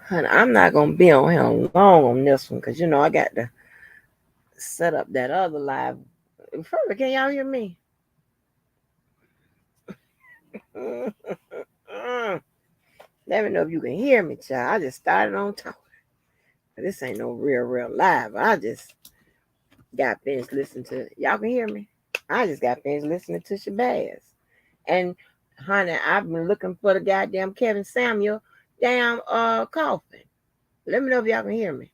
Honey, I'm not gonna be on here long on this one because I got to set up that other live. First, can y'all hear me? Let me know if you can hear me, child. I just started on talking. This ain't no real live. I just got finished listening to. Y'all can hear me? I just got finished listening to Shabazz. And honey, I've been looking for the goddamn Kevin Samuel damn coffin. Let me know if y'all can hear me.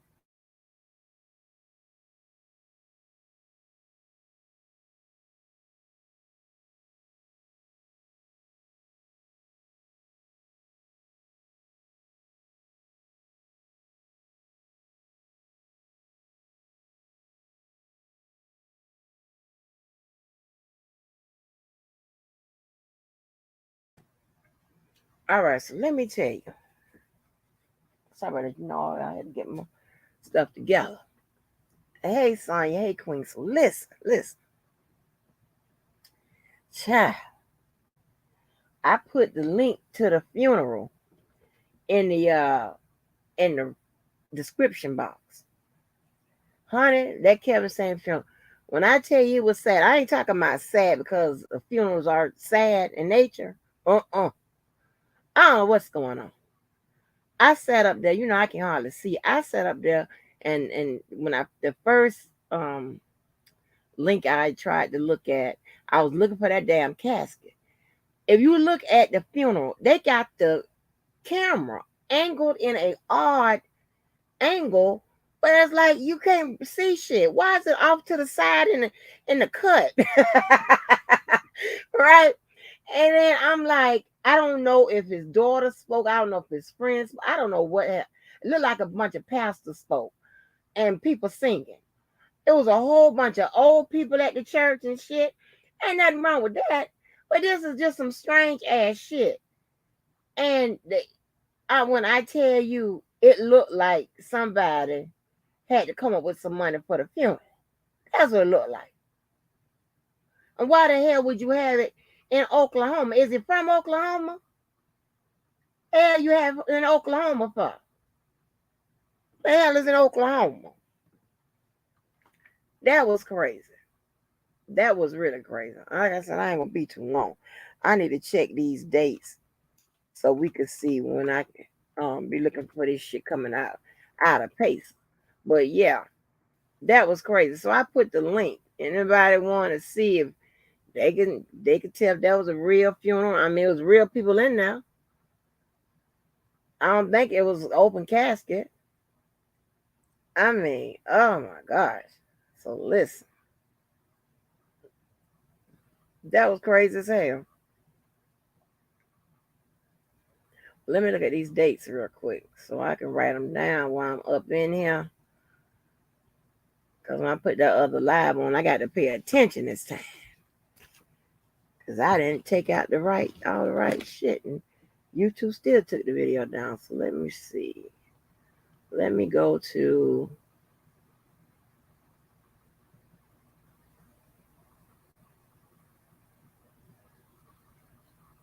All right, so let me tell you. Sorry about that, I had to get my stuff together. Hey, Sonya. Hey, Queen. So listen. Child, I put the link to the funeral in the description box. Honey, that Kevin Samuel funeral. When I tell you it was sad, I ain't talking about sad because the funerals are sad in nature. I don't know what's going on. I sat up there, I can hardly see. I sat up there and when the first link I tried to look at, I was looking for that damn casket. If you look at the funeral, they got the camera angled in a odd angle, but it's like you can't see shit. Why is it off to the side in the cut? Right? And then I'm like, I don't know if his daughter spoke. I don't know if his friends. I don't know what. It looked like a bunch of pastors spoke and people singing. It was a whole bunch of old people at the church and shit. Ain't nothing wrong with that. But this is just some strange ass shit. And when I tell you, it looked like somebody had to come up with some money for the funeral. That's what it looked like. And why the hell would you have it in Oklahoma? Is it from Oklahoma? Hell, you have in Oklahoma for? The hell is in Oklahoma? That was crazy. That was really crazy. Like I said, I ain't gonna be too long. I need to check these dates so we could see when I can be looking for this shit coming out of pace. But yeah, that was crazy. So I put the link. Anybody want to see if they could tell if that was a real funeral? I mean, it was real people in there. I don't think it was an open casket. I mean, oh my gosh. So listen, that was crazy as hell. Let me look at these dates real quick so I can write them down while I'm up in here. Because when I put that other live on, I got to pay attention this time. Because I didn't take out all the right shit. And YouTube still took the video down. So let me see. Let me go to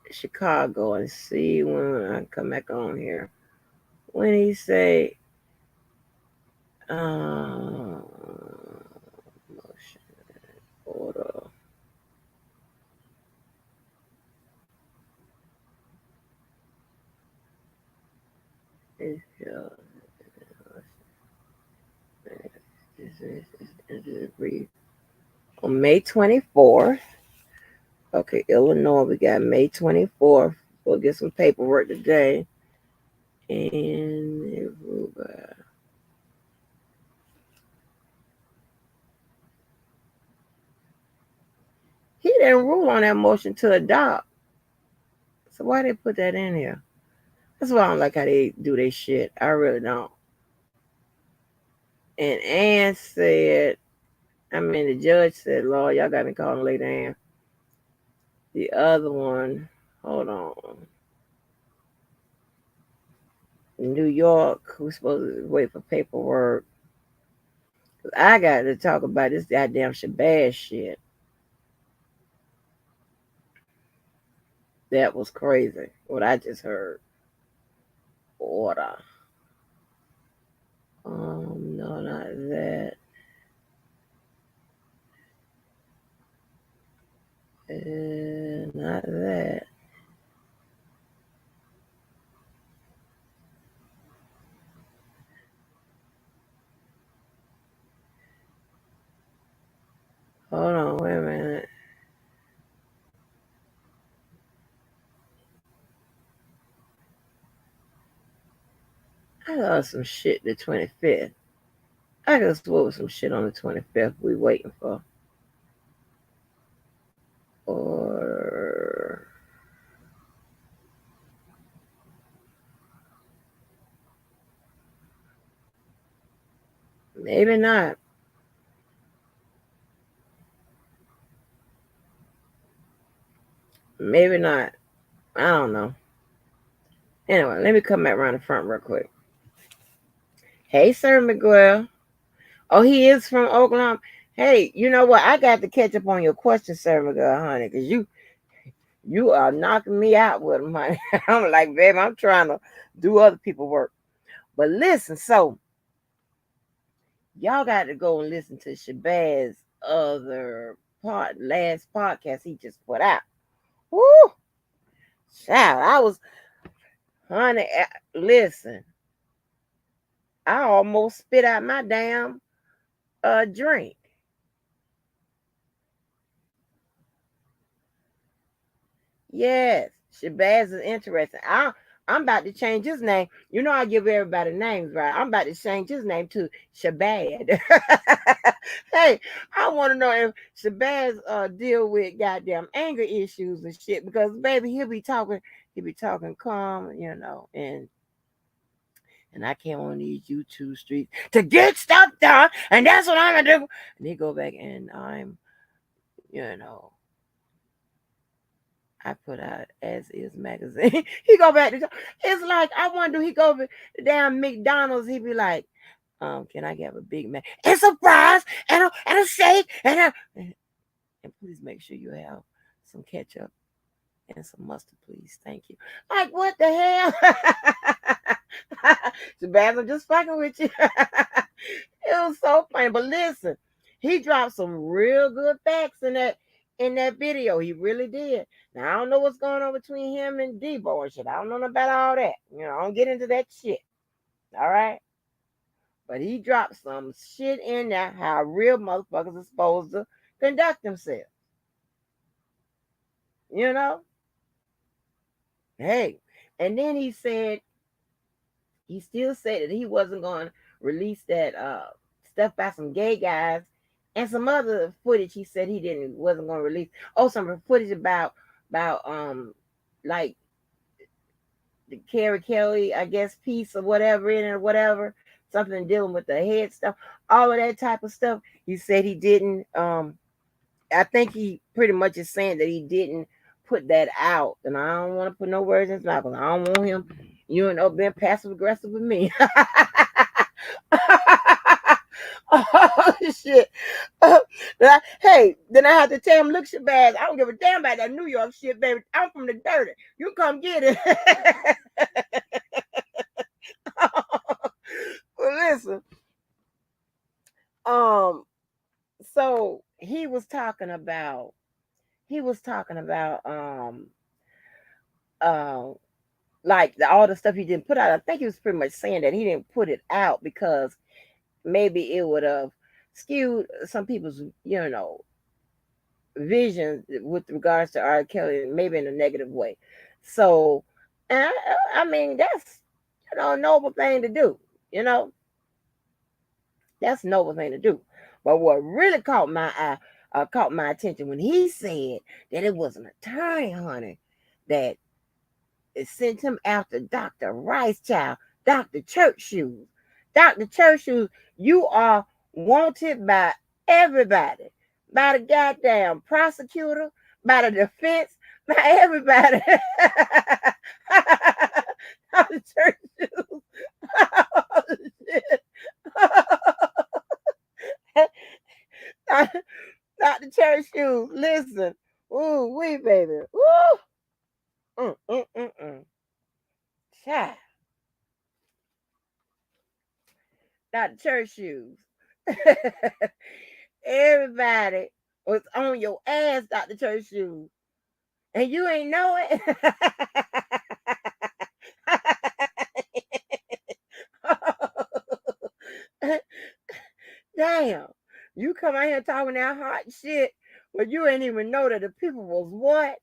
Chicago and see when I come back on here. When he say, motion order. Is on May 24th. Okay, Illinois, we got May 24th. We'll get some paperwork today. And he didn't rule on that motion to adopt. So why they put that in here? That's why I don't like how they do their shit. I really don't. And Ann said, the judge said, Lord, y'all got me calling late Ann. The other one, hold on. New York, we're supposed to wait for paperwork. I got to talk about this goddamn Shabazz shit. That was crazy, what I just heard. Order. No, not that. Not that. Hold on, wait a minute. I got some shit the 25th. I just swore some shit on the 25th we waiting for. Or maybe not. Maybe not. I don't know. Anyway, let me come back around the front real quick. Hey, Sir Miguel. Oh, he is from Oklahoma. Hey, you know what? I got to catch up on your question, Sir Miguel, honey, because you are knocking me out with them, honey. I'm like, baby, I'm trying to do other people's work. But listen, so y'all got to go and listen to Shabazz last podcast he just put out. Woo! Child, I was, honey, listen, I almost spit out my damn drink. Yes, Shabazz is interesting. I'm about to change his name. You know I give everybody names, right? I'm about to change his name to Shabazz. Hey, I want to know if Shabazz deal with goddamn anger issues and shit because baby he be talking calm, and I came on these YouTube streets to get stuff done, and that's what I'm gonna do. And he go back and you know, I put out As Is magazine. He go back to it's like I wonder he go to the damn McDonald's. He be like, can I get a Big Mac and some fries and a shake and please make sure you have some ketchup and some mustard, please. Thank you. Like what the hell? Sebastian, I'm just fucking with you. It was so funny. But listen, he dropped some real good facts in that video. He really did. Now I don't know what's going on between him and Debo and shit. I don't know about all that. I don't get into that shit. All right. But he dropped some shit in there how real motherfuckers are supposed to conduct themselves. You know? Hey. And then he still said that he wasn't going to release that stuff by some gay guys and some other footage he said he wasn't going to release. Oh, some footage about like the Carrie Kelly, I guess, piece or whatever in it or whatever, something dealing with the head stuff, all of that type of stuff. He said he didn't. I think he pretty much is saying that he didn't put that out, and I don't want to put no words in his mouth. I don't want him, being passive aggressive with me. Oh shit! Then I have to tell him, look, Shabazz, I don't give a damn about that New York shit, baby. I'm from the dirty. You come get it. Well, listen. Um. So he was talking about uh like all the stuff he didn't put out. I think he was pretty much saying that he didn't put it out because maybe it would have skewed some people's vision with regards to R. Kelly, maybe in a negative way. So, and I mean, that's a noble thing to do. You know, that's a noble thing to do. But what really caught my attention when he said that it was an attorney, honey, that it sent him after Dr. Rice Child, Dr. Church Shoes. Dr. Church Shoes, you are wanted by everybody, by the goddamn prosecutor, by the defense, by everybody. Dr. Church Shoes. Oh, shit. Dr. Church Shoes, listen. Ooh, wee, baby. Ooh. Mm, mm, mm, mm. Child. Dr. Church shoes. Everybody was on your ass, Dr. Church shoes. And you ain't know it. Damn. You come out here talking that hot shit, but you ain't even know that the people was what?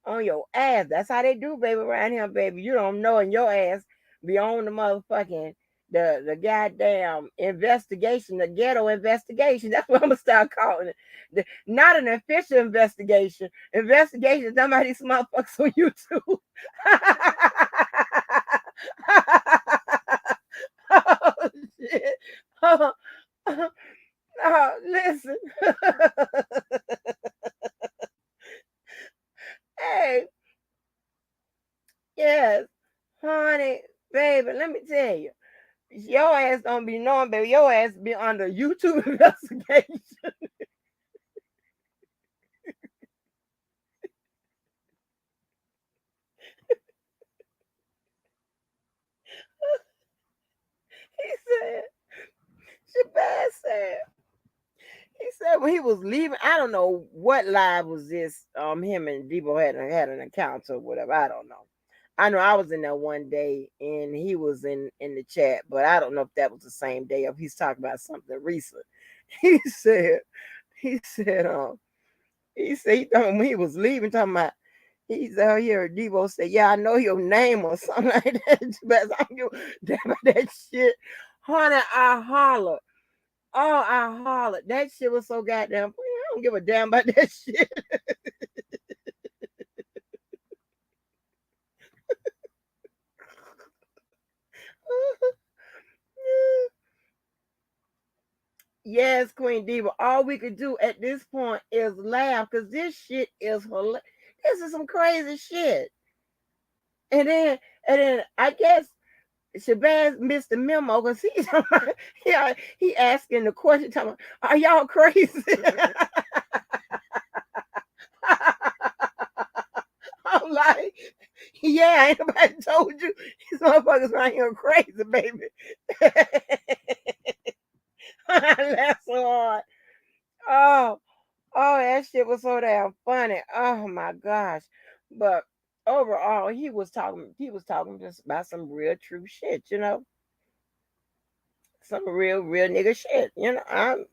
On your ass. That's how they do, baby, around here, baby. You don't know, and your ass be on the motherfucking the goddamn investigation, the ghetto investigation. That's what I'm gonna start calling it. Not an official investigation. Investigation. Somebody's motherfuckers on YouTube. Oh shit. Oh, oh, listen. Hey, yes, honey, baby, let me tell you. Your ass don't be knowing, baby. Your ass be under YouTube investigation. He said, Shabazz said, he said when he was leaving, I don't know what live was this. Him and Debo had an encounter or whatever. I don't know. I know I was in there one day and he was in the chat, but I don't know if that was the same day or if he's talking about something recent. He said, he said, when he was leaving, talking about he's out here. Debo said, "Yeah, I know your name or something like that." But I don't give a damn about that shit, honey. I hollered. Oh, I hollered. That shit was so goddamn. I don't give a damn about that shit. Yes, Queen Diva. All we could do at this point is laugh because this shit is hilarious. This is some crazy shit. And then, I guess Shabazz missed the memo because he asking the question, talking, "Are y'all crazy?" I'm like, "Yeah, ain't nobody told you these motherfuckers around here crazy, baby." I laughed so hard. Oh, oh, that shit was so damn funny. Oh my gosh. But overall, he was talking just about some real true shit, some real nigga shit. I'm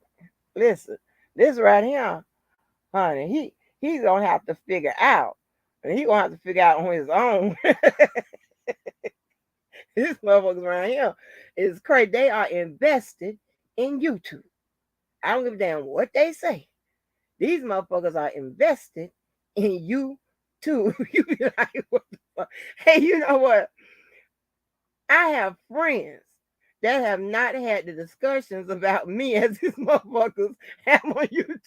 listen, this right here, honey, he's gonna have to figure out. And he gonna have to figure out on his own. These motherfuckers around here is crazy. They are invested in YouTube. I don't give a damn what they say. These motherfuckers are invested in you too. You be like, what the fuck? Hey, you know what? I have friends that have not had the discussions about me as these motherfuckers have on YouTube.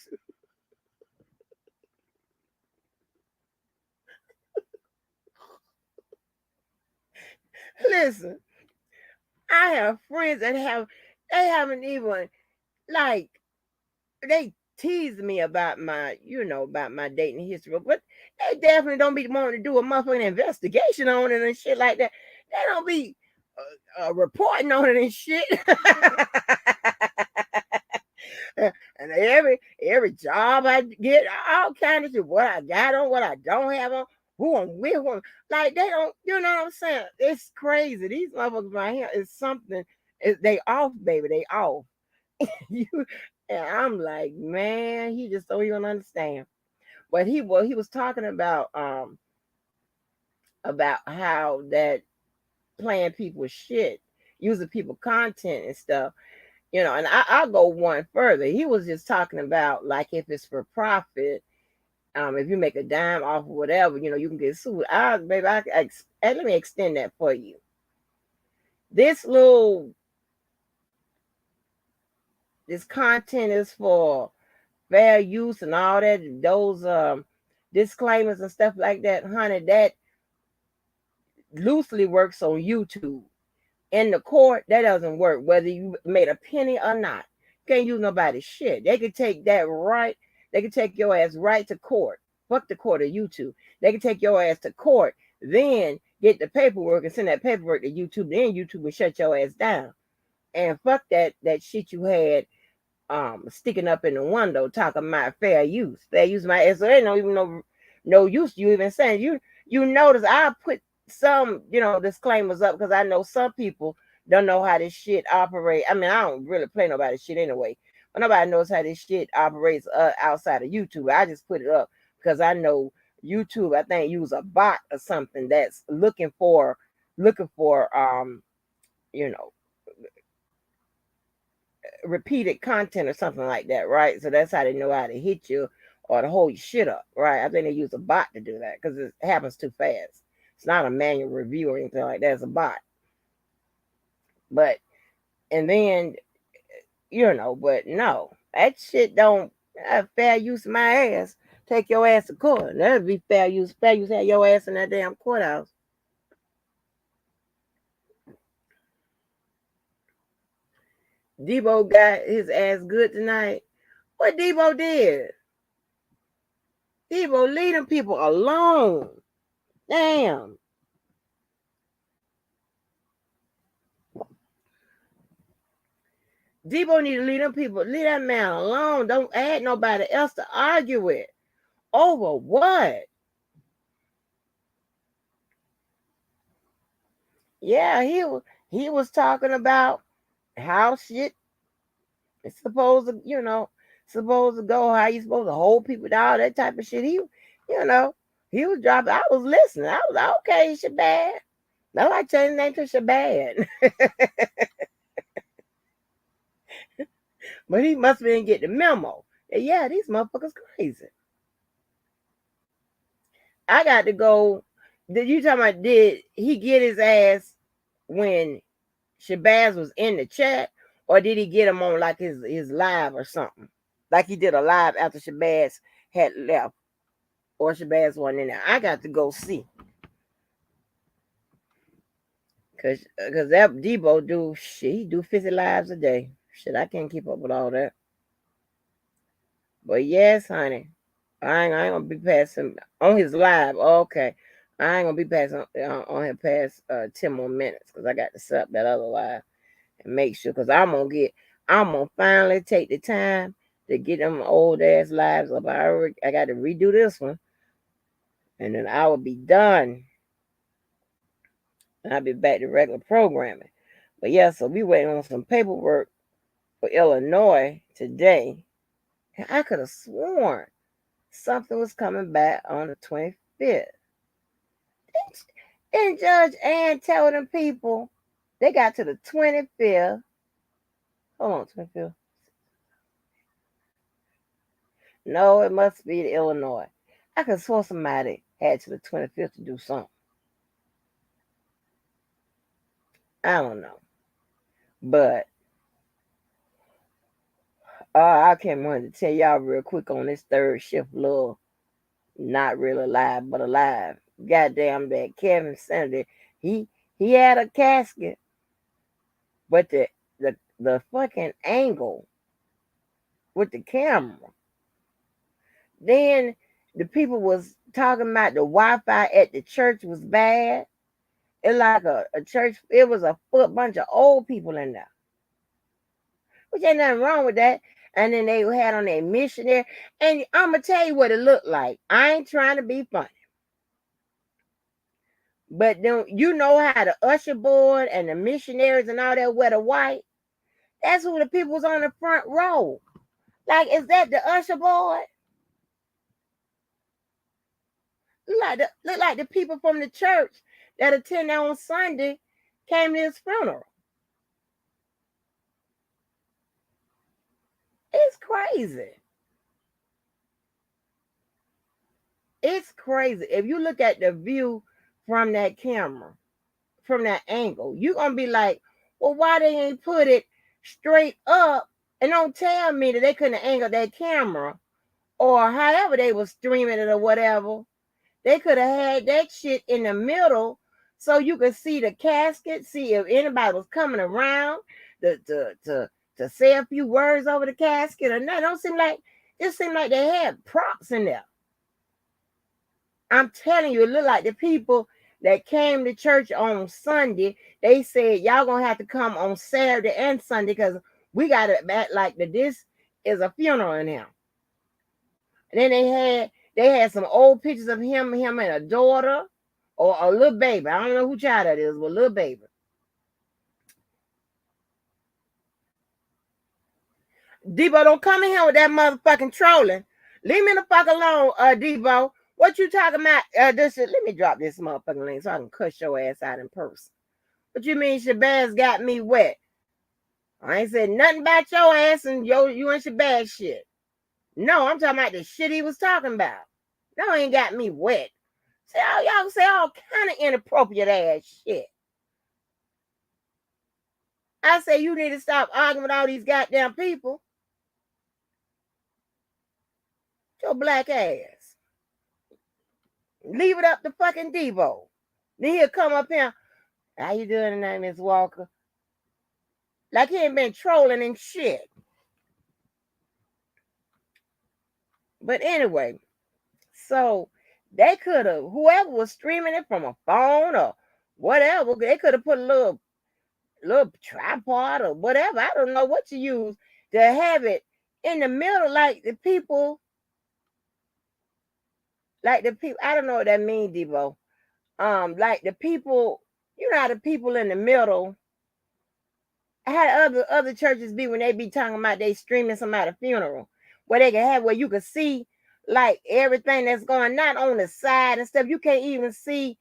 Listen, I have friends that they haven't even like they tease me about about my dating history, but they definitely don't be wanting to do a motherfucking investigation on it and shit like that. They don't be reporting on it and shit. And every job I get, all kinds of shit, what I got on, what I don't have on, who I'm with, like they don't, you know what I'm saying? It's crazy. These motherfuckers right here is something. They off, baby. They off. you and I'm like, man, he just don't even understand. But he was talking about how that playing people's shit, using people content and stuff, and I'll go one further. He was just talking about like if it's for profit, if you make a dime off of whatever, you can get sued. Baby, let me extend that for you. This this content is for fair use and all that, those disclaimers and stuff like that, honey, that loosely works on YouTube. In the court, that doesn't work, whether you made a penny or not. You can't use nobody's shit. They could take that right, they could take your ass right to court. Fuck the court of YouTube. They could take your ass to court, then get the paperwork and send that paperwork to YouTube, then YouTube will shut your ass down. And fuck that shit you had sticking up in the window talking about fair use. Fair use my ass. So there ain't no even no use you even saying. You notice I put some, disclaimers up because I know some people don't know how this shit operate. I mean, I don't really play nobody's shit anyway. But nobody knows how this shit operates outside of YouTube. I just put it up because I know YouTube, I think, use a bot or something that's looking for you know repeated content or something like that, right? So that's how they know how to hit you or to hold your shit up, right? I think they use a bot to do that because it happens too fast. It's not a manual review or anything like that. It's a bot. But and then but no, that shit don't fair use my ass. Take your ass to court. That'd be fair use. Fair use had your ass in that damn courthouse. Debo got his ass good tonight. What Debo did? Debo leave them people alone. Damn. Debo need to leave that man alone. Don't add nobody else to argue with. Over what? Yeah, he was talking about how shit is supposed to go, how you supposed to hold people down, that type of shit. He was dropping. I was listening. I was like, okay, Shabazz. I like changing the name to Shabazz. But he must have been get the memo. Yeah, these motherfuckers crazy. I got to go. Did you talking about did he get his ass when Shabazz was in the chat, or did he get him on like his live or something? Like he did a live after Shabazz had left, or Shabazz wasn't in there. I got to go see. Cause that Debo do shit, he do 50 lives a day. Shit, I can't keep up with all that. But yes, honey, I ain't gonna be passing on his live. Okay, I ain't gonna be passing on him past 10 more minutes because I got to set up that other live and make sure because I'm gonna finally take the time to get them old ass lives up. I got to redo this one, and then I will be done. And I'll be back to regular programming. But yeah, so we waiting on some paperwork for Illinois today. And I could have sworn something was coming back on the 25th. Then Judge Ann tell them people they got to the 25th. Hold on, 25th. No, it must be the Illinois. I could have sworn somebody had to the 25th to do something. I don't know. But I came wanted to tell y'all real quick on this third shift little not really alive, but alive. Goddamn that Kevin Senator, he had a casket, but the fucking angle with the camera. Then the people was talking about the Wi-Fi at the church was bad. It like a church. It was a bunch of old people in there, which ain't nothing wrong with that. And then they had on their missionary. And I'm gonna tell you what it looked like. I ain't trying to be funny. But then you know how the usher board and the missionaries and all that wear the white. That's who the people was on the front row. Like, is that the usher board? Look like the people from the church that attend on Sunday came to his funeral. It's crazy. It's crazy. If you look at the view from that camera, from that angle, you're gonna be like, well, why they ain't put it straight up? And don't tell me that they couldn't angle that camera or however they was streaming it or whatever. They could have had that shit in the middle so you could see the casket, see if anybody was coming around to say a few words over the casket or nothing. It seemed like they had props in there. I'm telling you, it looked like the people that came to church on Sunday, they said y'all gonna have to come on Saturday and Sunday because we got to act like this is a funeral in him. And then they had some old pictures of him and a daughter or a little baby. I don't know who child that is, but a little baby. Debo, don't come in here with that motherfucking trolling. Leave me the fuck alone, Debo. What you talking about? Let me drop this motherfucking link so I can cuss your ass out in person. What you mean Shabazz got me wet? I ain't said nothing about your ass and you and Shabazz shit. No, I'm talking about the shit he was talking about. No, ain't got me wet. See, y'all say all kind of inappropriate ass shit. I say you need to stop arguing with all these goddamn people. Your black ass. Leave it up to fucking Debo. Then he'll come up here. How you doing tonight, Miss Walker? Like he ain't been trolling and shit. But anyway, so they could have, whoever was streaming it from a phone or whatever, they could have put a little tripod or whatever. I don't know what you use to have it in the middle, like the people. I don't know what that means, Debo. Like the people, you know how the people in the middle. How other churches be when they be talking about they streaming somebody's funeral, where they can have where you can see like everything that's going not on the side and stuff. You can't even see.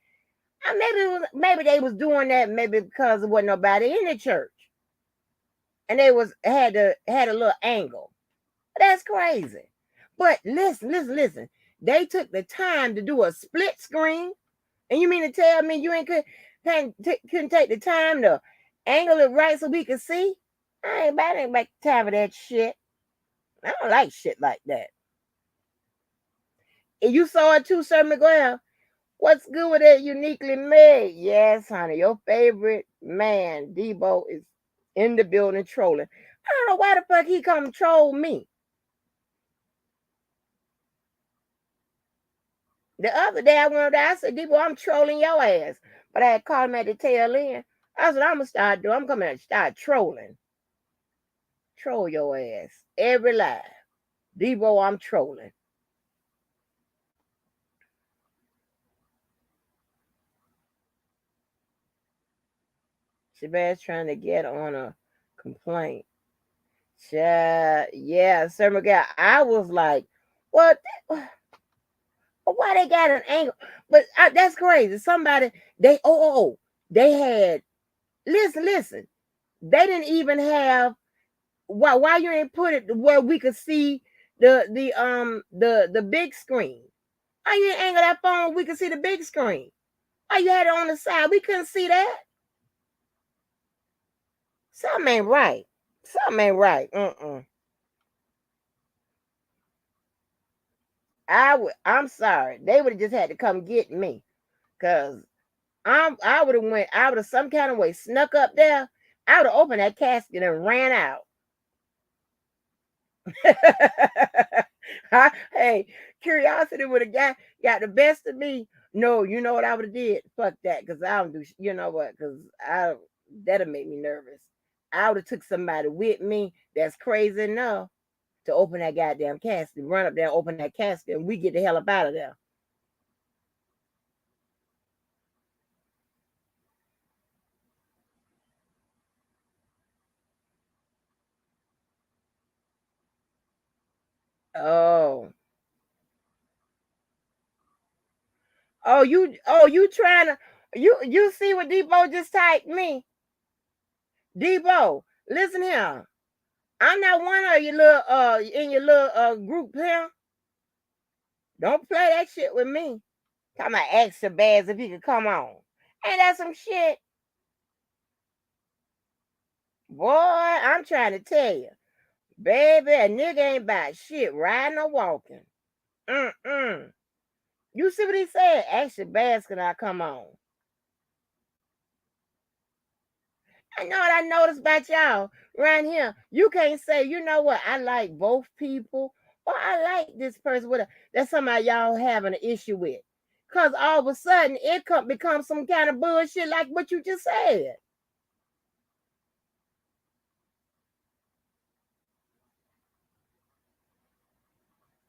Maybe they was doing that maybe because there wasn't nobody in the church, and they had a little angle. That's crazy. But listen. They took the time to do a split screen, and you mean to tell me you couldn't take the time to angle it right so we could see? I ain't back time for that shit. I don't like shit like that. And you saw it too, Sir Miguel. What's good with it? Uniquely made. Yes, honey. Your favorite man, Debo, is in the building trolling. I don't know why the fuck he come troll me. The other day I went there, I said, Debo, I'm trolling your ass. But I had called him at the tail end. That's what I'm going to start doing. I'm coming to start trolling. Troll your ass. Every live. Debo, I'm trolling. Shabazz trying to get on a complaint. Yeah, Sir Miguel. I was like, what? Why they got an angle? But that's crazy. Somebody, they had, listen. They didn't even have, why you ain't put it where we could see the big screen? Why you ain't angle that phone we could see the big screen? Why you had it on the side? We couldn't see that. Something ain't right. I'm sorry. They would have just had to come get me. Cause I would have some kind of way snuck up there. I would have opened that casket and ran out. Hey, curiosity would have got the best of me. No, you know what I would have did? Fuck that, because I don't do. You know what? Because that'll make me nervous. I would have took somebody with me that's crazy enough to open that goddamn casket, run up there, open that casket, and we get the hell up out of there. Oh. You trying to you see what Debo just typed me? Debo, listen here. I'm not one of your little in your little group here. Don't play that shit with me. Talking about ask Shabazz if he could come on. Ain't that some shit? Boy, I'm trying to tell you. Baby, a nigga ain't about shit riding or walking. You see what he said? Ask Shabazz can I come on? I know what I noticed about y'all right here. You can't say, you know what, I like both people, or I like this person that's somebody y'all having an issue with. Because all of a sudden it could become some kind of bullshit like what you just said.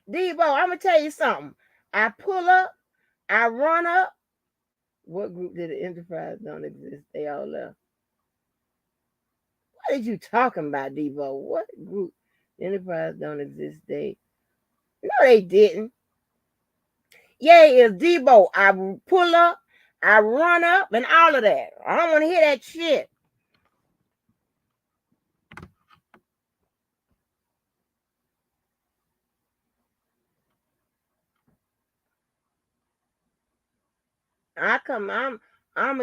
Debo, I'm going to tell you something. I pull up, I run up. What group did the Enterprise don't exist? They all left. What are you talking about, Debo? What group? The Enterprise don't exist. No, they didn't. Yeah, it's Debo. I pull up, I run up, and all of that. I don't want to hear that shit. I'm gonna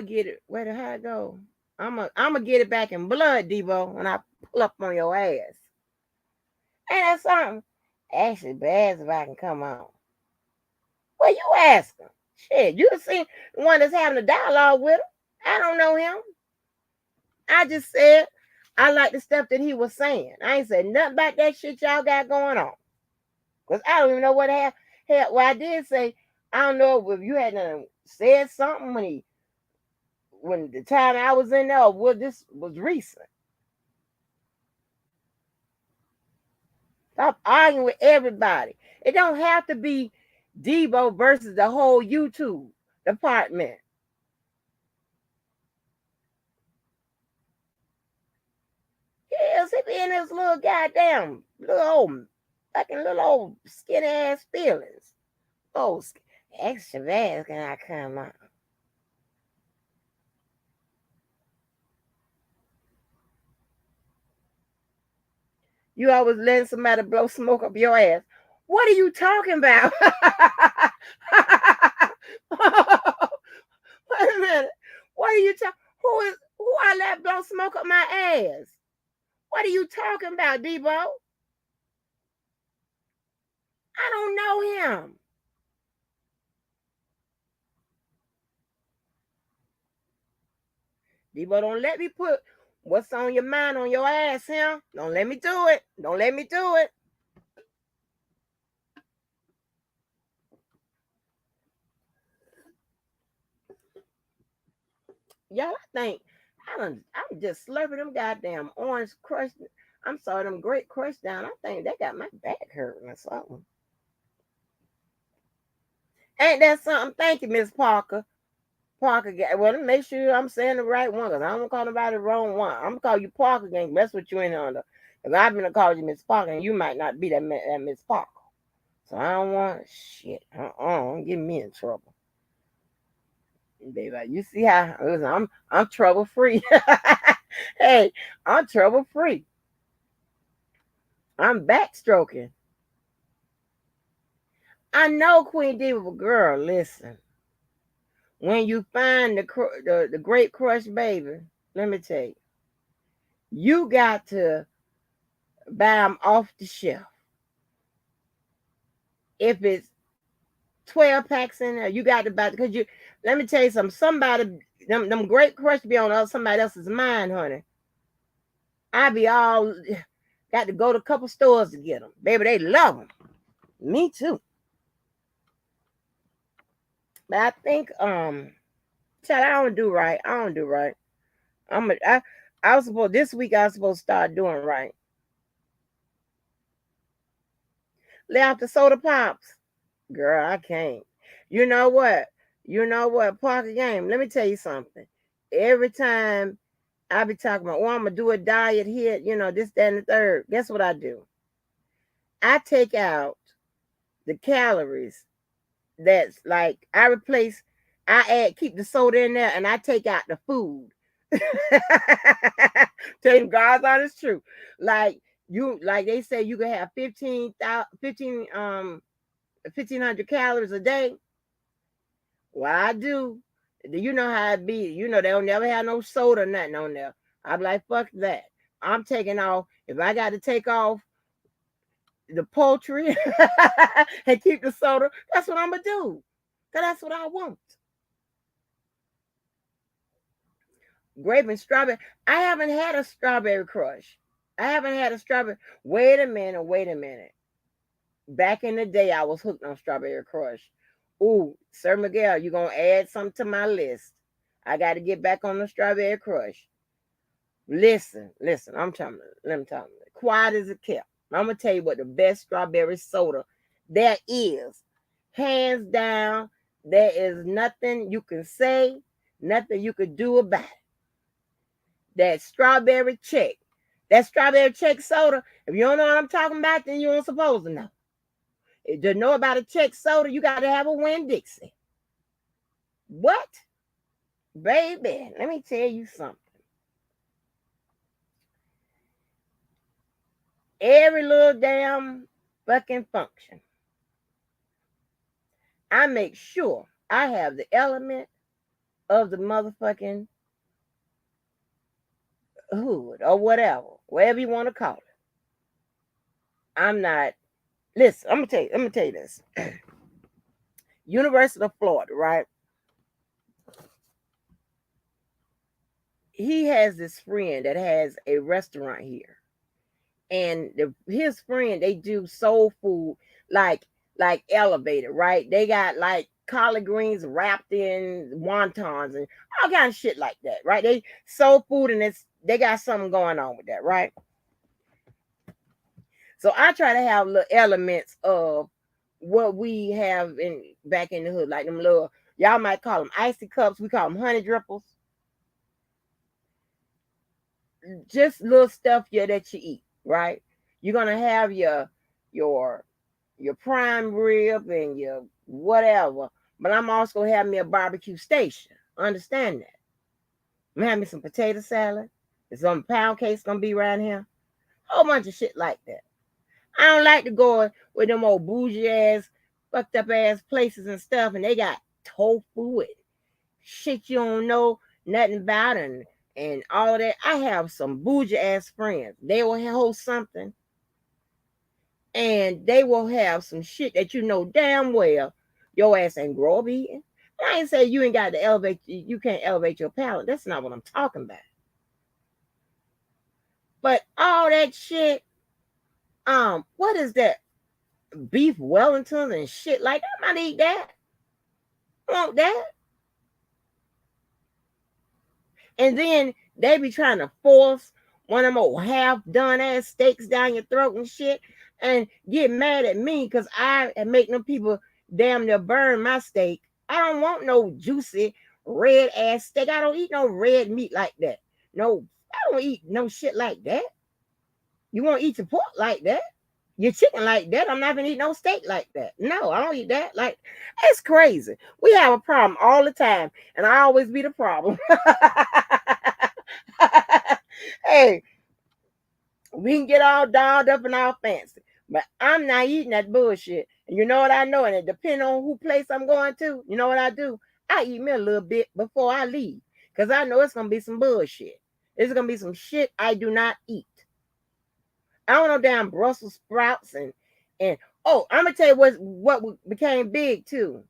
get it. Where the hell I go? I'm gonna get it back in blood, Debo, when I pull up on your ass. Ain't that something? Actually, Baz, if I can come on. Well, you asking? Shit, you seen the one that's having a dialogue with him. I don't know him. I just said I like the stuff that he was saying. I ain't said nothing about that shit y'all got going on. Because I don't even know what happened. Well, I did say, I don't know if you had said something when the time I was in there, or what this was recent. Stop arguing with everybody. It don't have to be Debo versus the whole YouTube department. Yes, he be in his little goddamn little old skinny ass feelings. Oh, extra Shabazz, can I come on? You always letting somebody blow smoke up your ass. What are you talking about? Wait a minute. What are you talking? Who I let blow smoke up my ass? What are you talking about, Debo? I don't know him. Debo, don't let me put what's on your mind on your ass, him. Don't let me do it. Don't let me do it. Y'all, I think I'm just slurping them goddamn orange crush. I'm sorry, them great crush down. I think they got my back hurting or something. Ain't that something? Thank you, Miss Parker. Parker, well, make sure I'm saying the right one, because I don't call nobody the wrong one. I'm gonna call you Parker again. That's what you in under. Because I've been to call you Miss Parker, and you might not be that Miss Parker. So I don't want shit. Don't get me in trouble. Baby, you see how I'm trouble free. Hey, I'm trouble free. I'm backstroking. I know Queen Diva, girl. Listen, when you find the great crush, baby, let me tell you, you got to buy them off the shelf. If it's 12 packs in there, you got to buy, because you. Let me tell you something. Somebody, them great crush be on somebody else's mind, honey. I be all got to go to a couple stores to get them, baby. They love them. Me too. But I think child, I don't do right. I don't do right. I was supposed this week I was supposed to start doing right. Lay off the soda pops. Girl, I can't. You know what? You know what? Parker game. Let me tell you something. Every time I be talking about, oh, I'm gonna do a diet here, this, that, and the third. Guess what I do? I take out the calories. That's like I keep the soda in there, and I take out the food. Tell you God's honest truth. Like they say you can have 1,500 calories a day. What I do, you know how it be. They don't never have no soda or nothing on there. I'm like, fuck that. I'm taking off. If I got to take off the poultry and keep the soda, that's what I'm gonna do. Cause that's what I want. Grape and strawberry. I haven't had a strawberry crush. I haven't had a strawberry. Wait a minute. Back in the day, I was hooked on strawberry crush. Ooh, Sir Miguel, you're gonna add something to my list. I got to get back on the strawberry crush. Listen. Let me tell you. Quiet as it kept. I'm gonna tell you what the best strawberry soda there is. Hands down, there is nothing you can say, nothing you could do about it. That strawberry check. That strawberry check soda. If you don't know what I'm talking about, then you ain't supposed to know. To know about a check soda, you got to have a Winn Dixie. What? Baby, let me tell you something. Every little damn fucking function, I make sure I have the element of the motherfucking hood or whatever you want to call it. I'm not. Listen, I'm gonna tell you this. University of Florida, right? He has this friend that has a restaurant here, and his friend, they do soul food, like elevated, right? They got like collard greens wrapped in wontons and all kind of shit like that, right? They soul food, and they got something going on with that, right? So I try to have little elements of what we have in back in the hood, like them little, y'all might call them icy cups, we call them honey dripples. Just little stuff that you eat, right? You're gonna have your your prime rib and your whatever, but I'm also gonna have me a barbecue station. Understand that? I'm gonna have me some potato salad. There's some pound cake gonna be around here. Whole bunch of shit like that. I don't like to go with them old bougie ass, fucked up ass places and stuff, and they got tofu and shit you don't know nothing about and all that. I have some bougie ass friends. They will host something, and they will have some shit that you know damn well your ass ain't grow up eating. I ain't say you ain't got to elevate. You can't elevate your palate. That's not what I'm talking about. But all that shit. What is that? Beef Wellingtons and shit like that. I might eat that. Want that? And then they be trying to force one of them old half done ass steaks down your throat and shit, and get mad at me because I make them people damn near burn my steak. I don't want no juicy red ass steak. I don't eat no red meat like that. No, I don't eat no shit like that. You want to eat your pork like that? Your chicken like that? I'm not gonna eat no steak like that. No, I don't eat that. Like, it's crazy. We have a problem all the time, and I always be the problem. Hey, we can get all dolled up and all fancy, but I'm not eating that bullshit. And you know what I know? And it depends on who place I'm going to. You know what I do? I eat me a little bit before I leave, because I know it's gonna be some bullshit. It's gonna be some shit I do not eat. I don't know damn Brussels sprouts and oh, I'm gonna tell you what became big too.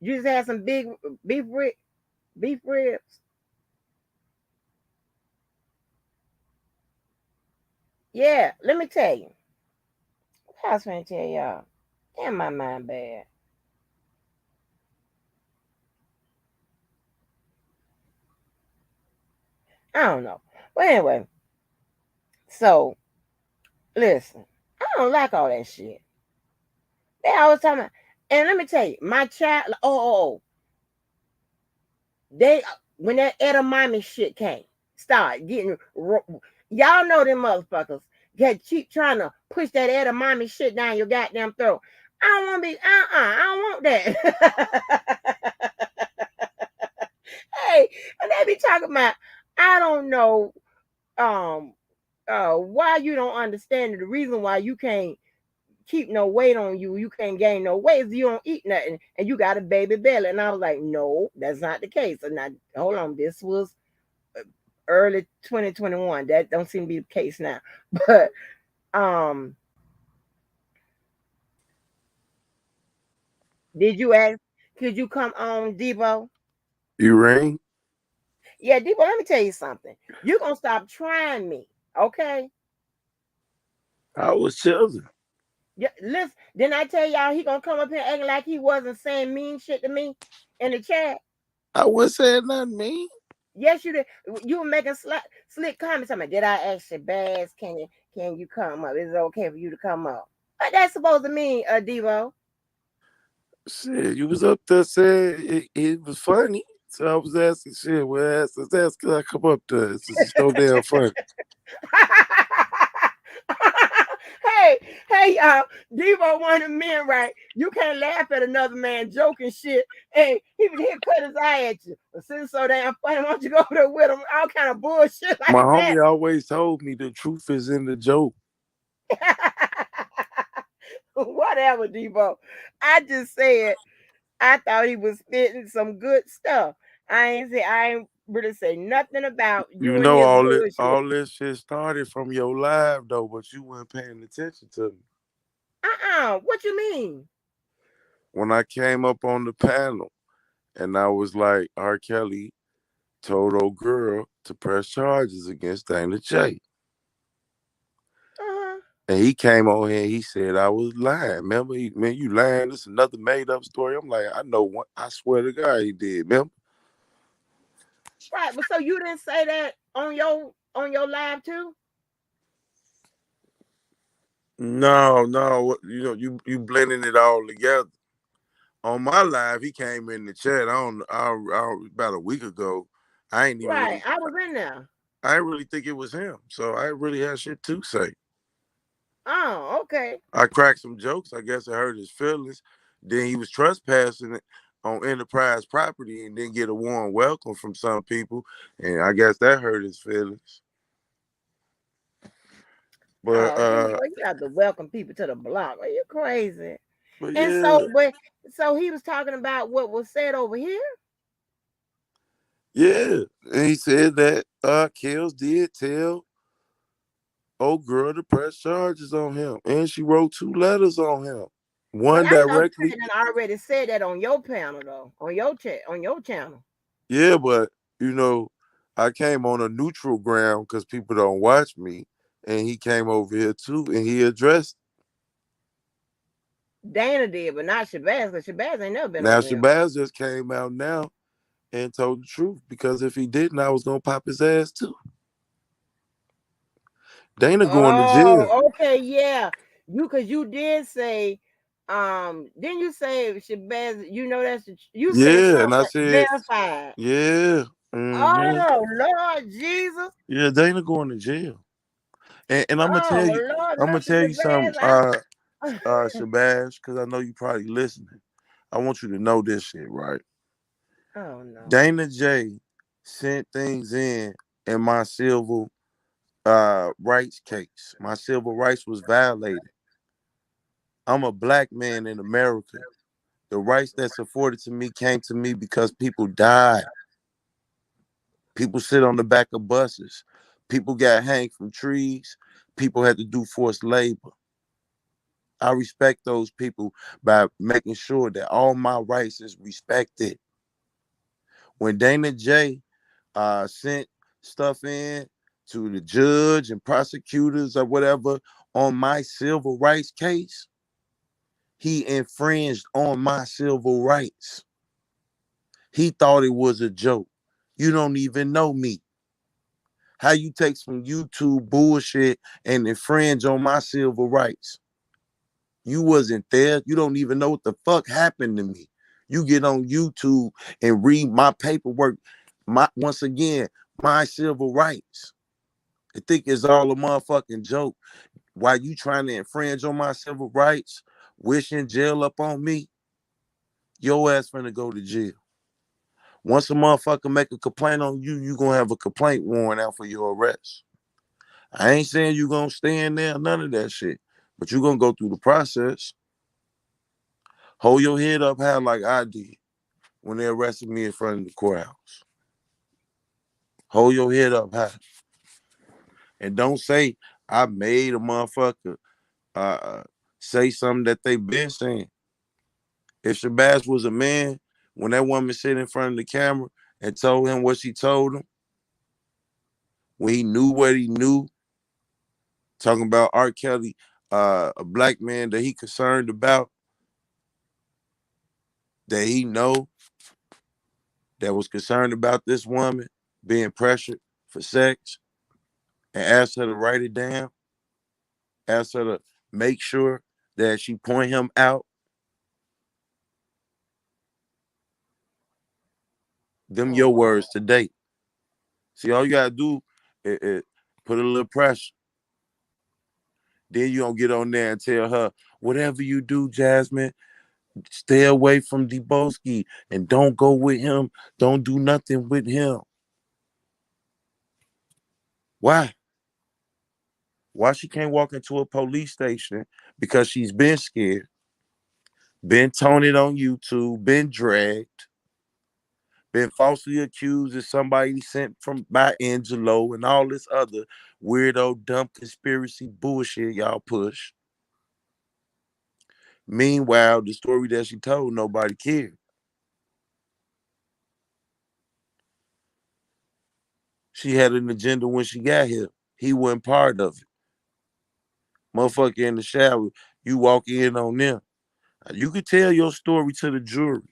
You just had some big beef ribs. Yeah, let me tell you. I was trying to tell y'all. Damn, my mind bad. I don't know. But anyway, so listen, I don't like all that shit. They always talking about, and let me tell you, my child. They when that edamame shit came, start getting y'all know them motherfuckers keep trying to push that edamame shit down your goddamn throat. I don't want to be I don't want that. Hey, and they be talking about I don't know why you don't understand it. The reason why you can't keep no weight on you, you can't gain no weight, you don't eat nothing, and you got a baby belly. And I was like, no, that's not the case. And now, hold on, this was early 2021. That don't seem to be the case now. But did you ask? Could you come on, Debo? You rang? Yeah, Debo. Let me tell you something. You're gonna stop trying me, okay? I was chilling. Yeah, listen, didn't I tell y'all he gonna come up here acting like he wasn't saying mean shit to me in the chat? I wasn't saying nothing mean. Yes, you did. You were making slick comments. I mean, did I ask Shabazz, can you come up? Is it okay for you to come up? What that's supposed to mean, Devo? Shit, you was up there saying it was funny. So I was asking shit. Well, ask could I come up there? It's just so damn funny. hey, hey, y'all. Devo one of the men, right? You can't laugh at another man joking shit. Hey, he'll cut his eye at you. But since so damn funny, why don't you go over there with him? All kind of bullshit My like that. homie always told me the truth is in the joke. Whatever, Devo. I just said I thought he was spitting some good stuff. I ain't really say nothing about You you and know his bullshit. all this shit started from your live though, but you weren't paying attention to me. What you mean? When I came up on the panel and I was like, R. Kelly told old girl to press charges against Dana J. Uh-huh. And he came on here and he said I was lying. Remember, man, you lying. This is another made up story. I'm like, I know one. I swear to God, he did. Remember? Right, but so you didn't say that on your live too? No, no. You know, you blending it all together. On my live, he came in the chat. About a week ago. I ain't even Right, really. I was in there. I didn't really think it was him. So I really had shit to say. Oh, okay. I cracked some jokes. I guess I hurt his feelings. Then he was trespassing it on enterprise property and didn't get a warm welcome from some people. And I guess that hurt his feelings. But Oh, Devo, you have to welcome people to the block. Are you crazy? but And yeah, so he was talking about what was said over here. yeah. And he said that Kills did tell old girl to press charges on him. And she wrote 2 letters on him. But One I thought directly. you had already said that on your panel though, on your chat, on your channel. Yeah, but you know, I came on a neutral ground because people don't watch me. And he came over here too and he addressed. Dana did, but not Shabazz, because Shabazz ain't never been Now over here. Shabazz just came out now and told the truth because if he didn't, I was gonna pop his ass too. Dana going to jail. Oh, okay, yeah. Cause you did say, didn't you say Shabazz, you said Yeah, and I something said, verified. yeah, hmm Oh Lord Jesus. yeah, Dana going to jail. And Oh Lord I'm gonna mercy, tell you something, Shabazz. Shabazz, because I know you probably listening. I want you to know this shit, right? Oh no. Dana J sent things in my civil rights case. My civil rights was violated. I'm a black man in America. The rights that's afforded to me came to me because people died. People sit on the back of buses. People got hanged from trees. People had to do forced labor. I respect those people by making sure that all my rights is respected. When Dana J sent stuff in to the judge and prosecutors or whatever on my civil rights case, he infringed on my civil rights. He thought it was a joke. You don't even know me. How you take some YouTube bullshit and infringe on my civil rights? You wasn't there. You don't even know what the fuck happened to me. You get on YouTube and read my paperwork. My once again, my civil rights. I think it's all a motherfucking joke. Why you trying to infringe on my civil rights, wishing jail up on me? Your ass finna go to jail. Once a motherfucker make a complaint on you, you gonna have a complaint warrant out for your arrest. I ain't saying you gonna stay in there, none of that shit. But you gonna go through the process. Hold your head up high like I did when they arrested me in front of the courthouse. Hold your head up high. And don't say I made a motherfucker uh, say something that they been saying. If Shabazz was a man, when that woman sit in front of the camera and told him what she told him, when he knew what he knew, talking about R. Kelly a black man that he concerned about, that he know, that was concerned about this woman being pressured for sex, and asked her to write it down, asked her to make sure that she point him out. Them Oh your wow. words today. See, all you gotta do is put a little pressure. Then you don't get on there and tell her, whatever you do, Jasmine, stay away from Deboski and don't go with him. Don't do nothing with him. Why? Why she can't walk into a police station? Because she's been scared, been taunted on YouTube, been dragged, been falsely accused as somebody sent from by Angelo and all this other weirdo, dumb conspiracy bullshit y'all push. Meanwhile, the story that she told, nobody cared. She had an agenda when she got here. He wasn't part of it. Motherfucker in the shower, you walk in on them. You could tell your story to the jury.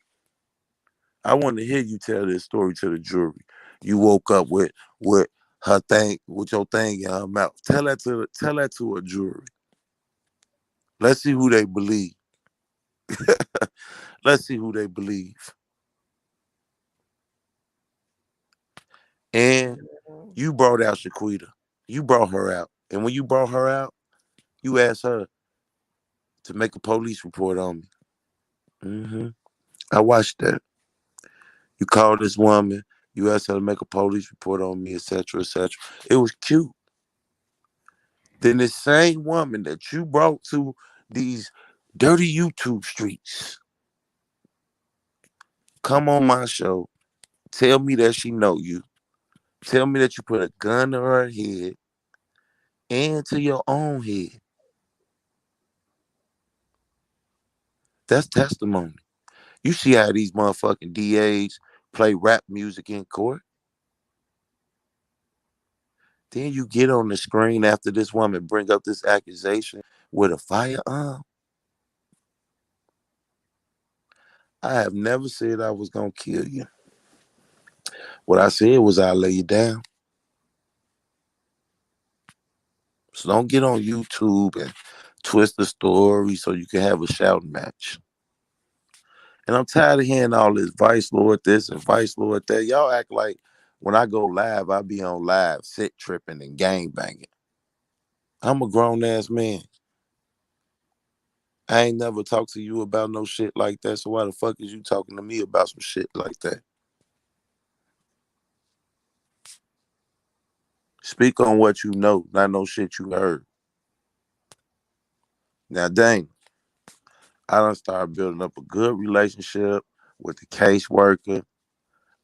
I want to hear you tell this story to the jury. You woke up with her thing, with your thing in her mouth. Tell that to a jury. Let's see who they believe. Let's see who they believe. And Mhm. you brought out Shaquita. You brought her out. And when you brought her out, you asked her to make a police report on me. hmm I watched that. You called this woman. You asked her to make a police report on me, etc., etc. It was cute. Then the same woman that you brought to these dirty YouTube streets come on my show, tell me that she know you, tell me that you put a gun to her head and to your own head. That's testimony. You see how these motherfucking DAs play rap music in court? Then you get on the screen after this woman bring up this accusation with a firearm. I have never said I was gonna kill you. What I said was I'll lay you down. So don't get on YouTube and twist the story so you can have a shouting match. And I'm tired of hearing all this Vice Lord this and Vice Lord that. Y'all act like when I go live, I be on live, sit tripping and gang banging. I'm a grown ass man. I ain't never talked to you about no shit like that. So why the fuck is you talking to me about some shit like that? Speak on what you know, not no shit you heard. Now, dang, I done started building up a good relationship with the caseworker.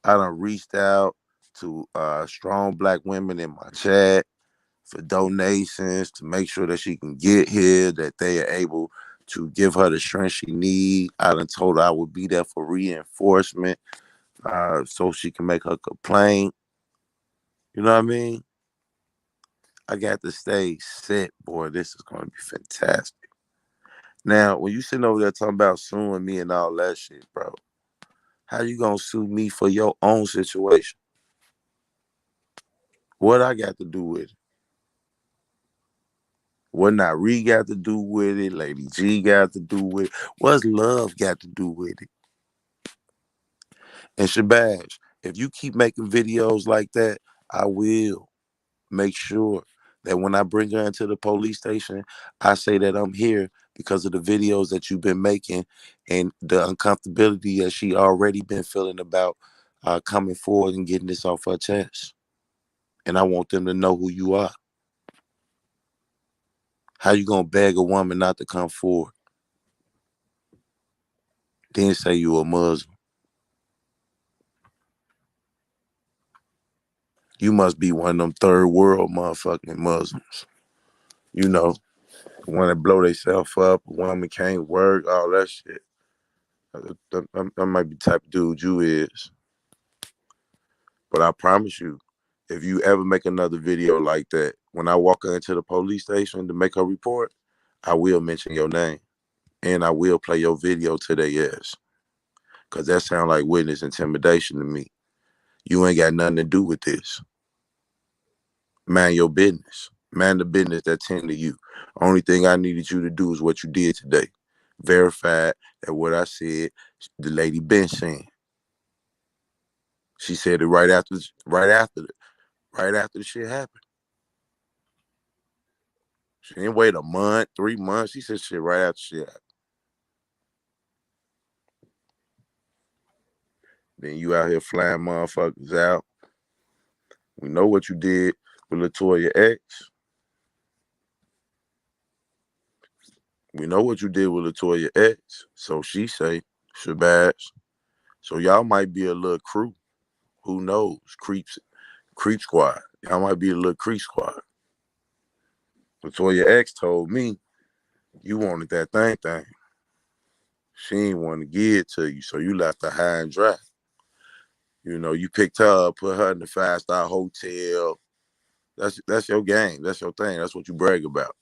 I done reached out to strong black women in my chat for donations to make sure that she can get here, that they are able to give her the strength she need. I done told her I would be there for reinforcement so she can make her complaint. You know what I mean? I got the stage set, boy. This is going to be fantastic. Now, when you sitting over there talking about suing me and all that shit, bro, how you gonna sue me for your own situation? What I got to do with it? What Nari got to do with it? Lady G got to do with it? What's love got to do with it? And Shabazz, if you keep making videos like that, I will make sure that when I bring her into the police station, I say that I'm here because of the videos that you've been making and the uncomfortability that she already been feeling about coming forward and getting this off her chest. And I want them to know who you are. How you gonna beg a woman not to come forward? Then say you a Muslim. You must be one of them third world motherfucking Muslims. You know, want to blow themselves up, a woman can't work, all that shit. That might be the type of dude you is. But I promise you, if you ever make another video like that, when I walk her into the police station to make her report, I will mention your name. And I will play your video to their ass. Cause that sound like witness intimidation to me. You ain't got nothing to do with this. Mind your business. Mind the business that tend to you. Only thing I needed you to do is what you did today. Verified that what I said, the lady been saying. She said it right after the shit happened. She didn't wait a month, 3 months. She said shit right after shit happened. Then you out here flying motherfuckers out. We know what you did with Latoya X. We know what you did with Latoya X. So she say, Shabazz. So y'all might be a little crew. Who knows? Creep squad. Y'all might be a little creep squad. Latoya X told me you wanted that thing. She ain't want to give it to you, so you left her high and dry. You know, you picked her up, put her in the 5-star hotel. That's your game. That's your thing. That's what you brag about.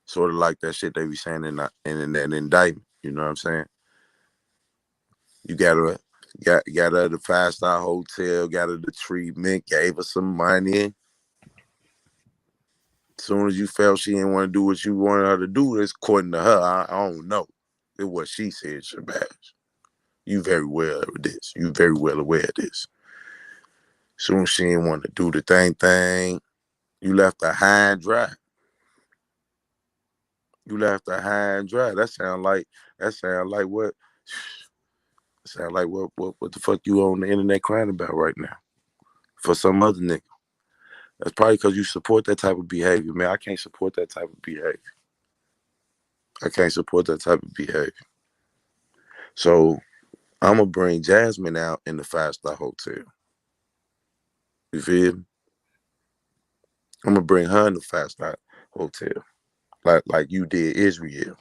Sort of like that shit they be saying in that indictment. You know what I'm saying? You got her the 5-star hotel, got her the treatment, gave her some money. As soon as you felt she didn't want to do what you wanted her to do, it's according to her. I don't know. It's what she said, Shabazz. You very well of this. You very well aware of this. Soon as she didn't want to do the thing, you left her high and dry. You left her high and dry. That sound like what? Sound like what the fuck you on the internet crying about right now? For some other nigga. That's probably because you support that type of behavior, man. I can't support that type of behavior. I can't support that type of behavior. So I'm gonna bring Jasmine out in the 5-star hotel. You feel me? I'm gonna bring her in the 5-star hotel, like you did Israel,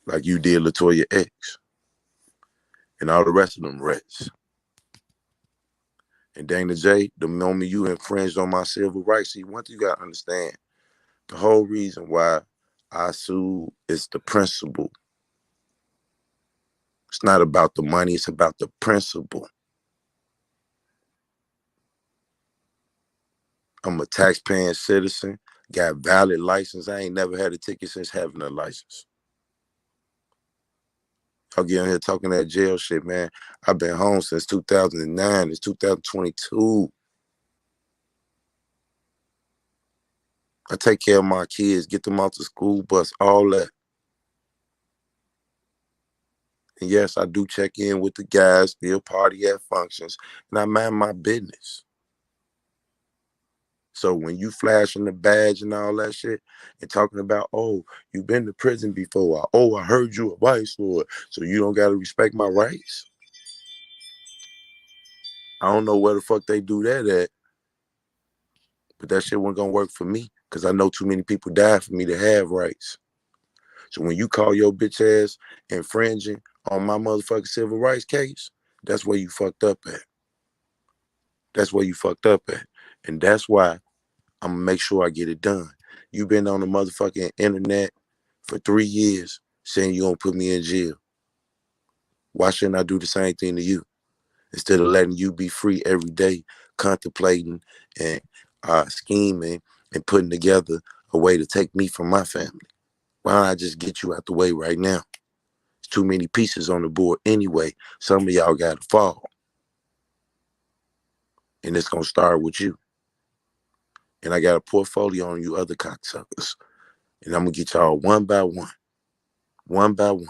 like you did Latoya X, and all the rest of them rats. And Dana J, the moment you infringed on my civil rights, see, one thing you gotta understand, the whole reason why I sued is the principle. It's not about the money, it's about the principle. I'm a taxpaying citizen, got valid license. I ain't never had a ticket since having a license. Y'all get in here talking that jail shit, man. I've been home since 2009. It's 2022. I take care of my kids, get them out to school bus, all that. And yes, I do check in with the guys, still party at functions, and I mind my business. So when you flashing the badge and all that shit and talking about, oh, you've been to prison before, or, oh, I heard you a vice lord, so you don't got to respect my rights. I don't know where the fuck they do that at, but that shit wasn't gonna work for me because I know too many people died for me to have rights. So when you call your bitch ass infringing on my motherfucking civil rights case, that's where you fucked up at. That's where you fucked up at. And that's why I'm gonna make sure I get it done. You've been on the motherfucking internet for 3 years saying you gonna put me in jail. Why shouldn't I do the same thing to you? Instead of letting you be free every day, contemplating and scheming and putting together a way to take me from my family. Why don't I just get you out the way right now? There's too many pieces on the board anyway. Some of y'all gotta fall. And it's gonna start with you. And I got a portfolio on you other cocksuckers. And I'm gonna get y'all one by one. One by one.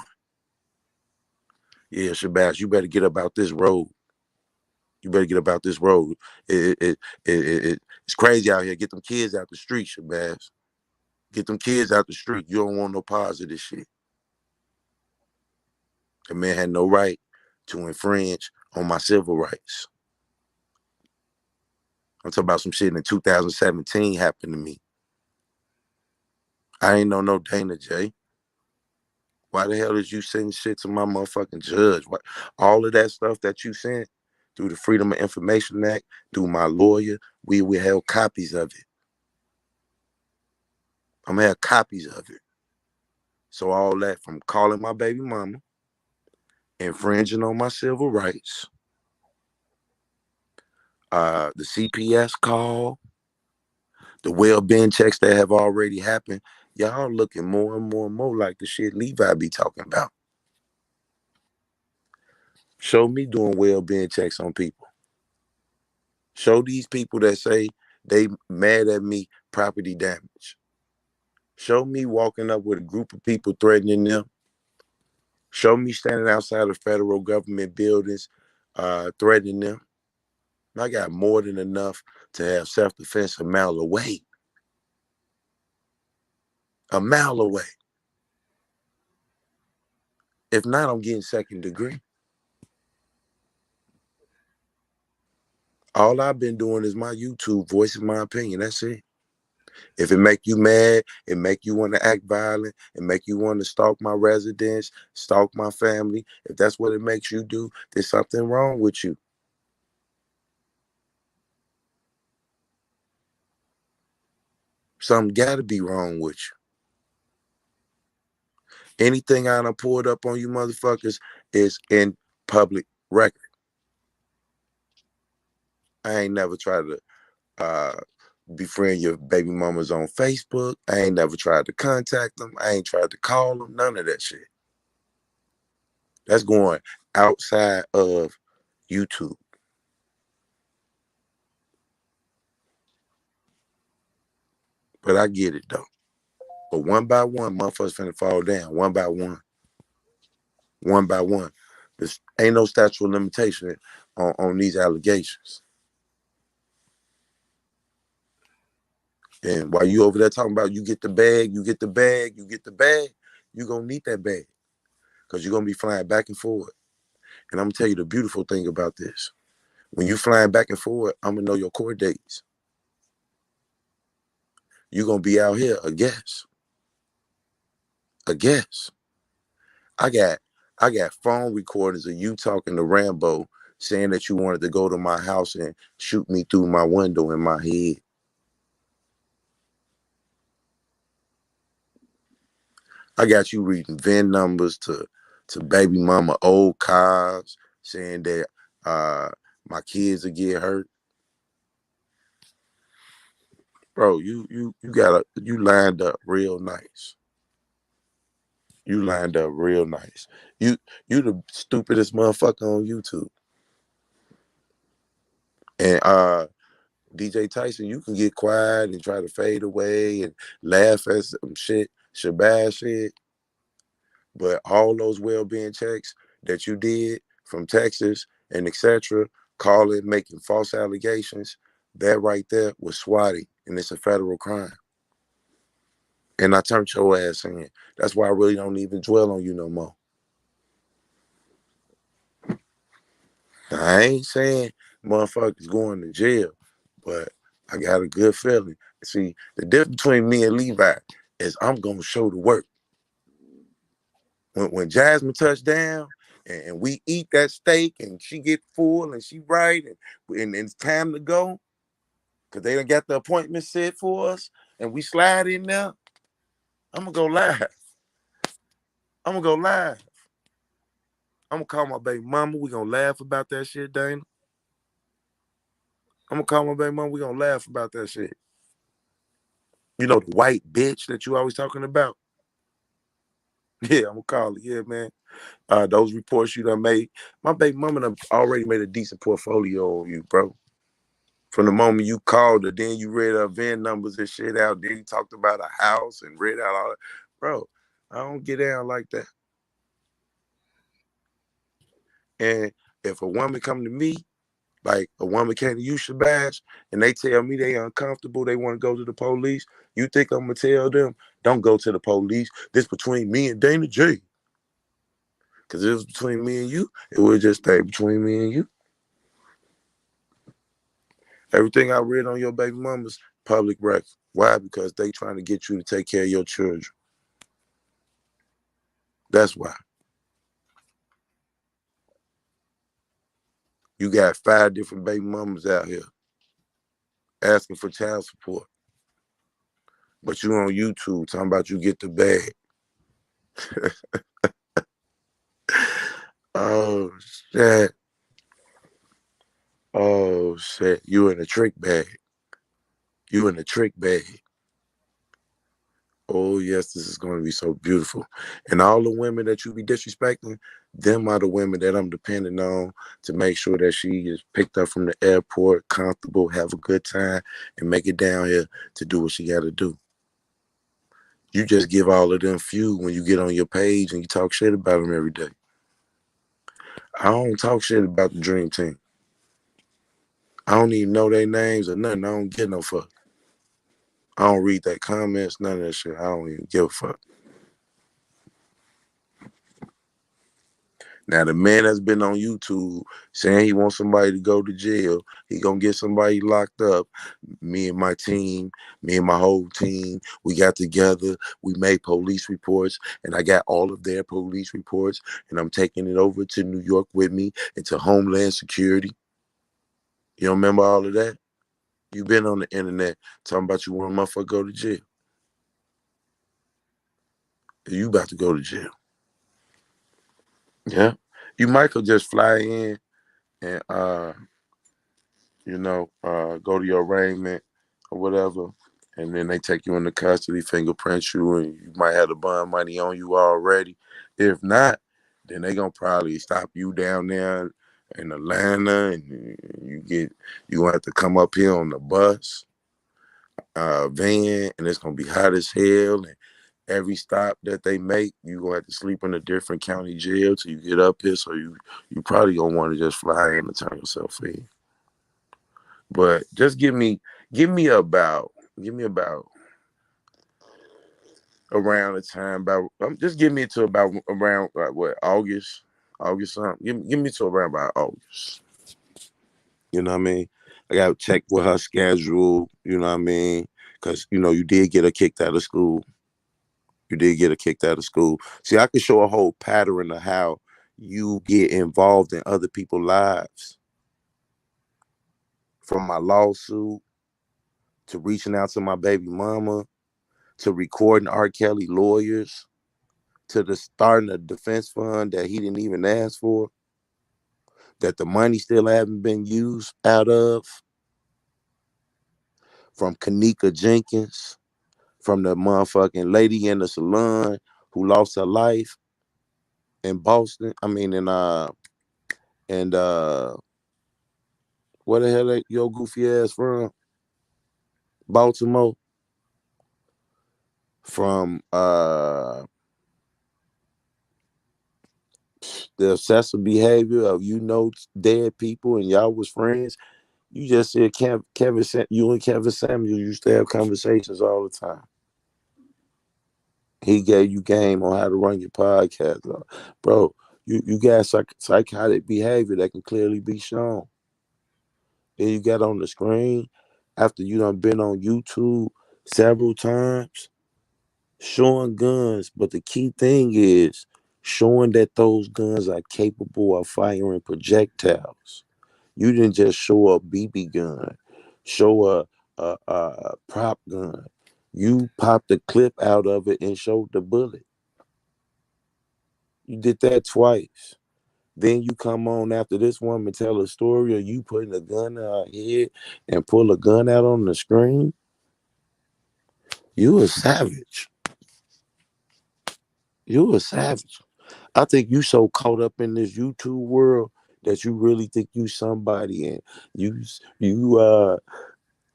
Yeah, Shabazz, you better get about this road. You better get about this road. It's crazy out here. Get them kids out the street, Shabazz. Get them kids out the street. You don't want no positive shit. The man had no right to infringe on my civil rights. I'm talking about some shit in 2017 happened to me. I ain't know no Dana J. Why the hell did you send shit to my motherfucking judge? What, all of that stuff that you sent through the Freedom of Information Act, through my lawyer, we held copies of it. I'm gonna have copies of it. So all that from calling my baby mama, infringing on my civil rights, the CPS call, the well-being checks that have already happened, y'all looking more and more like the shit Levi be talking about. Show me doing well-being checks on people. Show these people that say they mad at me property damage. Show me walking up with a group of people threatening them. Show me standing outside of federal government buildings threatening them. I got more than enough to have self-defense a mile away. A mile away. If not, I'm getting second degree. All I've been doing is my YouTube, voicing my opinion. That's it. If it make you mad, it make you want to act violent, it make you want to stalk my residents, stalk my family, if that's what it makes you do, there's something wrong with you. Something got to be wrong with you. Anything I done pulled up on you motherfuckers is in public record. I ain't never tried to befriend your baby mamas on Facebook. I ain't never tried to contact them. I ain't tried to call them. None of that shit. That's going outside of YouTube. But I get it though. But one by one, motherfuckers finna fall down. One by one. One by one. There's ain't no statute of limitation on these allegations. And while you over there talking about you get the bag, you get the bag, you get the bag, you gonna need that bag. Because you're gonna be flying back and forth. And I'm gonna tell you the beautiful thing about this. When you flying back and forth, I'm gonna know your court dates. You're gonna be out here a guess. A guess. I got phone recordings of you talking to Rambo saying that you wanted to go to my house and shoot me through my window in my head. I got you reading VIN numbers to baby mama old cars saying that my kids will get hurt. Bro, you lined up real nice. You lined up real nice. You the stupidest motherfucker on YouTube. And DJ Tyson, you can get quiet and try to fade away and laugh at some shit, Shabazz shit. But all those well-being checks that you did from Texas and etc., calling, making false allegations, that right there was swatting, and it's a federal crime. And I turned your ass in. That's why I really don't even dwell on you no more. Now, I ain't saying motherfuckers going to jail, but I got a good feeling. See, the difference between me and Levi is I'm gonna show the work. When Jasmine touched down and we eat that steak and she get full and she right and it's time to go, because they done got the appointment set for us and we slide in there, I'm gonna go live. I'm gonna go live. I'm gonna call my baby mama. We gonna laugh about that shit, Dana. I'm gonna call my baby mama. We gonna laugh about that shit. You know the white bitch that you always talking about? Yeah, I'm gonna call it. Yeah, man. Those reports you done made, my baby mama done already made a decent portfolio on you, bro. From the moment you called her, then you read her VIN numbers and shit out. Then you talked about a house and read out all that. Bro, I don't get down like that. And if a woman come to me, like a woman came to you, Shabazz, and they tell me they uncomfortable, they want to go to the police, you think I'm going to tell them, don't go to the police. This between me and Dana J. Because if it was between me and you, it would just stay between me and you. Everything I read on your baby mama's public record. Why? Because they trying to get you to take care of your children. That's why. You got 5 different baby mamas out here asking for child support. But you on YouTube talking about you get the bag. Oh shit. Oh shit. You in a trick bag. You in a trick bag. Oh yes, this is going to be so beautiful. And all the women that you be disrespecting, them are the women that I'm depending on to make sure that she is picked up from the airport, comfortable, have a good time, and make it down here to do what she got to do. You just give all of them few when you get on your page and you talk shit about them every day. I don't talk shit about the dream team. I don't even know their names or nothing. I don't get no fuck. I don't read their comments, none of that shit. I don't even give a fuck. Now the man that's been on YouTube saying he wants somebody to go to jail, he gonna get somebody locked up. Me and my team, me and my whole team, we got together, we made police reports, and I got all of their police reports, and I'm taking it over to New York with me and to Homeland Security. You don't remember all of that? You been on the internet talking about you want a motherfucker go to jail. You about to go to jail. Yeah. You might could just fly in and go to your arraignment or whatever, and then they take you into custody, fingerprint you, and you might have the bond money on you already. If not, then they gonna probably stop you down there in Atlanta, and you gonna have to come up here on the bus, van, and it's gonna be hot as hell. And every stop that they make, you gonna have to sleep in a different county jail till you get up here. So you probably gonna want to just fly in and turn yourself in. But just give me about give me about around the time about just give me to about around like what August something. Give me to around about August. You know what I mean? I got to check with her schedule. You know what I mean? Because you did get her kicked out of school. You did get her kicked out of school. See, I could show a whole pattern of how you get involved in other people's lives, from my lawsuit to reaching out to my baby mama to recording R. Kelly lawyers, to the starting a defense fund that he didn't even ask for, that the money still haven't been used out of, from Kanika Jenkins, from the motherfucking lady in the salon who lost her life in Boston. I mean and where the hell that your goofy ass from? Baltimore. From the obsessive behavior of dead people and y'all was friends. You just said you and Kevin Samuel used to have conversations all the time. He gave you game on how to run your podcast, bro. You got psychotic behavior that can clearly be shown. Then you got on the screen after you done been on YouTube several times showing guns, but the key thing is showing that those guns are capable of firing projectiles. You didn't just show a BB gun, show a prop gun. You popped the clip out of it and showed the bullet. You did that twice. Then you come on after this woman tell a story of you putting a gun in her head and pull a gun out on the screen. You a savage. You a savage. I think you so caught up in this YouTube world that you really think you somebody, and you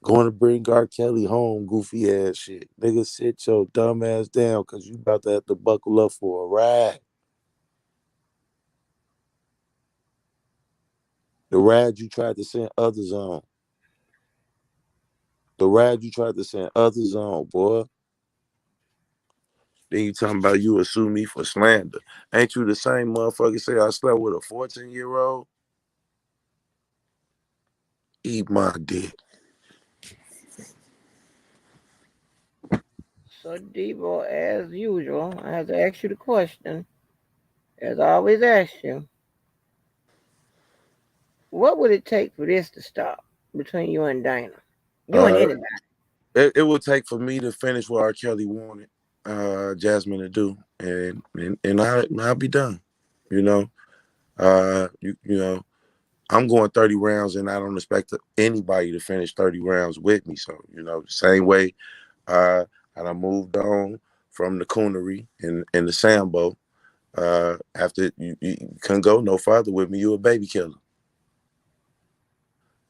going to bring R. Kelly home, goofy ass shit. Nigga, sit your dumb ass down because you about to have to buckle up for a ride. The ride you tried to send others on. The ride you tried to send others on, boy. Then you talking about you would sue me for slander. Ain't you the same motherfucker say I slept with a 14-year-old? Eat my dick. So, Debo, as usual, I have to ask you the question, as I always ask you, what would it take for this to stop between you and Dana? You and anybody. It would take for me to finish what R. Kelly wanted Jasmine to do. and I'll be done. You know, you know, I'm going 30 rounds, and I don't expect anybody to finish 30 rounds with me. So the same way, uh, and I moved on from the coonery and the sambo. After you couldn't go no farther with me, you a baby killer.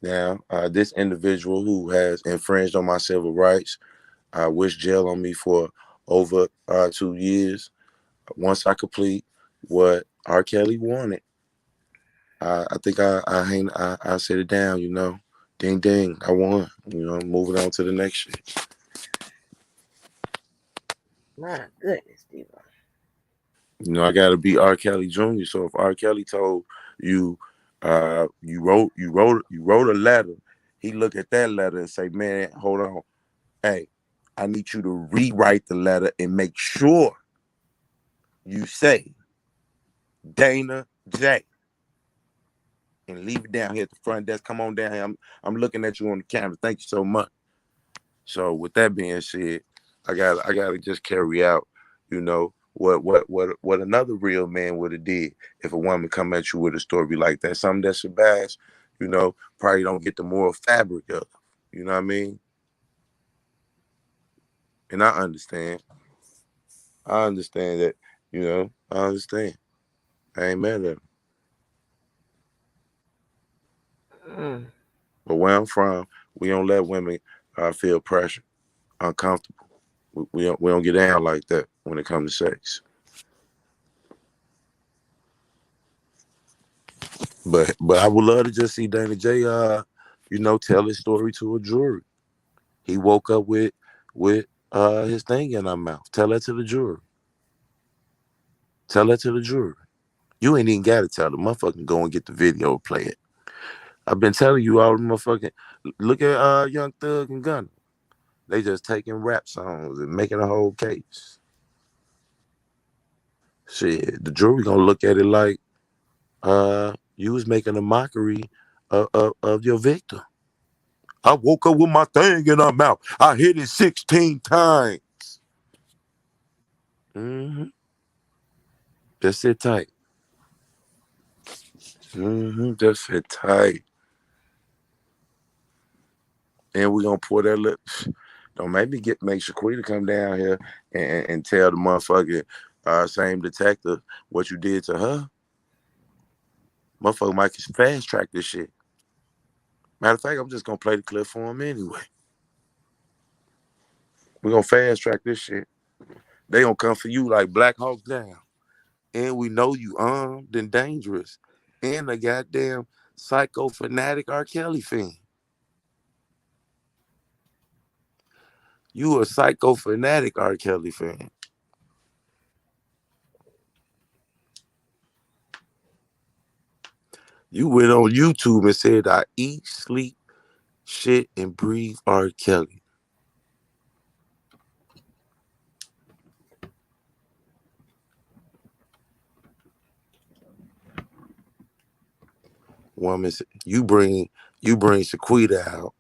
Now, this individual who has infringed on my civil rights, I wish jail on me for over 2 years. Once I complete what R. Kelly wanted, I think I set it down. Ding ding, I won. Moving on to the next shit. My goodness, Steve. I got to be R. Kelly Jr. So if R. Kelly told you, you wrote a letter, he look at that letter and say, man, hold on, hey, I need you to rewrite the letter and make sure you say Dana J. and leave it down here at the front desk. Come on down here. I'm looking at you on the camera. Thank you so much. So with that being said, I gotta just carry out, what another real man would have did if a woman come at you with a story like that. Something that Shabazz, probably don't get the moral fabric of. You know what I mean? And I understand. I understand that, I understand. I ain't mad at him. Mm. But where I'm from, we don't let women feel pressure, uncomfortable. We don't get down like that when it comes to sex. But I would love to just see Dana J. Tell his story to a jury. He woke up with his thing in our mouth. Tell that to the jury. Tell that to the jury. You ain't even gotta tell the motherfucking go and get the video, play it. I've been telling you all the motherfucking look at Young Thug and Gunna. They just taking rap songs and making a whole case. Shit, the jury gonna look at it like you was making a mockery of your victim. I woke up with my thing in her mouth. I hit it 16 times. Mm-hmm. Just sit tight. Mm-hmm. Just sit tight. And we gonna pour that lip. Don't make Shaquita come down here and tell the motherfucking same detective what you did to her. Motherfucker might fast track this shit. Matter of fact, I'm just gonna play the clip for him anyway. We gonna fast track this shit. They gonna come for you like Black Hawk Down. And we know you armed and dangerous. And a goddamn psycho fanatic R. Kelly fan. You a psycho fanatic R. Kelly fan. You went on YouTube and said I eat, sleep, shit, and breathe R. Kelly. Woman, you bring Shaquita out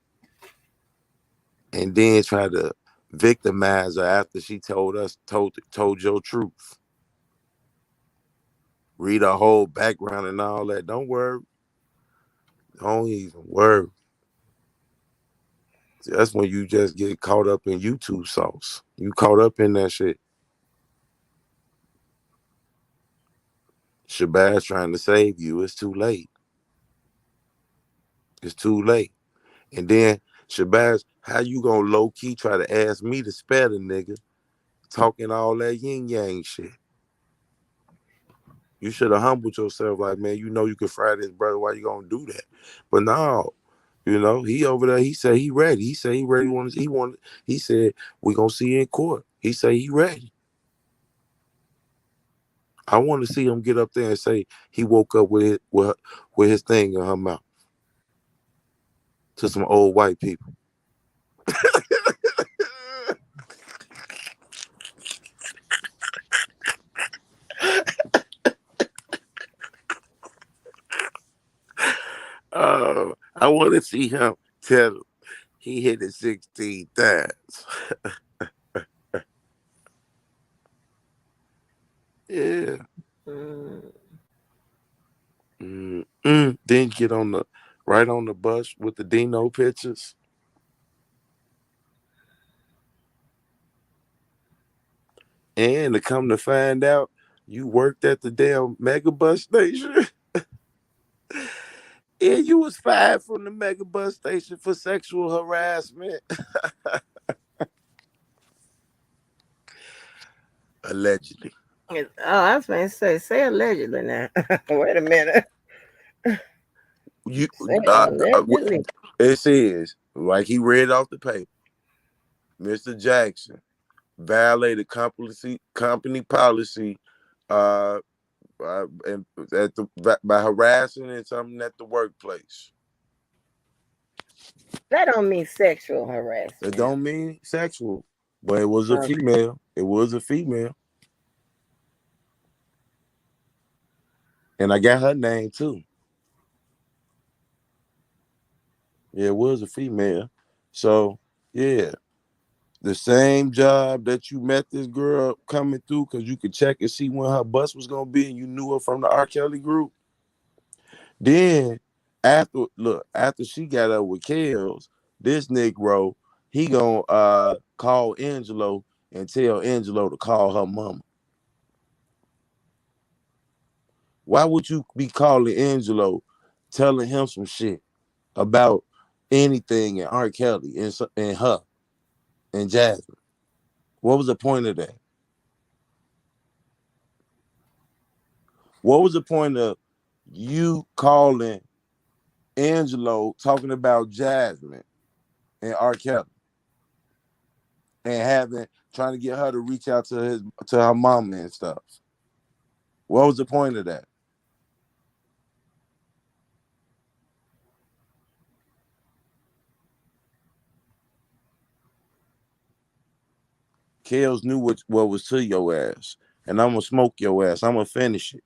and then try to victimize her after she told your truth. Read her whole background and all that. Don't worry. Don't even worry. That's when you just get caught up in YouTube sauce. You caught up in that shit. Shabazz trying to save you. It's too late. It's too late. And then Shabazz, how you gonna low key try to ask me to spare the nigga talking all that yin yang shit? You should have humbled yourself, like, man, you can fry this brother. Why you gonna do that? But no, he over there. He said he ready. He said he ready. He said we gonna see you in court. He said he ready. I want to see him get up there and say he woke up with his thing in her mouth to some old white people. I want to see him tell him he hit it 16 times. Yeah. Mm. Then get on the right on the bus with the Dino pictures. And to come to find out, you worked at the damn mega bus station. And you was fired from the mega bus station for sexual harassment. Allegedly. Oh, I was going to say allegedly now. Wait a minute. You Say allegedly. it says, like he read off the paper, Mr. Jackson violated company policy uh, and by harassing and something at the workplace. That don't mean sexual It harassment. don't mean sexual, but it was a Okay. female. It was a female, and I got her name too. Yeah, it was a female. So yeah, the same job that you met this girl coming through because you could check and see when her bus was gonna be, and you knew her from the R. Kelly group. Then after she got up with Kels, this Negro, he gonna call Angelo and tell Angelo to call her mama. Why would you be calling Angelo, telling him some shit about anything and R. Kelly and her and Jasmine? What was the point of that? What was the point of you calling Angelo talking about Jasmine and R. Kelly and having trying to get her to reach out to her mama and stuff? What was the point of that? Kels knew what was to your ass, and I'm gonna smoke your ass. I'm gonna finish it.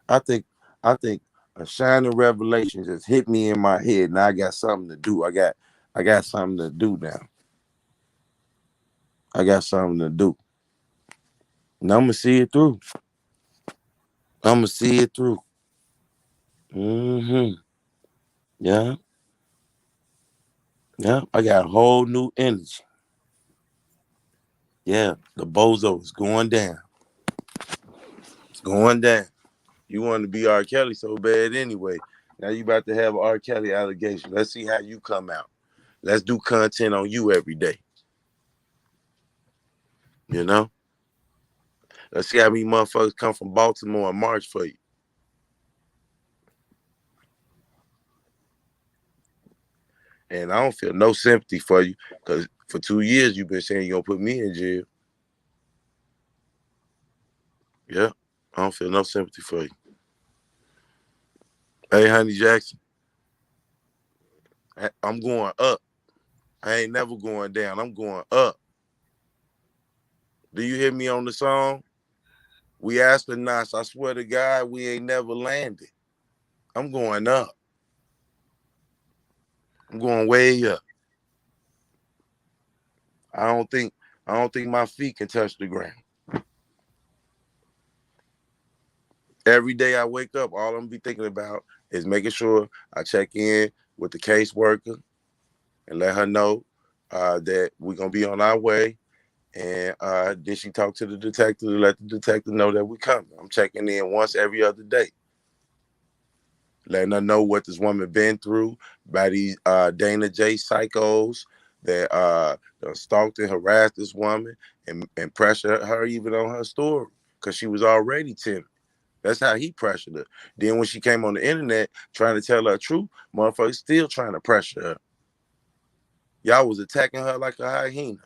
I think I think a shining revelation just hit me in my head. Now I got something to do. I got something to do now. I got something to do. And I'm gonna see it through. I'm gonna see it through. Mm-hmm. Yeah, yeah. I got a whole new energy. Yeah, the bozo is going down. It's going down. You want to be R. Kelly so bad anyway. Now you about to have an R. Kelly allegation. Let's see how you come out. Let's do content on you every day. You know? Let's see how many motherfuckers come from Baltimore and march for you. And I don't feel no sympathy for you because for 2 years you've been saying you're gonna put me in jail. Yeah. I don't feel no sympathy for you. Hey, Honey Jackson, I'm going up. I ain't never going down. I'm going up. Do you hear me on the song? We astronauts. I swear to God, we ain't never landed. I'm going up. I'm going way up. I don't think I don't think my feet can touch the ground. Every day I wake up, all I'm gonna be thinking about is making sure I check in with the caseworker and let her know that we're gonna be on our way. And then she talk to the detective to let the detective know that we coming. I'm checking in once every other day, letting her know what this woman been through by these Dana J psychos that stalked and harassed this woman and pressured her even on her story because she was already timid. That's how he pressured her. Then when she came on the internet trying to tell her truth, motherfuckers still trying to pressure her. Y'all was attacking her like a hyena.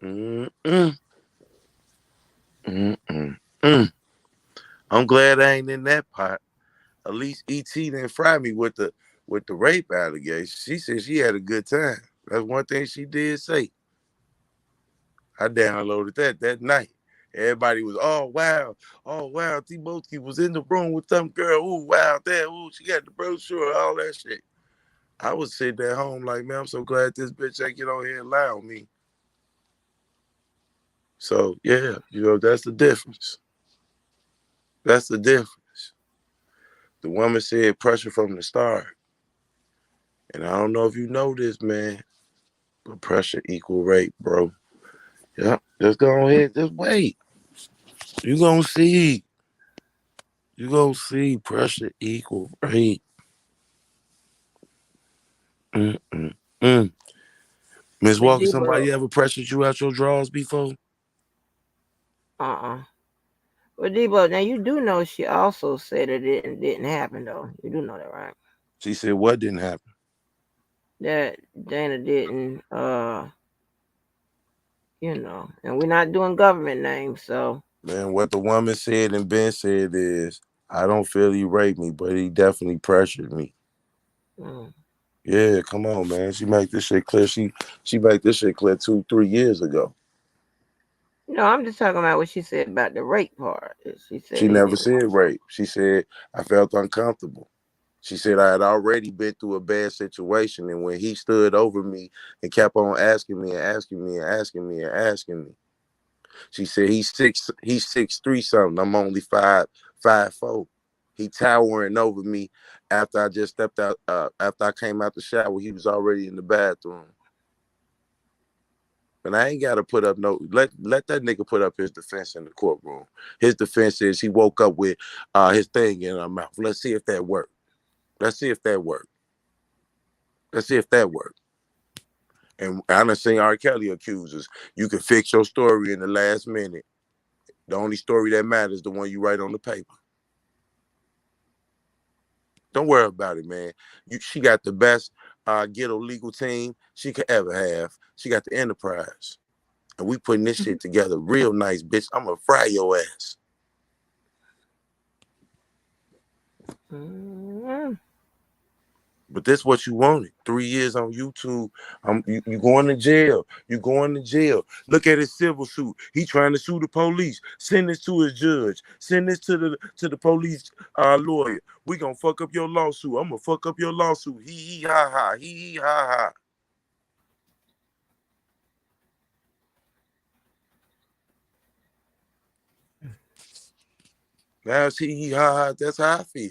Mm-mm, mm-mm, mm. I'm glad I ain't in that pot. At least ET didn't fry me with the rape allegation. She said she had a good time. That's one thing she did say. I downloaded that night. Everybody was, oh wow, T Boski was in the room with some girl. Ooh, wow, that, ooh, she got the brochure, all that shit. I was sitting at home like, man, I'm so glad this bitch ain't get on here and lie on me. So yeah, that's the difference. That's the difference. The woman said pressure from the start. And I don't know if you know this, man, but pressure equal rape, bro. Yeah, just go ahead, just wait. You gonna see. You gonna see pressure equal rape. Mm-mm-mm. Miss But Walker, Debo, somebody ever pressured you out your drawers before? uh-uh. But Debo, now you do know she also said it didn't happen though. You do know that, right? She said, what didn't happen? That Dana didn't and we're not doing government names, so Man, what the woman said and Ben said is, I don't feel he raped me, but he definitely pressured me. mm. Yeah, come on, man. She made this shit clear. She made this shit clear 2, 3 years ago. No, I'm just talking about what she said about the rape part. She said She he never didn't. said rape. She said I felt uncomfortable. She said I had already been through a bad situation, and when he stood over me and kept on asking me and asking me and asking me and asking me, she said he's 6'3" something. I'm only 5'4". He towering over me after I just stepped out. After I came out the shower, he was already in the bathroom. And I ain't gotta put up no let that nigga put up his defense in the courtroom. His defense is he woke up with his thing in her mouth. Let's see if that worked. Let's see if that worked. Let's see if that worked. And I done seen R. Kelly accusers. You can fix your story in the last minute. The only story that matters is the one you write on the paper. Don't worry about it, man. She got the best ghetto legal team she could ever have. She got the Enterprise. And we putting this shit together real nice, bitch. I'm gonna fry your ass. Mm. But that's what you wanted. 3 years on YouTube. You going to jail. You going to jail. Look at his civil suit. He trying to sue the police. Send this to his judge. Send this to the police lawyer. We gonna fuck up your lawsuit. I'm gonna fuck up your lawsuit. Hee ha ha. Hee ha ha. Now it's hee ha ha. That's how I feel.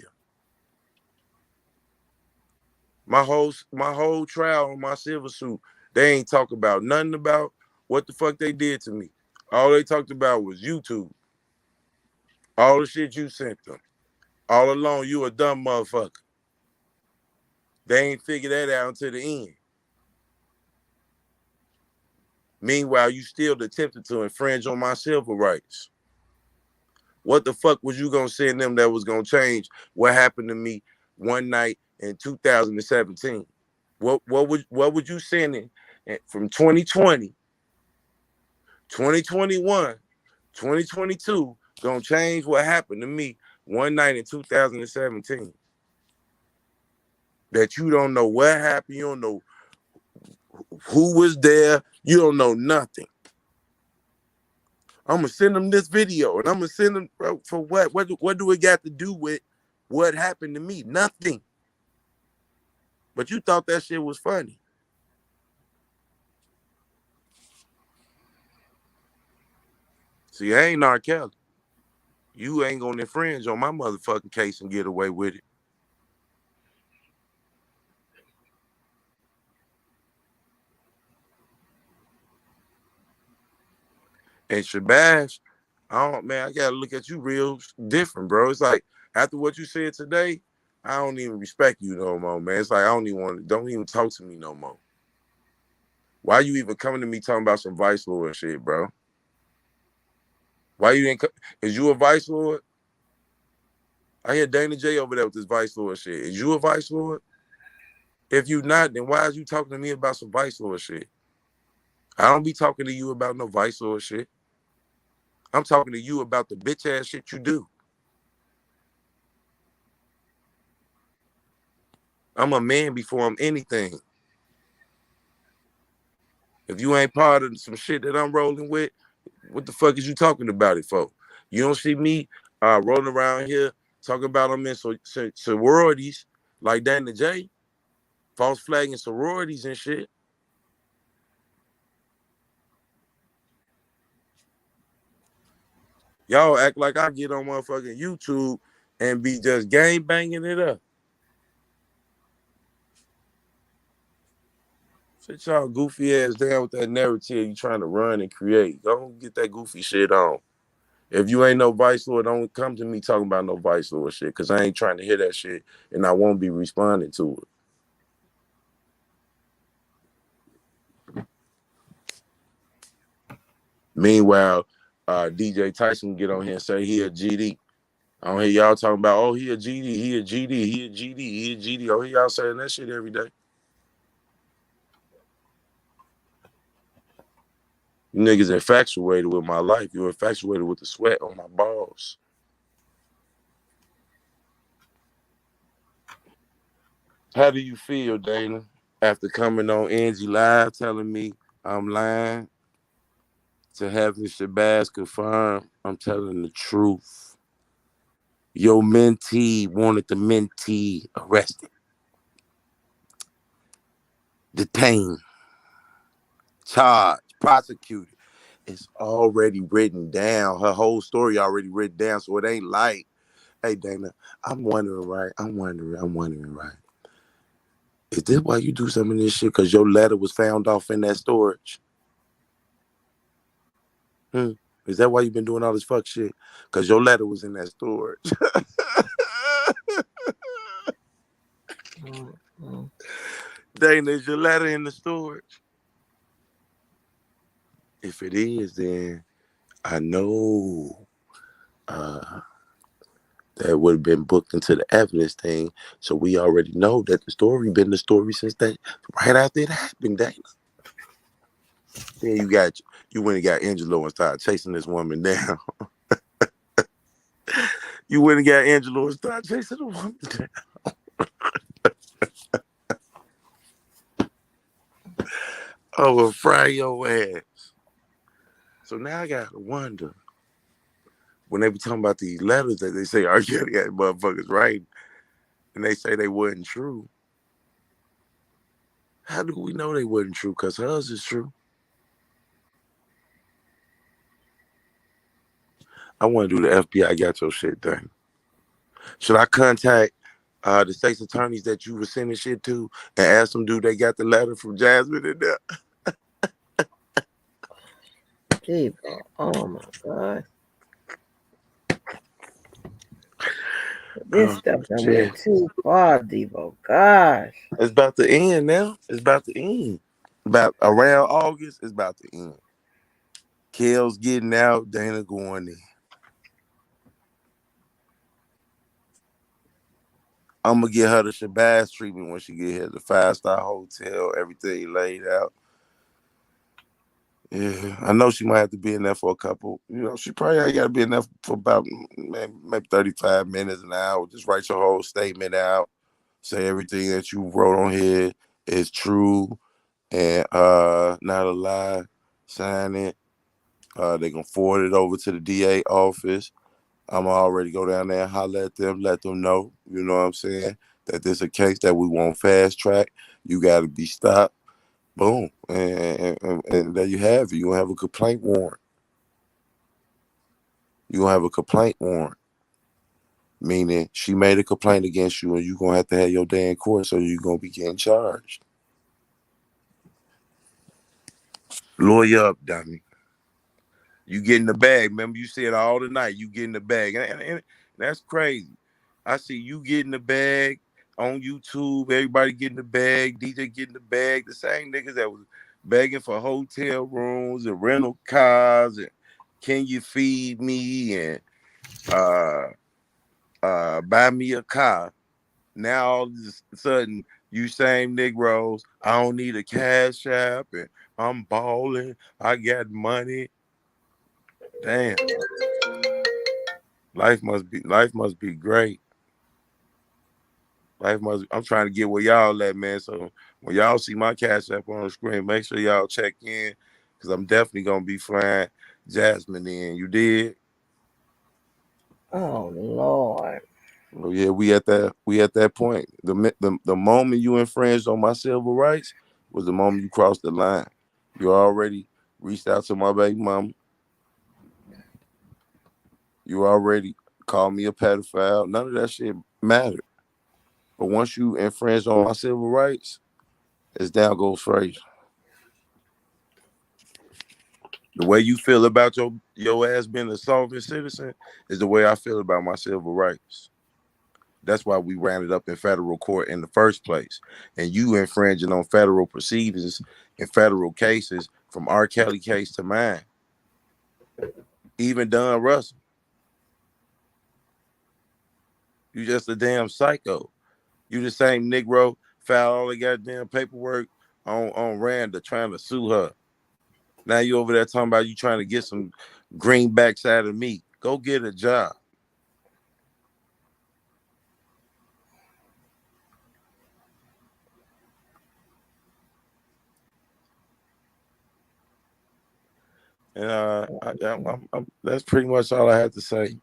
My whole trial on my civil suit, they ain't talk about nothing about what the fuck they did to me. All they talked about was YouTube. All the shit you sent them. All along, you a dumb motherfucker. They ain't figured that out until the end. Meanwhile, you still attempted to infringe on my civil rights. What the fuck was you gonna send them that was gonna change what happened to me one night in 2017? What would you send it from 2020, 2021, 2022 gonna change what happened to me one night in 2017? That you don't know what happened, you don't know who was there, you don't know nothing. I'm gonna send them this video, and I'm gonna send them, bro, for what? What do it got to do with what happened to me? Nothing. But you thought that shit was funny. See, I ain't R. Kelly. You ain't gonna infringe on my motherfucking case and get away with it. And Shabazz, I gotta look at you real different, bro. It's like after what you said today, I don't even respect you no more, man. It's like I don't even talk to me no more. Why you even coming to me talking about some Vice Lord shit, bro? Why you didn't? Is you a Vice Lord? I hear Dana J over there with this Vice Lord shit. Is you a Vice Lord? If you not, then why is you talking to me about some Vice Lord shit? I don't be talking to you about no Vice Lord shit. I'm talking to you about the bitch ass shit you do. I'm a man before I'm anything. If you ain't part of some shit that I'm rolling with, what the fuck is you talking about it for? You don't see me rolling around here talking about I'm in sororities like Dana J, false flagging sororities and shit. Y'all act like I get on motherfucking YouTube and be just gang banging it up. Sit y'all goofy ass down with that narrative you trying to run and create. Don't get that goofy shit on. If you ain't no Vice Lord, don't come to me talking about no Vice Lord shit, because I ain't trying to hear that shit and I won't be responding to it. Meanwhile, DJ Tyson get on here and say he a GD. I don't hear y'all talking about, oh, he a GD, he a GD, he a GD, he a GD. Oh, hear y'all saying that shit every day. You niggas infatuated with my life. You're infatuated with the sweat on my balls. How do you feel, Dana, after coming on Angie Live telling me I'm lying, to having Shabazz confirm I'm telling the truth? Your mentee wanted the mentee arrested, detained, charged, prosecuted. It's already written down. Her whole story already written down. So it ain't like, hey Dana, I'm wondering, right? I'm wondering, right? Is this why you do some of this shit? Because your letter was found off in that storage? Hmm. Is that why you been doing all this fuck shit? Because your letter was in that storage. Mm-hmm. Dana, is your letter in the storage? If it is, then I know that would have been booked into the evidence thing. So we already know that the story been the story since that right after it happened, Dana. Then you went and got Angelo and started chasing this woman down. You went and got Angelo and started chasing the woman down. Oh, well, fry your ass. So now I gotta wonder, when they be talking about these letters that they say R. Kelly had motherfuckers writing, and they say they wasn't true. How do we know they wasn't true? Because hers is true. I want to do the FBI got your shit thing. Should I contact the state's attorneys that you were sending shit to and ask them, do they got the letter from Jasmine in there? Devo. Oh my God. This Oh, stuff done shit. went too far, Devo. Gosh. It's about to end now. It's about to end. About around August, it's about to end. Kel's getting out, Dana going in. I'm gonna get her the Shabazz treatment when she get here. The 5-star hotel, everything laid out. Yeah, I know she might have to be in there for a couple. She probably ain't got to be in there for about maybe 35 minutes, an hour. Just write your whole statement out. Say everything that you wrote on here is true and not a lie. Sign it. They gonna forward it over to the DA office. I'm already go down there and holler at them, let them know, you know what I'm saying, that this a case that we want fast track. You got to be stopped. Boom. And there you have it. You're going to have a complaint warrant. You're going to have a complaint warrant, meaning she made a complaint against you and you're going to have your day in court, so you're going to be getting charged. Lawyer up, dummy. You get in the bag. Remember, you said all the night, you get in the bag. And that's crazy. I see you get in the bag on YouTube, everybody getting the bag, DJ getting the bag. The same niggas that was begging for hotel rooms and rental cars and can you feed me and uh buy me a car. Now all of a sudden you same Negroes, I don't need a cash app and I'm balling, I got money. Damn. Life must be great. I'm trying to get where y'all at, man. So when y'all see my cash app on the screen, make sure y'all check in, because I'm definitely gonna be flying Jasmine in. You did? Oh Lord. Oh yeah, we at that point. The moment you infringed on my civil rights was the moment you crossed the line. You already reached out to my baby mama. You already called me a pedophile. None of that shit mattered. But once you infringe on my civil rights, it's down goes Frazier. The way you feel about your ass being a sovereign citizen is the way I feel about my civil rights. That's why we ran it up in federal court in the first place. And you infringing on federal proceedings in federal cases from R. Kelly case to mine. Even Don Russell. You just a damn psycho. You the same Negro filed all the goddamn paperwork on Randa trying to sue her. Now you over there talking about you trying to get some greenbacks out of me. Go get a job. And that's pretty much all I have to say.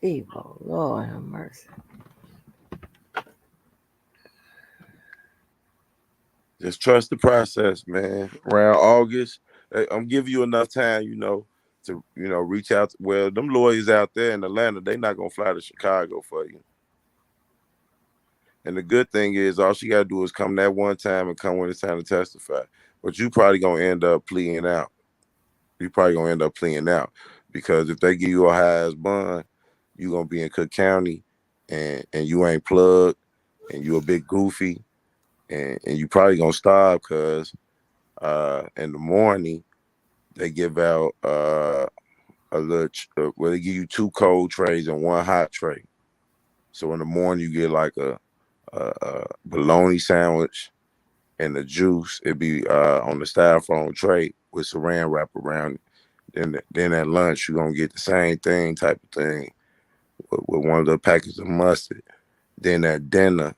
Devo, Lord have mercy. Just trust the process, man. Around August, I'm giving you enough time, to reach out. Well, them lawyers out there in Atlanta, they not gonna fly to Chicago for you. And the good thing is, all she gotta do is come that one time and come when it's time to testify. But you probably gonna end up pleading out. You probably gonna end up pleading out because if they give you a high ass bond, you gonna be in Cook County, and you ain't plugged, and you a big goofy, and you probably gonna stop because in the morning they give out a little well, they give you 2 cold trays and 1 hot tray. So in the morning you get like a bologna sandwich and the juice. It'd be on the styrofoam tray with saran wrap around it. Then at lunch you're gonna get the same thing type of thing with one of the packets of mustard. Then at dinner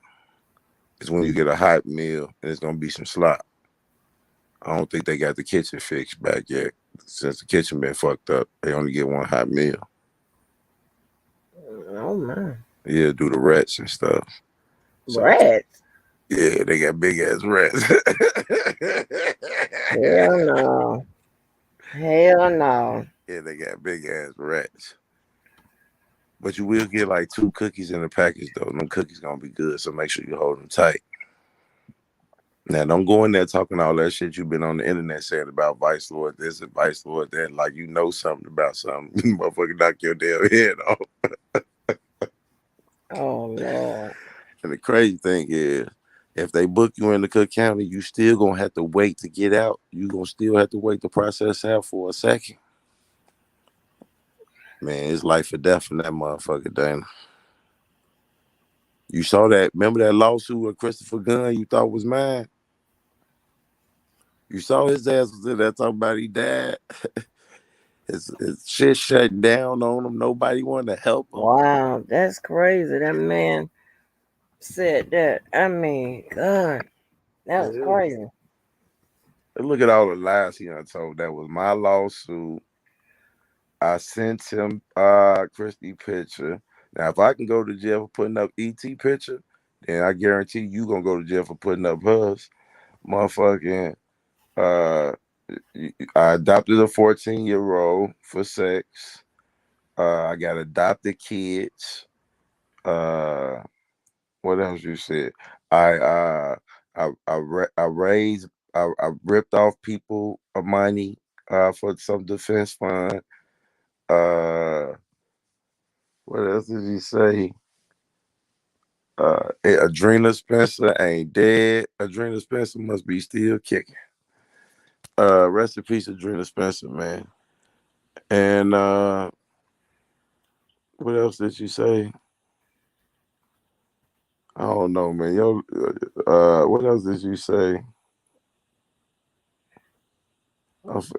is when you get a hot meal and it's gonna be some slop. I don't think they got the kitchen fixed back yet. Since the kitchen been fucked up, they only get 1 hot meal. Oh my. Yeah, do the rats and stuff. So Rats. yeah, they got big ass rats. Hell no. Hell no. Yeah, they got big ass rats. But you will get like 2 cookies in the package though. Them cookies gonna be good, so make sure you hold them tight. Now don't go in there talking all that shit you've been on the internet saying about Vice Lord this and Vice Lord that, like you know something about something. Motherfucker knock your damn head off. Oh Lord. And the crazy thing is, if they book you in the Cook County, you still gonna have to wait to get out. You gonna still have to wait to process out for a second. Man, it's life or death in that motherfucker, Dana. You saw that? Remember that lawsuit with Christopher Gunn you thought was mine? You saw his ass was in there talking about he died. His shit shutting down on him. Nobody wanted to help him. Wow, that's crazy. That man said that. I mean, God, that was Yeah. crazy. Look at all the lies he done told. That was my lawsuit. I sent him Christy picture. Now, if I can go to jail for putting up ET picture, then I guarantee you gonna go to jail for putting up hers. Motherfucking, uh, I adopted a 14-year-old for sex. I got adopted kids. Uh, what else you said? I I raised I ripped off people of money for some defense fund. Uh, what else did he say? Adrena Spencer ain't dead. Adrena Spencer must be still kicking. Rest in peace, Adrena Spencer, man. And what else did you say? I don't know, man. Yo, what else did you say?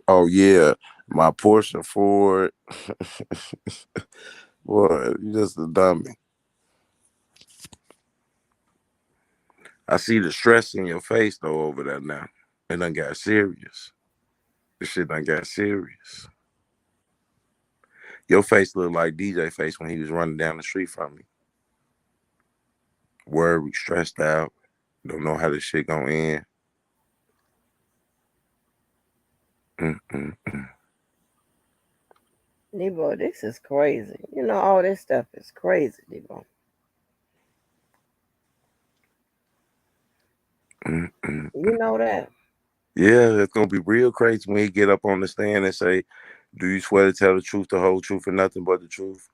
Oh yeah, my Porsche Ford. Boy, you just a dummy. I see the stress in your face though over there now. It done got serious. This shit done got serious. Your face looked like DJ face when he was running down the street from me. Worried, stressed out, don't know how this shit gonna end. Mm-mm-mm. Debo, this is crazy. You know, all this stuff is crazy, Debo. Mm-mm. You know that. Yeah, it's gonna be real crazy when he get up on the stand and say, "Do you swear to tell the truth, the whole truth, and nothing but the truth?"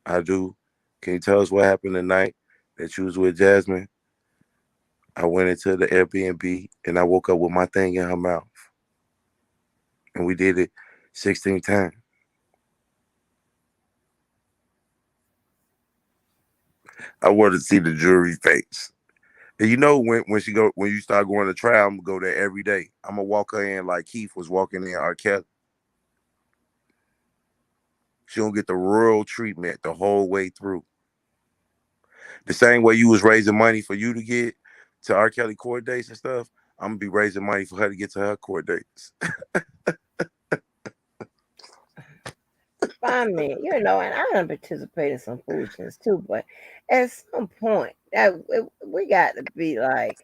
I do. Can you tell us what happened the night that you was with Jasmine? I went into the Airbnb and I woke up with my thing in her mouth, and we did it 16 times. I wanted to see the jury face. And you know when you start going to trial, I'm gonna go there every day. I'm gonna walk her in like Keith was walking in R. Kelly. She gonna get the royal treatment the whole way through. The same way you was raising money for you to get to R. Kelly court dates and stuff, I'm gonna be raising money for her to get to her court dates. I mean, you know, and I done participated in some foolishness too, but at some point, we got to be like,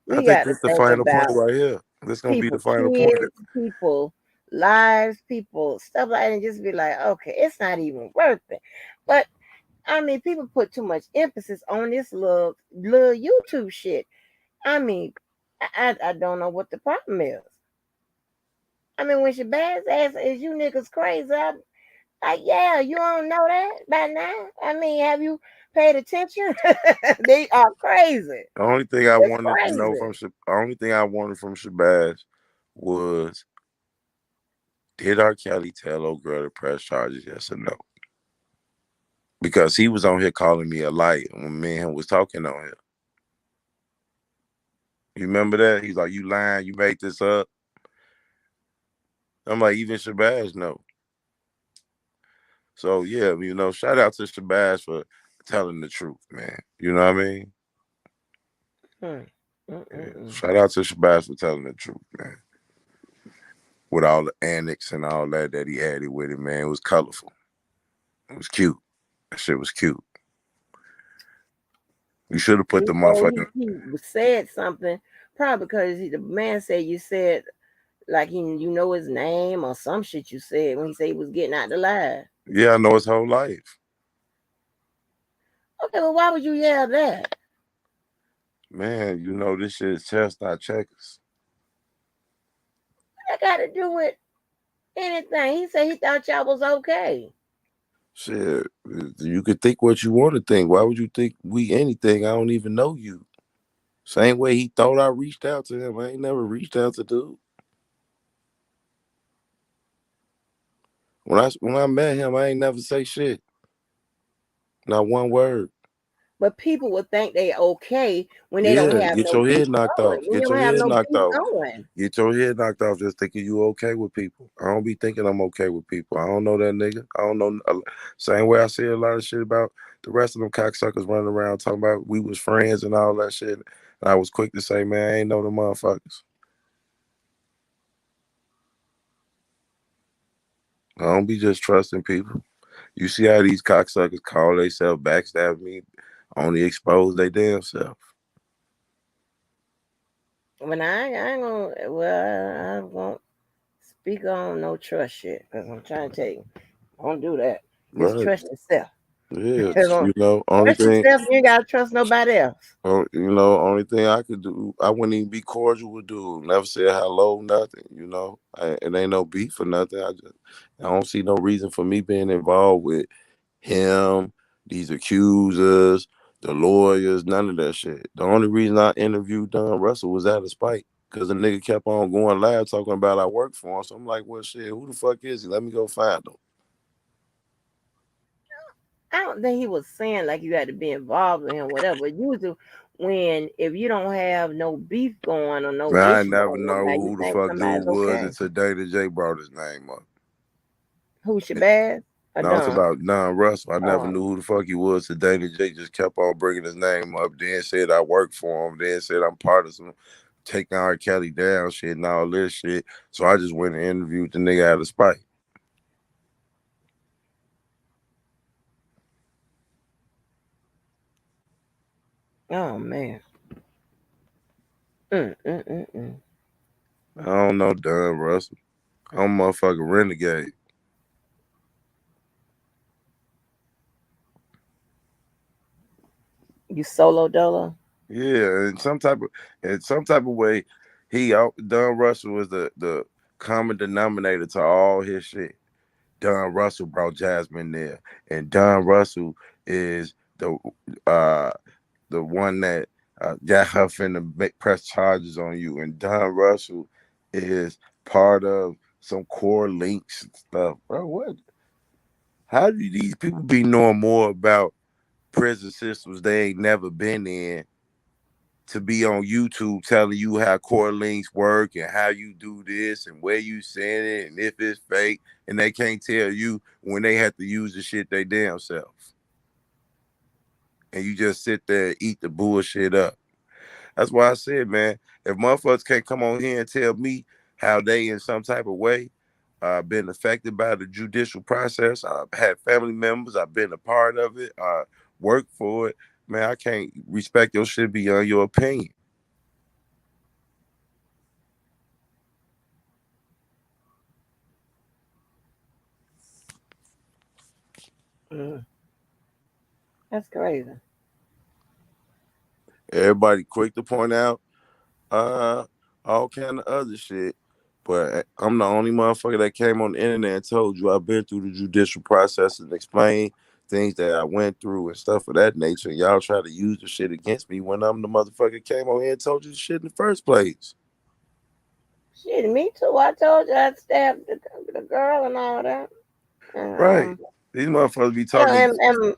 I we think got to this the think final point about right here. This gonna be the people, final point. kids, people, lives, people, stuff like that, and just be like, okay, it's not even worth it. But I mean, people put too much emphasis on this little YouTube shit. I mean, I don't know what the problem is. I mean, when Shabazz asks, "Is you niggas crazy?" I'm like, yeah, you don't know that by now. I mean, have you paid attention? They are crazy. The only thing I It's wanted to know crazy. from the only thing I wanted from Shabazz was, did R. Kelly tell old girl to press charges? Yes or no? Because he was on here calling me a liar when me and him was talking on here. You remember that? He's like, "You lying? You made this up." I'm like, even Shabazz know. So yeah, shout out to Shabazz for telling the truth, man. You know what I mean? Hmm. Yeah. Mm-mm-mm. Shout out to Shabazz for telling the truth, man. With all the annex and all that he added with it, man. It was colorful. It was cute. That shit was cute. You should have put the Before motherfucking. he said something, probably because the man said you said like you know his name or some shit you said when he said he was getting out the line. Yeah, I know his whole life. Okay, well why would you yell that? Man, this shit is chest, not checkers. That got to do with anything. He said he thought y'all was okay. Shit. You could think what you want to think. Why would you think we anything? I don't even know you. Same way he thought I reached out to him. I ain't never reached out to dude. When I met him, I ain't never say shit. Not one word. But people would think they okay when they don't Yeah, have get no your beef head knocked going. off. When you Get don't your have head no knocked beef off. going. Get your head knocked off just thinking you okay with people. I don't be thinking I'm okay with people. I don't know that nigga. I don't know. Same way I say a lot of shit about the rest of them cocksuckers running around talking about we was friends and all that shit. And I was quick to say, man, I ain't know the motherfuckers. I don't be just trusting people. You see how these cocksuckers call themselves backstab me, only expose they damn self. When I ain't gonna, well, I won't speak on no trust shit because I'm trying to tell you, don't do that. Just Right. trust yourself. Yeah. Trust Only thing yourself. You ain't gotta trust nobody else. only thing I could do, I wouldn't even be cordial with dude. Never say hello, nothing. It ain't no beef or nothing. I don't see no reason for me being involved with him, these accusers, the lawyers, none of that shit. The only reason I interviewed Don Russell was out of spite. Cause the nigga kept on going live talking about I work for him. So I'm like, well shit, who the fuck is he? Let me go find him. I don't think he was saying like you had to be involved with him, whatever. But usually, when if you don't have no beef going or no Man, I issue never going on, know now you who the think fuck dude somebody's was okay. until Data J brought his name up. Who Shabazz or No, it's Don? about Don Russell. I never Um, knew who the fuck he was. So Danny J just kept on bringing his name up. Then said I work for him. Then said I'm part of some taking R. Kelly down shit and all this shit. So I just went and interviewed the nigga out of spite. oh man. Mm. I don't know Don Russell. I'm a motherfucking renegade. You solo dolo? Yeah, in some type of way, Don Russell was the common denominator to all his shit. Don Russell brought Jasmine there, and Don Russell is uh the one that got her finna press charges on you, and Don Russell is part of some core links and stuff, bro. What? How do these people be knowing more about prison systems they ain't never been in to be on YouTube telling you how core links work and how you do this and where you send it and if it's fake, and they can't tell you when they have to use the shit they damn self, and you just sit there and eat the bullshit up. That's why I said, man, if motherfuckers can't come on here and tell me how they in some type of way been affected by the judicial process, I've had family members, I've been a part of it, worked for it, man, I can't respect your shit beyond your opinion. Mm, that's crazy. Everybody quick to point out uh all kind of other shit. But I'm the only motherfucker that came on the internet and told you I've been through the judicial process and explained things that I went through and stuff of that nature. And y'all try to use the shit against me when I'm the motherfucker came on here and told you the shit in the first place. Shit, me too. I told you I stabbed the girl and all that. And, Right. These motherfuckers be yeah, talking.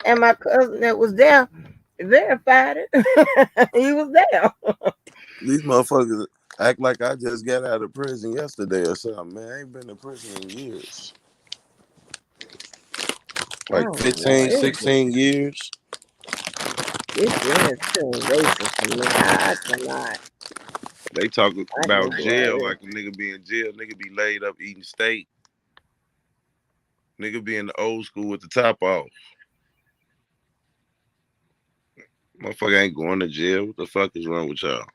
and my cousin that was there verified it. He was there. These motherfuckers act like I just got out of prison yesterday or something. Man, I ain't been in prison in years. Like Oh Lord, 15, 16 years. this is too racist for me. I cannot. They talk I about can't do all jail this. like a nigga be in jail. Nigga be laid up eating steak. Nigga be in the old school with the top off. Motherfucker ain't going to jail. What the fuck is wrong with y'all?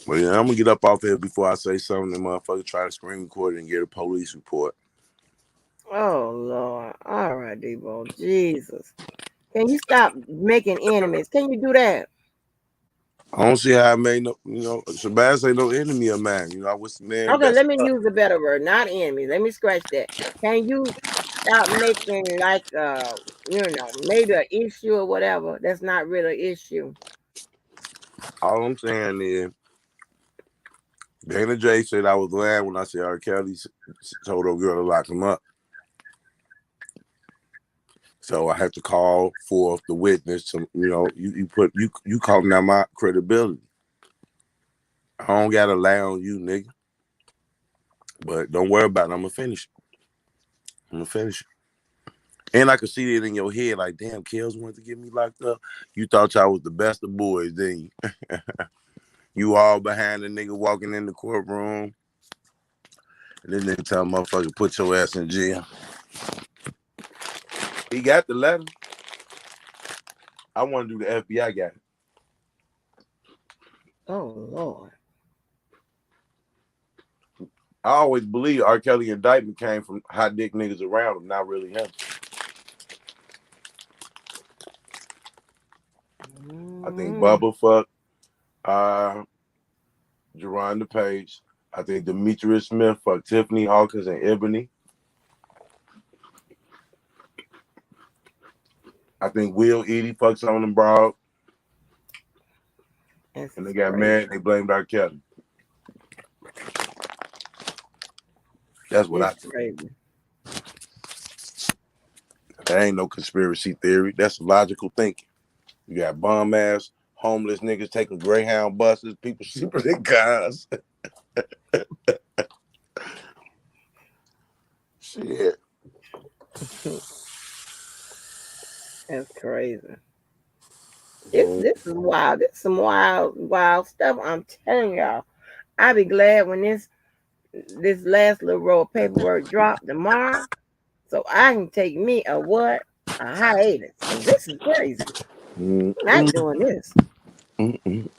But yeah, I'm gonna get up off here before I say something. The motherfucker try to screen record it and get a police report. Oh Lord. All right, Debo. Jesus. Can you stop making enemies? Can you do that? I don't see how I made no, Shabazz ain't no enemy of mine. I wish the man Okay, best let me of luck. use a better word, not enemies. Let me scratch that. Can you stop making like maybe an issue or whatever that's not really an issue? All I'm saying is, Dana J said I was lying when I said R. Kelly told a girl to lock him up. So I have to call forth the witness to, you calling out my credibility. I don't gotta lie on you, nigga. But don't worry about it. I'm gonna finish it. I'm gonna finish it. And I could see it in your head, like, damn, Kels wanted to get me locked up. You thought y'all was the best of boys, didn't you? You all behind the nigga walking in the courtroom. And then they tell motherfucker, put your ass in jail. He got the letter. I want to do the FBI got it. Oh Lord. I always believe R. Kelly indictment came from hot dick niggas around him, not really him. I think Mm, Bubba fucked Jerron DePage. I think Demetrius Smith fucked Tiffany Hawkins and Ebony. I think Will Eady fucked some of them broad. this And is they got crazy. mad. They blamed R. Kelly. That's what This I is think. crazy. That ain't no conspiracy theory. That's logical thinking. You got bum ass homeless niggas taking Greyhound buses, people sleeping in cars. Shit. That's crazy. This Mm. this is wild. This is some wild stuff. I'm telling y'all. I'll be glad when this last little row of paperwork drop tomorrow, so I can take me a what a hiatus because this is crazy. Mm, I'm not doing this. mm, mm.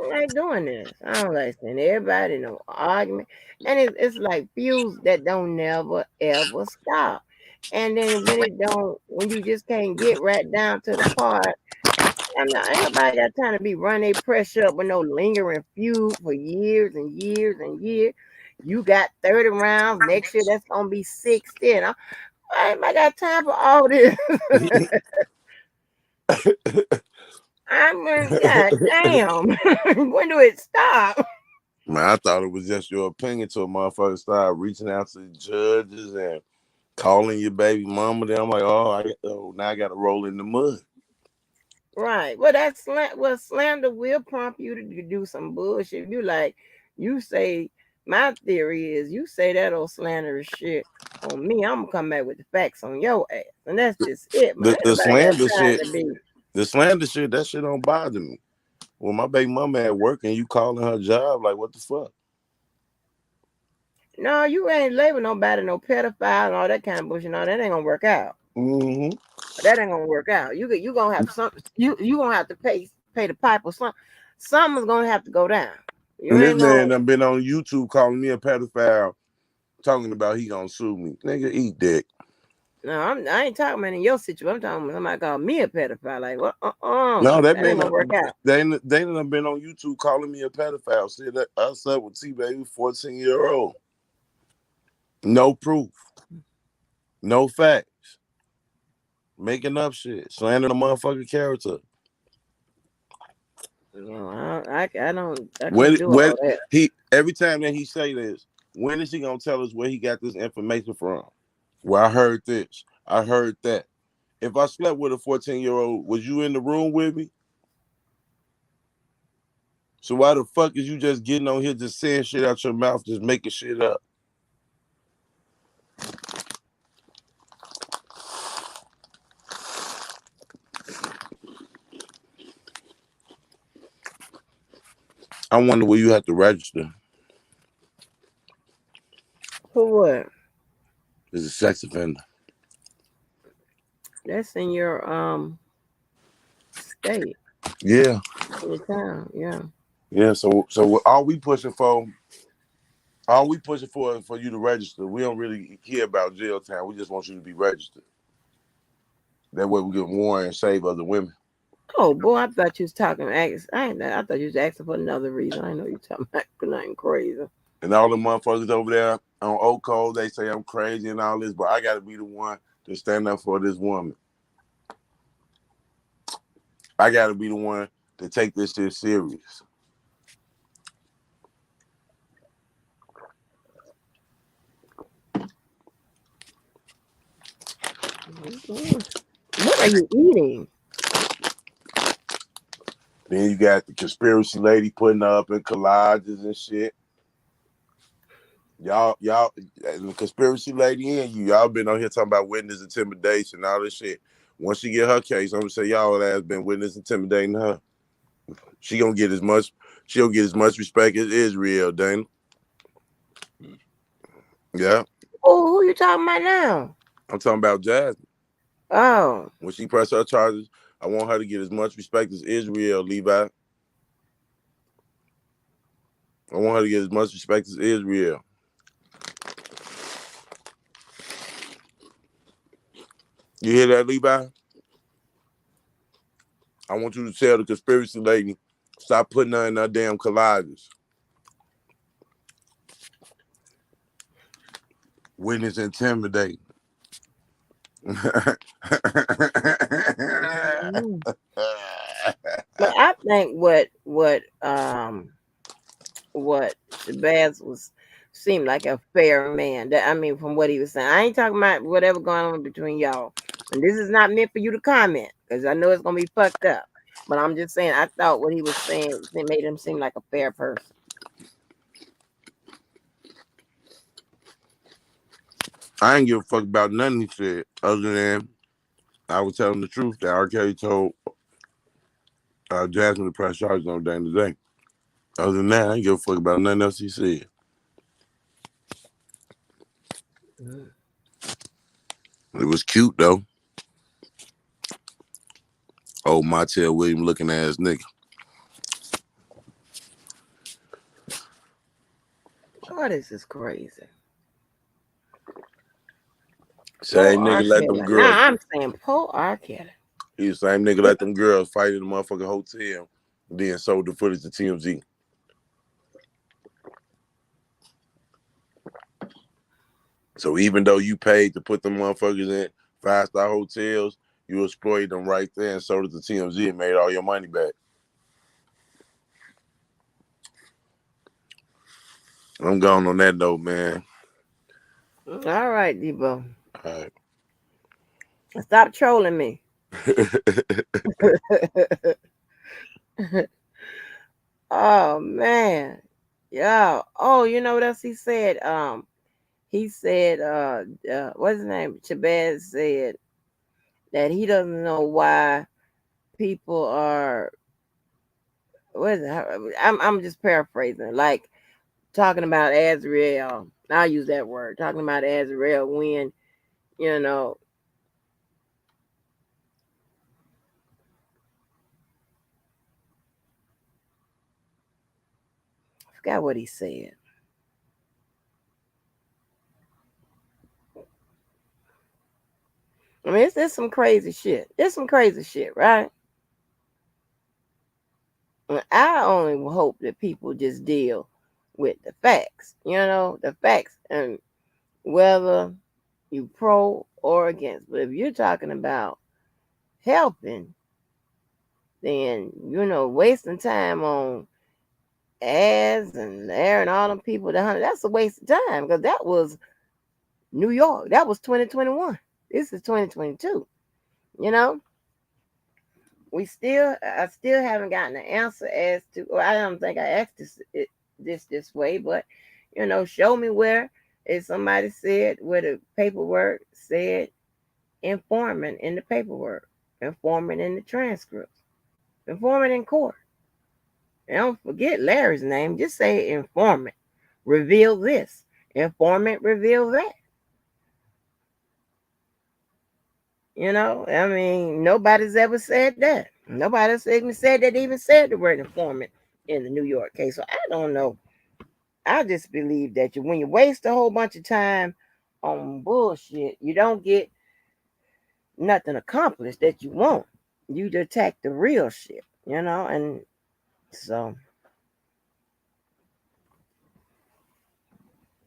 don't like doing this. I don't like seeing everybody no argument, and it's like feuds that don't never ever stop. And then when you just can't get right down to the part, ain't nobody got time to be running their pressure up with no lingering feud for years and years and years. You got 30 rounds next year. That's gonna be 60. And I ain't got time for all this. I mean, god damn. When do it stop? Man, I thought it was just your opinion till a motherfucker started reaching out to the judges and calling your baby mama. Then I'm like, now I got to roll in the mud. Right. Well, slander will prompt you to do some bullshit. You say, my theory is you say that old slanderous shit on me, I'm gonna come back with the facts on your ass. And that's just it, man. The, Ain't the nobody got slander time shit, to be. the slander shit, that shit don't bother me. When my baby mama at work and you calling her job, like, what the fuck? No, you ain't label nobody no pedophile and all that kind of bullshit. No, that ain't gonna work out. Mm-hmm. That ain't gonna work out. You gonna have some. You gonna have to pay the pipe or something. Something's gonna have to go down. You And this ain't gonna. man done been on YouTube calling me a pedophile, talking about he gonna sue me. Nigga, eat dick. No, I ain't talking about in your situation. I'm talking about somebody called me a pedophile. Like what? No, that That ain't man, gonna work out. they done been on YouTube calling me a pedophile. See that I slept with T-Baby, 14-year-old. No proof. No facts. Making up shit. Slandering a motherfucking character. No, I can't do all that. Every time that he say this, when is he gonna tell us where he got this information from? Well, I heard this. I heard that. If I slept with a 14-year-old, was you in the room with me? So why the fuck is you just getting on here just saying shit out your mouth, just making shit up? I wonder where you have to register For what? as a sex offender. That's in your state, Yeah. in your town. Yeah. Yeah. So all we pushing for is for you to register. We don't really care about jail time. We just want you to be registered. That way we get warn and save other women. Oh boy, I thought you was talking. I thought you was asking for another reason. I know you talking about nothing crazy. And all the motherfuckers over there on Oak Code, they say I'm crazy and all this, but I got to be the one to stand up for this woman. I got to be the one to take this shit serious. What are you eating? Then you got the conspiracy lady putting up in collages and shit. Y'all, and the conspiracy lady and y'all been on here talking about witness intimidation and all this shit. Once she get her case, I'm gonna say y'all ass been witness intimidating her. She'll get as much respect as Israel, Dana. Yeah. Oh, who you talking about now? I'm talking about Jasmine. Oh. When she press her charges, I want her to get as much respect as Israel, Levi. I want her to get as much respect as Israel. You hear that, Levi? I want you to tell the conspiracy lady, stop putting her in her damn collages. Witness intimidating. Mm. But I think what Shabazz seemed like a fair man. That I mean, from what he was saying, I ain't talking about whatever going on between y'all. And this is not meant for you to comment because I know it's gonna be fucked up. But I'm just saying, I thought what he was saying it made him seem like a fair person. I ain't give a fuck about nothing he said, other than I was telling the truth that R. Kelly told Jasmine to press charges on day to day. Other than that, I ain't give a fuck about nothing else he said. Mm. It was cute though. Oh, Montel Williams looking ass nigga. Oh, this is crazy. Poor Same R. nigga let Kelly. them girls. Nah, I'm saying poor R. Kelly. He the same nigga let them girls fight in the motherfucking hotel. Then sold the footage to TMZ. So even though you paid to put them motherfuckers in 5-star hotels, you exploited them right there and sold it to TMZ and made all your money back. I'm going on that note, man. All right, Debo. All right. Stop trolling me. Oh man. Yeah. Oh, you know what else he said? He said what's his name? Shabazz said that he doesn't know why people are what is it? I'm just paraphrasing, like talking about Azrael. I'll use that word, talking about Azrael when, you know, I forgot what he said. I mean, it's some crazy shit. It's some crazy shit, right? And I only hope that people just deal with the facts, the facts, and whether you pro or against. But if you're talking about helping, then wasting time on ads and airing all them people that's a waste of time because that was New York. That was 2021. This is 2022. You know, I still haven't gotten an answer as to. Or I don't think I asked this way, but show me where. If somebody said where the paperwork said informant in the paperwork, informant in the transcripts, informant in court. And don't forget Larry's name. Just say informant. Reveal this. Informant reveal that. I mean, nobody's ever said that. Nobody's even said that, even said the word informant in the New York case. So I don't know. I just believe that when you waste a whole bunch of time on bullshit, you don't get nothing accomplished that you want. You attack the real shit, and so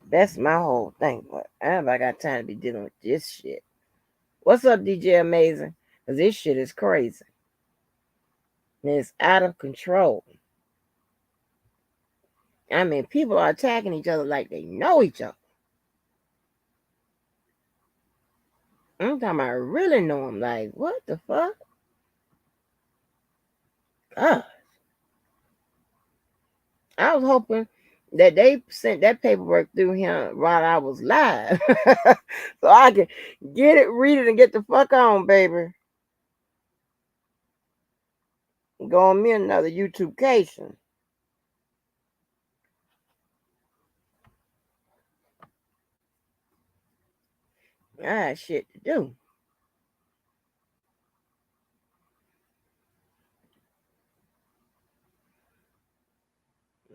that's my whole thing. But I got time to be dealing with this shit. What's up, DJ Amazing? Because this shit is crazy. And it's out of control. I mean, people are attacking each other like they know each other. I'm talking about really know them. Like, what the fuck? God. I was hoping that they sent that paperwork through him while I was live. So I can get it, read it, and get the fuck on, baby. Go on me another YouTube cation. I had shit to do.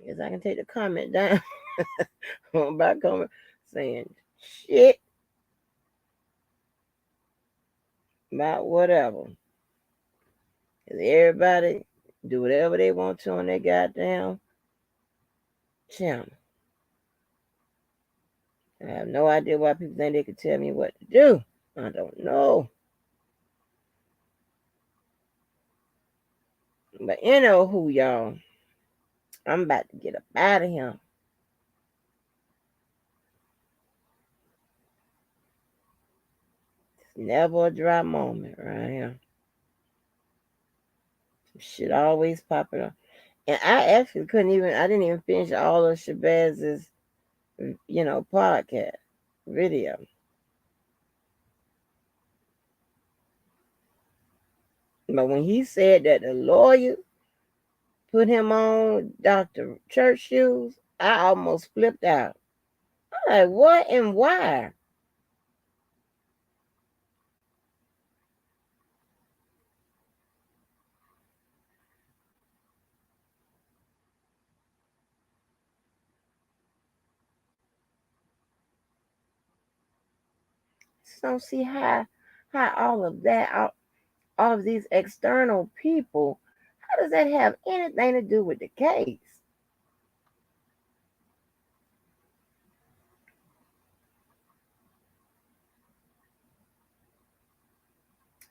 Guess I can take the comment down by comment saying shit about whatever. Cause everybody do whatever they want to on their goddamn channel. I have no idea why people think they can tell me what to do. I don't know. But you know who, y'all. I'm about to get up out of here. It's never a dry moment right here. Some shit always popping up. And I didn't even finish all of Shabazz's, podcast video. But when he said that the lawyer put him on Dr. Church shoes, I almost flipped out. I'm like, what and why? just don't see how all of that, all of these external people, how does that have anything to do with the case?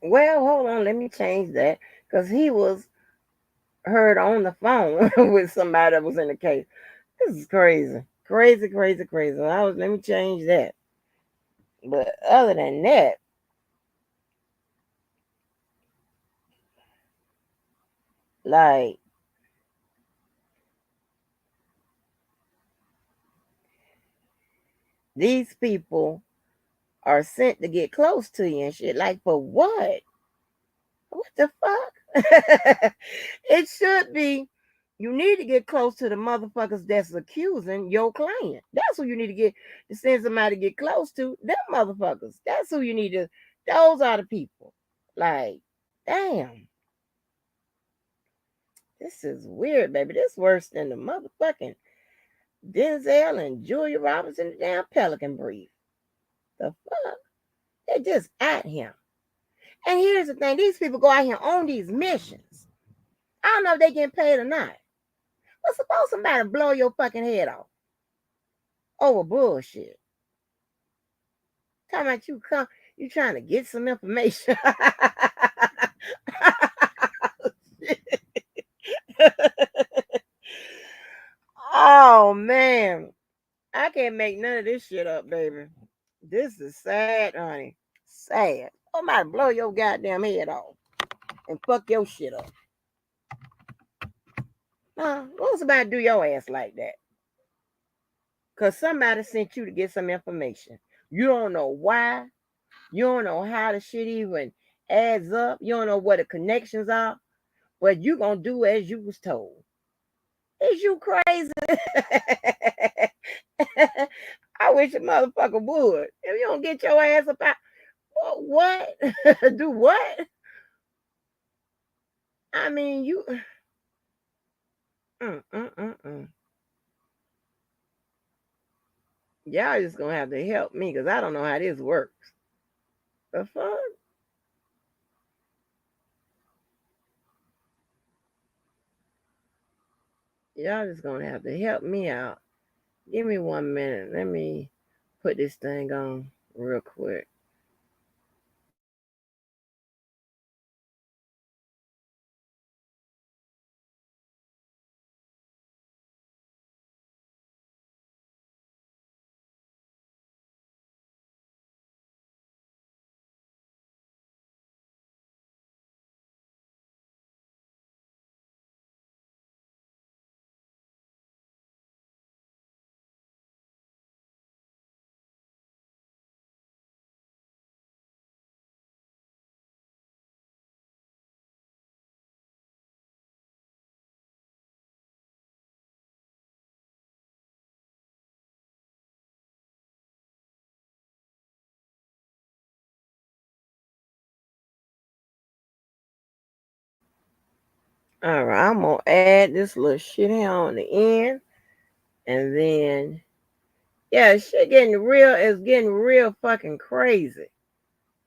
Well, hold on, let me change that because he was heard on the phone with somebody that was in the case. This is crazy, crazy, crazy, crazy. Let me change that. But other than that, like these people are sent to get close to you and shit. Like for what? What the fuck? It should be you need to get close to the motherfuckers that's accusing your client. That's who you need to send somebody to get close to. Them motherfuckers. That's who you need to. Those are the people. Like, damn, this is weird, baby. This worse than the motherfucking Denzel and Julia Roberts in the damn Pelican Brief. The fuck? They just at him. And here's the thing: these people go out here on these missions. I don't know if they getting paid or not. But suppose somebody blow your fucking head off over bullshit. Talking about you trying to get some information. Oh man, I can't make none of this shit up, baby. This is sad, honey. Sad. Somebody blow your goddamn head off and fuck your shit up. What's somebody do your ass like that? Because somebody sent you to get some information. You don't know why. You don't know how the shit even adds up. You don't know what the connections are. But you going to do as you was told. Is you crazy? I wish a motherfucker would. If you don't get your ass up out. What? Do what? I mean, you. Mm, mm, mm, mm. Y'all just gonna have to help me because I don't know how this works. The fuck? Y'all just gonna have to help me out. Give me 1 minute. Let me put this thing on real quick. All right, I'm gonna add this little shit here on the end, and then yeah, shit getting real fucking crazy.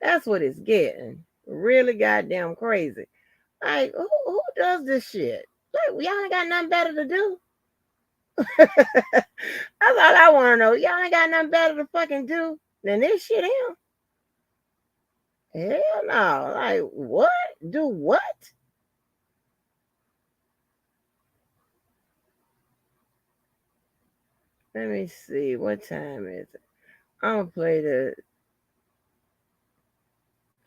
That's what it's getting. Really goddamn crazy. Like, who does this shit? Like, y'all ain't got nothing better to do. That's all I want to know. Y'all ain't got nothing better to fucking do than this shit here. Hell no. Like, what? Do what? Let me see. What time is it? I'm gonna play the.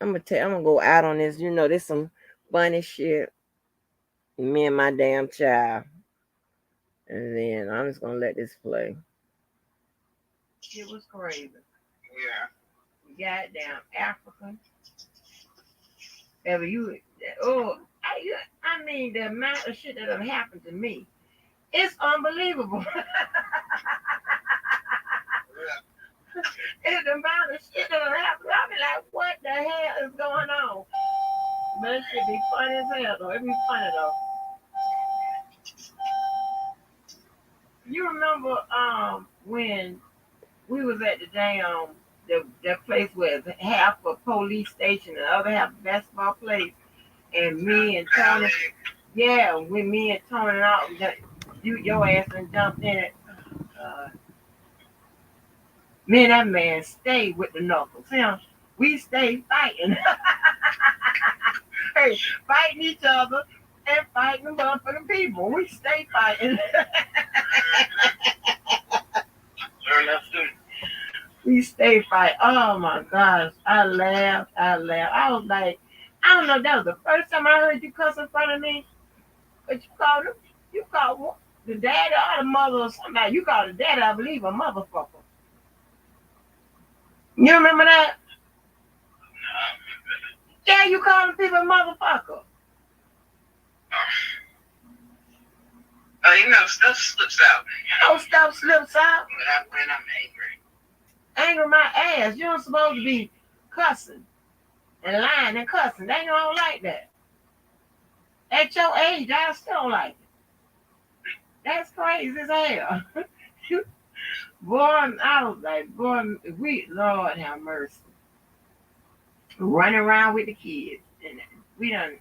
I'm gonna go out on this. You know, this some funny shit. Me and my damn child. And then I'm just gonna let this play. It was crazy. Yeah. Goddamn African. Ever you oh I mean the amount of shit that have happened to me. It's unbelievable. It's the amount of shit that have happened. I be like, what the hell is going on? But it should be funny as hell though. It be funny though. You remember when we was at the damn that place was half a police station, and the other half a basketball place. And me and Tony, yeah, when me and Tony out, your ass and jumped in it. Uh, Me and that man stayed with the knuckles. Him, we stayed fighting. Hey, fighting each other and fighting the motherfucking people. We stayed fighting. We stayed fighting. Oh my gosh. I laughed. I laughed. I was like, I don't know, that was the first time I heard you cuss in front of me. But you called the daddy or the mother or somebody. You called the daddy, I believe, a motherfucker. You remember that? Yeah, you calling people a motherfucker. Stuff slips out. Stuff slips out. When I'm angry. Anger my ass. You don't supposed to be cussing and lying and cussing. They don't like that. At your age, I still don't like it. That's crazy as hell. Boy, I was like, boy, Lord have mercy. Running around with the kids. And we done,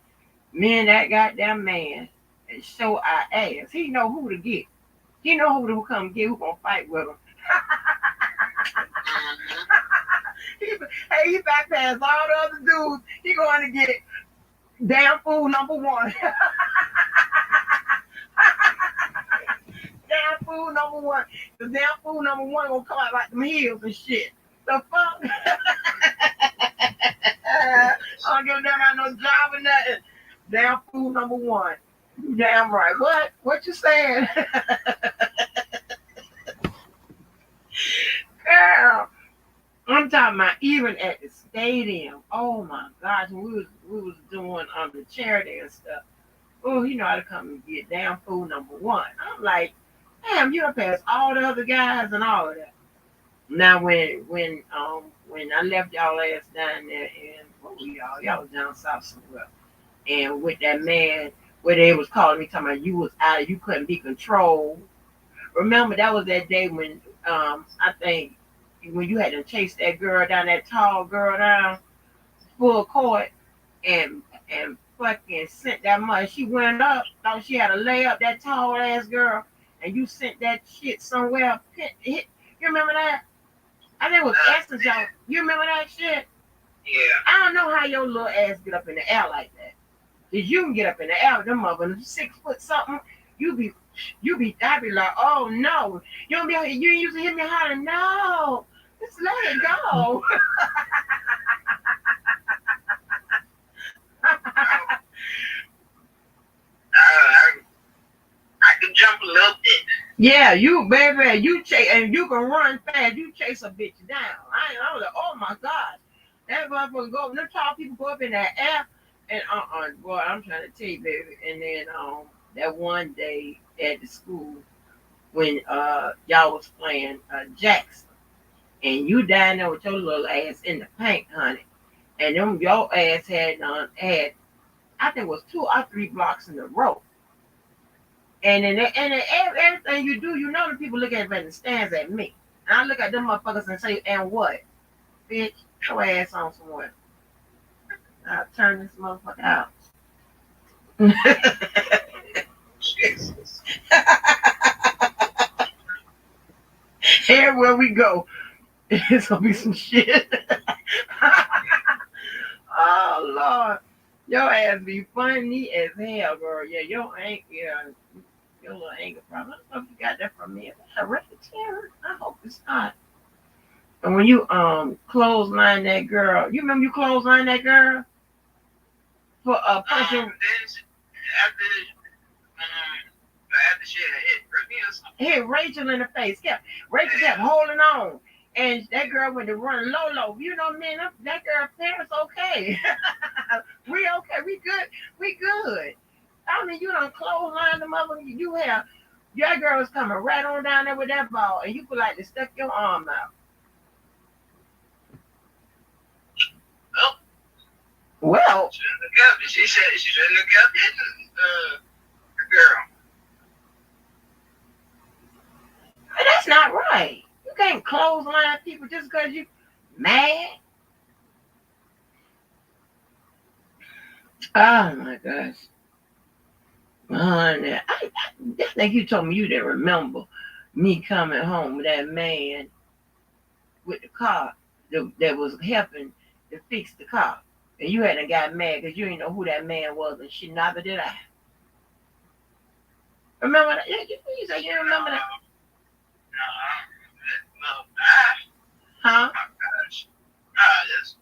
me and that goddamn man, and show our ass. He know who to get. He know who to come get, who gonna fight with him. Hey, he bypassed all the other dudes. He going to get damn fool number one. Damn fool number one. The damn fool number one gonna come out like them heels and shit. The fuck? I don't give a damn about no job or nothing. Damn fool number one. You damn right. What? What you saying? Girl. I'm talking about even at the stadium. Oh my gosh, we was doing the charity and stuff. Oh, he know how to come and get damn fool number one. I'm like, damn, you done passed all the other guys and all of that. Now when I left y'all ass down there and what were y'all? Y'all was down south somewhere. And with that man where they was calling me talking about you was out, you couldn't be controlled. Remember that was that day when I think when you had to chase that girl down, that tall girl down full court and fucking sent that much. She went up, thought she had a layup, that tall ass girl, and you sent that shit somewhere. You remember that? I think it was Essence, y'all. You remember that shit? Yeah. I don't know how your little ass get up in the air like that. Cause you can get up in the air with them motherfuckers 6 foot something. I be like, oh no. You don't be you used to hear me hollering, no. Just let it go. I can jump a little bit. Yeah, you baby, you chase and you can run fast. You chase a bitch down. I was like, oh my god, that motherfucker go. Them tall people go up in that air, and boy, I'm trying to tell you, baby. And then that one day at the school when y'all was playing Jackson, and you down there with your little ass in the paint, honey, and them your ass had I think it was 2 or 3 blocks in a row. And then everything you do, you know the people look at me and stands at me. And I look at them motherfuckers and say, and what? Bitch, your ass on somewhere. I'll turn this motherfucker out. Jesus. Everywhere we go, it's gonna be some shit. Oh Lord. Your ass be funny as hell, girl. Yeah, your little anger problem. I don't know if you got that from me. Is that hereditary? I hope it's not. And when you clothesline that girl, you remember you clothesline that girl for punching. After she had hit Brittany or something. Hit Rachel in the face. Rachel kept holding on. And that girl went to run low. You know, man, that girl parents okay. We okay. We good. We good. I mean, you don't clothesline the mother. You have your girl was coming right on down there with that ball, and you could like to stuck your arm out. Well, she said she shouldn't have kept hitting the girl. But that's not right. You can't clothesline people just because you. Mad? Oh my gosh. I think you told me you didn't remember me coming home with that man with the car that was helping to fix the car. And you hadn't got mad because you didn't know who that man was, and she neither did I. Remember that? You said you remember that? No, I, Huh? oh my gosh. This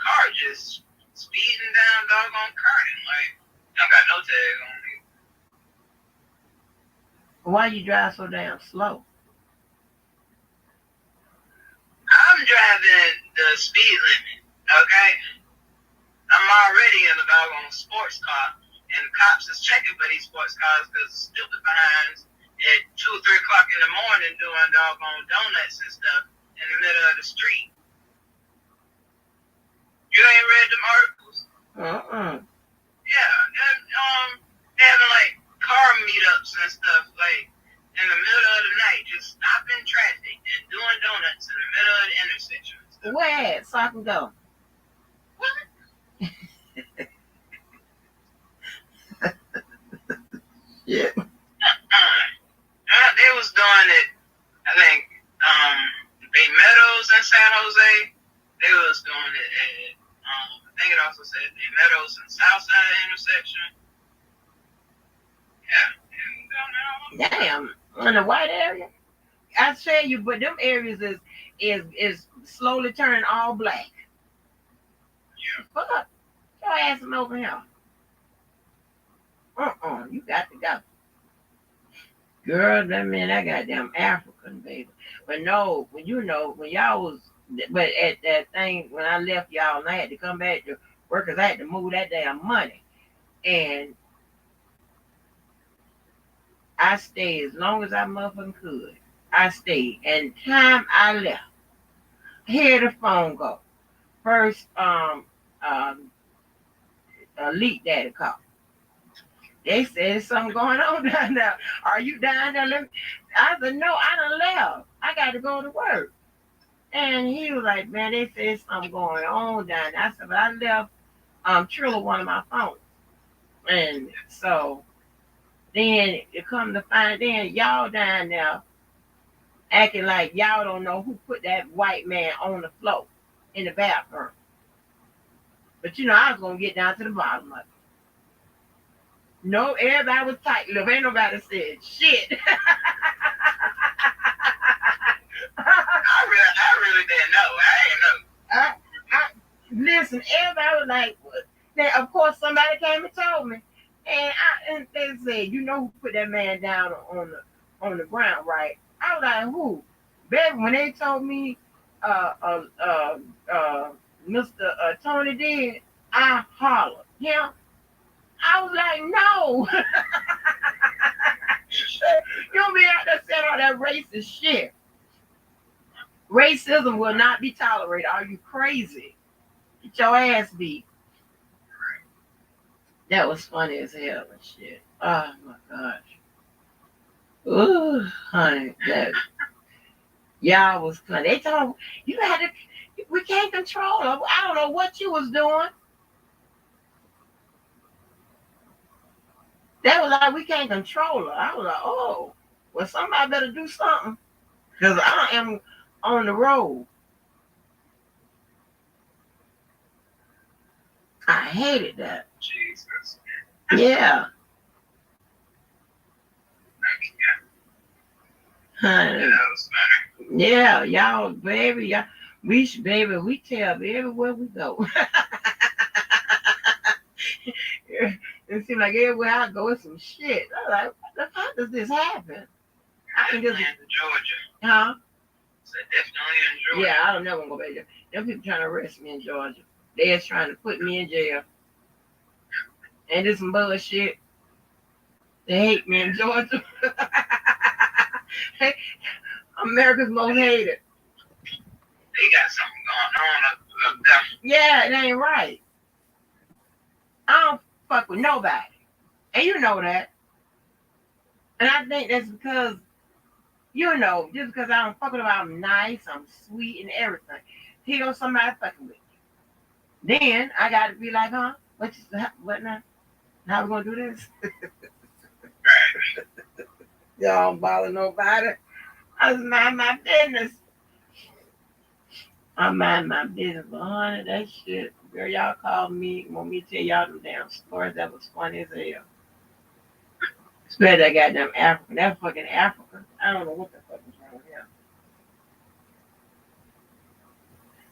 car just speeding down doggone curtain. Like, don't got no tag on me. Why you drive so damn slow? I'm driving the speed limit, okay? I'm already in a doggone sports car, and the cops is checking for these sports cars because stupid behinds at 2 or 3 o'clock in the morning doing doggone donuts and stuff in the middle of the street. You ain't read them articles? Yeah, and having like car meetups and stuff like in the middle of the night, just stopping traffic and doing donuts in the middle of the intersection. Where? So I can go. What? Yeah. They was doing it, I think, Bay Meadows in San Jose. They was doing it at, I think it also said Bay Meadows and Southside intersection. Yeah. Damn. In the white area? I tell you, but them areas is slowly turning all black. Yeah. Fuck. Your ass over here. You got to go. Girl, that goddamn African, baby. But no, when y'all was, but at that thing, when I left y'all and I had to come back to work because I had to move that damn money. And I stayed as long as I motherfucking could. I stayed. And time I left, hear the phone go. First, Elite Daddy called. They said there's something going on down there. Are you down there? I said, no, I done left. I got to go to work. And he was like, man, they said something going on down there. I said, but I left Triller one of my phones. And so then it come to find then y'all down there acting like y'all don't know who put that white man on the floor in the bathroom. But I was going to get down to the bottom of it. No, everybody was tight. Look, ain't nobody said shit. I really didn't know. I ain't know. Listen, everybody was like, then of course somebody came and told me. And they said, you know who put that man down on the ground, right? I was like, who? Baby, when they told me Mr. Tony did, I hollered. Yeah. I was like, no. You don't be out there saying all that racist shit. Racism will not be tolerated. Are you crazy? Get your ass beat. That was funny as hell and shit. Oh my gosh. Ooh, honey, y'all was funny. They told you had to. We can't control her. I don't know what you was doing. That was like, we can't control her. I was like, oh, well, somebody better do something. Because I am on the road. I hated that. Jesus. Yeah. Honey. Yeah, that was funny. Yeah, y'all, baby, we tell everywhere we go. It seems like everywhere I go, it's some shit. I'm like, what the fuck does this happen? I can just in Georgia. Huh? So definitely in Georgia. Yeah, I don't never go back there. Them people trying to arrest me in Georgia. They're trying to put me in jail. And this some bullshit. They hate me in Georgia. America's most hated. They got something going on up there. Yeah, it ain't right. I don't fuck with nobody. And you know that. And I think that's because, just because I don't fuck with them, I'm nice, I'm sweet and everything. He or somebody fucking with you. Then I got to be like, huh? What now? How we gonna do this? Y'all don't bother nobody. I just mind my business. I mind my business, but honey, that shit, girl, y'all called me, want me to tell y'all them damn stories that was funny as hell. Especially that goddamn African, that fucking African. I don't know what the fuck is wrong with him.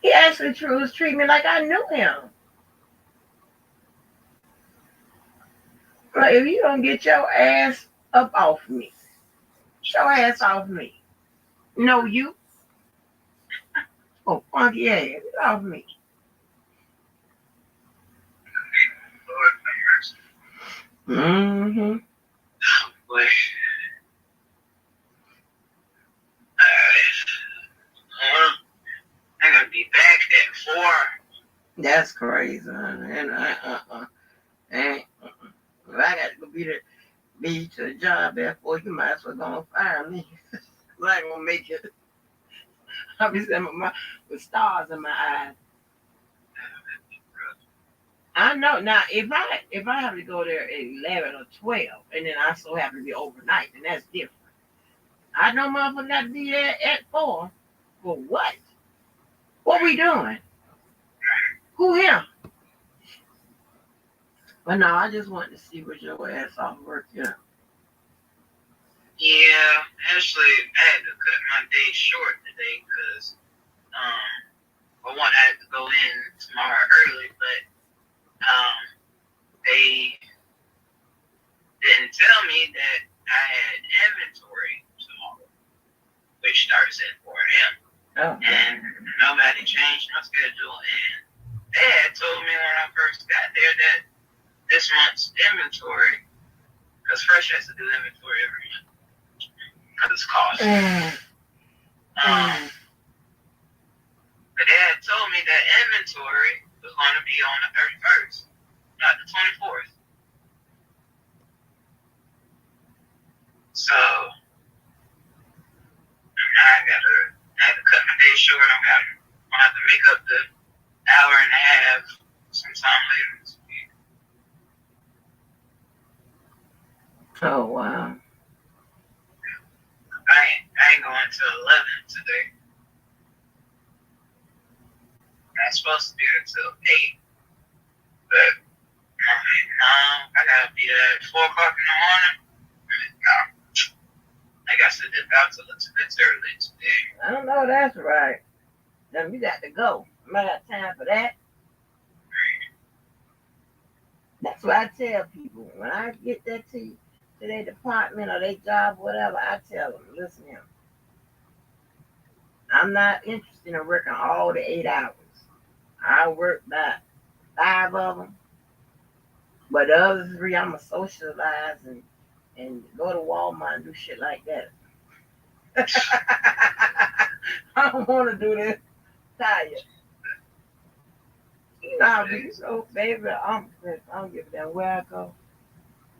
He actually was treating me like I knew him. Like, if you don't get your ass up off me, get your ass off me. No, you. Oh, funky ass, get off me. Lord have mercy. Mm-hmm. Oh, boy. I gotta be back at 4. That's crazy, honey. And and if I got to go be to the job at 4, you might as well go and fire me. I ain't gonna make it. I'll be sitting with stars in my eyes. I know now if I have to go there at 11 or 12 and then I so happen to be overnight, then that's different. I know motherfucker got to be there at 4. For what? What we doing? Who him? But no, I just wanted to see what your ass off work, yeah. Yeah, actually, I had to cut my day short today because, for one, I had to go in tomorrow early, but they didn't tell me that I had inventory tomorrow, which starts at 4 a.m. Oh. And nobody changed my schedule, and they had told me when I first got there that this month's inventory, because Fresh has to do inventory every month because it's cost. But they had told me that inventory was going to be on the 31st, not the 24th. So I had to cut my day short. I'm gonna have to make up the hour and a half sometime later this week. Oh wow. I ain't going till 11 today. I'm supposed to be there till 8, but I gotta be there at 4 o'clock in the morning. No, I got to dip out till it's a bit early today. I don't know, that's right. Then we got to go. I got time for that. That's what I tell people. When I get that to their department or their job, whatever, I tell them, listen here. I'm not interested in working all the 8 hours. I work about 5 of them. But the other 3, I'm going to socialize and go to Walmart and do shit like that. I don't want to do this. Tired. You know how be so, baby. I don't give a damn where I go,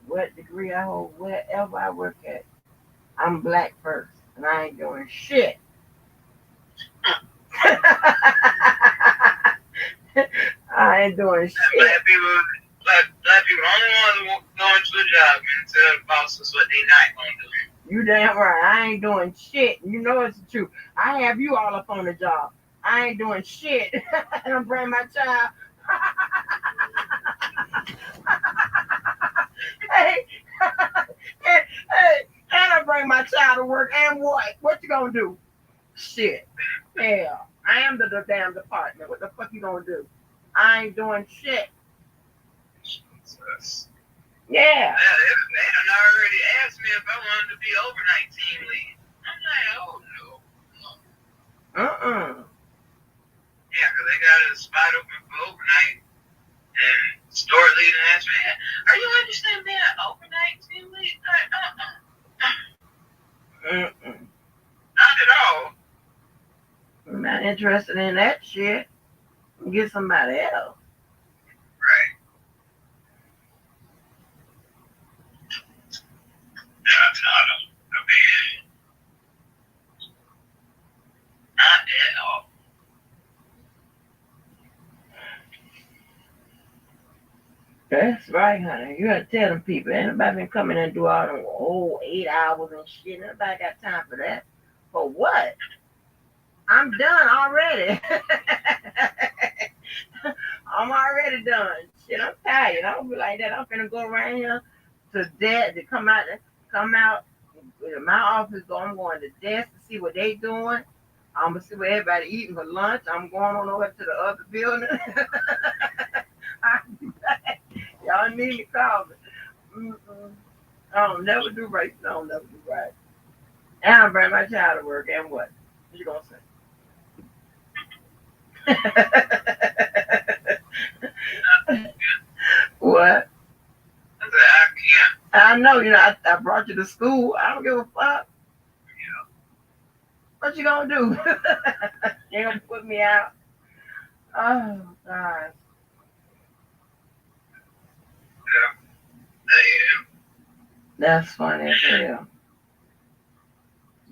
what degree I hold, wherever I work at. I'm black first, and I ain't doing shit. I ain't doing shit. Black people only want to go into a job and tell the bosses what they not gonna do. You damn right. I ain't doing shit. You know it's the truth. I have you all up on the job. I ain't doing shit. And I'm bringing my child. Hey, and I bring my child to work. And what? What you gonna do? Shit. Hell, I am the damn department. What the fuck you gonna do? I ain't doing shit. Jesus. Yeah. They done already asked me if I wanted to be overnight team lead. I'm like, oh no. Yeah, because they got a spot open for overnight. And store leader asked me, are you interested in being an overnight team lead? Like, not at all. I'm not interested in that shit. Get somebody else. Right. Not at all. That's right, honey. You gotta tell them people. Ain't nobody been coming and do all them old 8 hours and shit. Nobody got time for that. For what? I'm done already. I'm already done. Shit, I'm tired. I don't be like that. I'm finna go around here to desk to come out in my office. I'm going to desk to see what they doing. I'm gonna see what everybody eating for lunch. I'm going on over to the other building. I'll be back. Y'all need to call me. Mm-mm. I don't never do right. I don't never do right. And I bring my child to work. And what? What you gonna say? What? I said, I can't. I know, I brought you to school. I don't give a fuck. What you gonna do? You gonna put me out? Oh, God. Yeah. I am. That's funny as hell.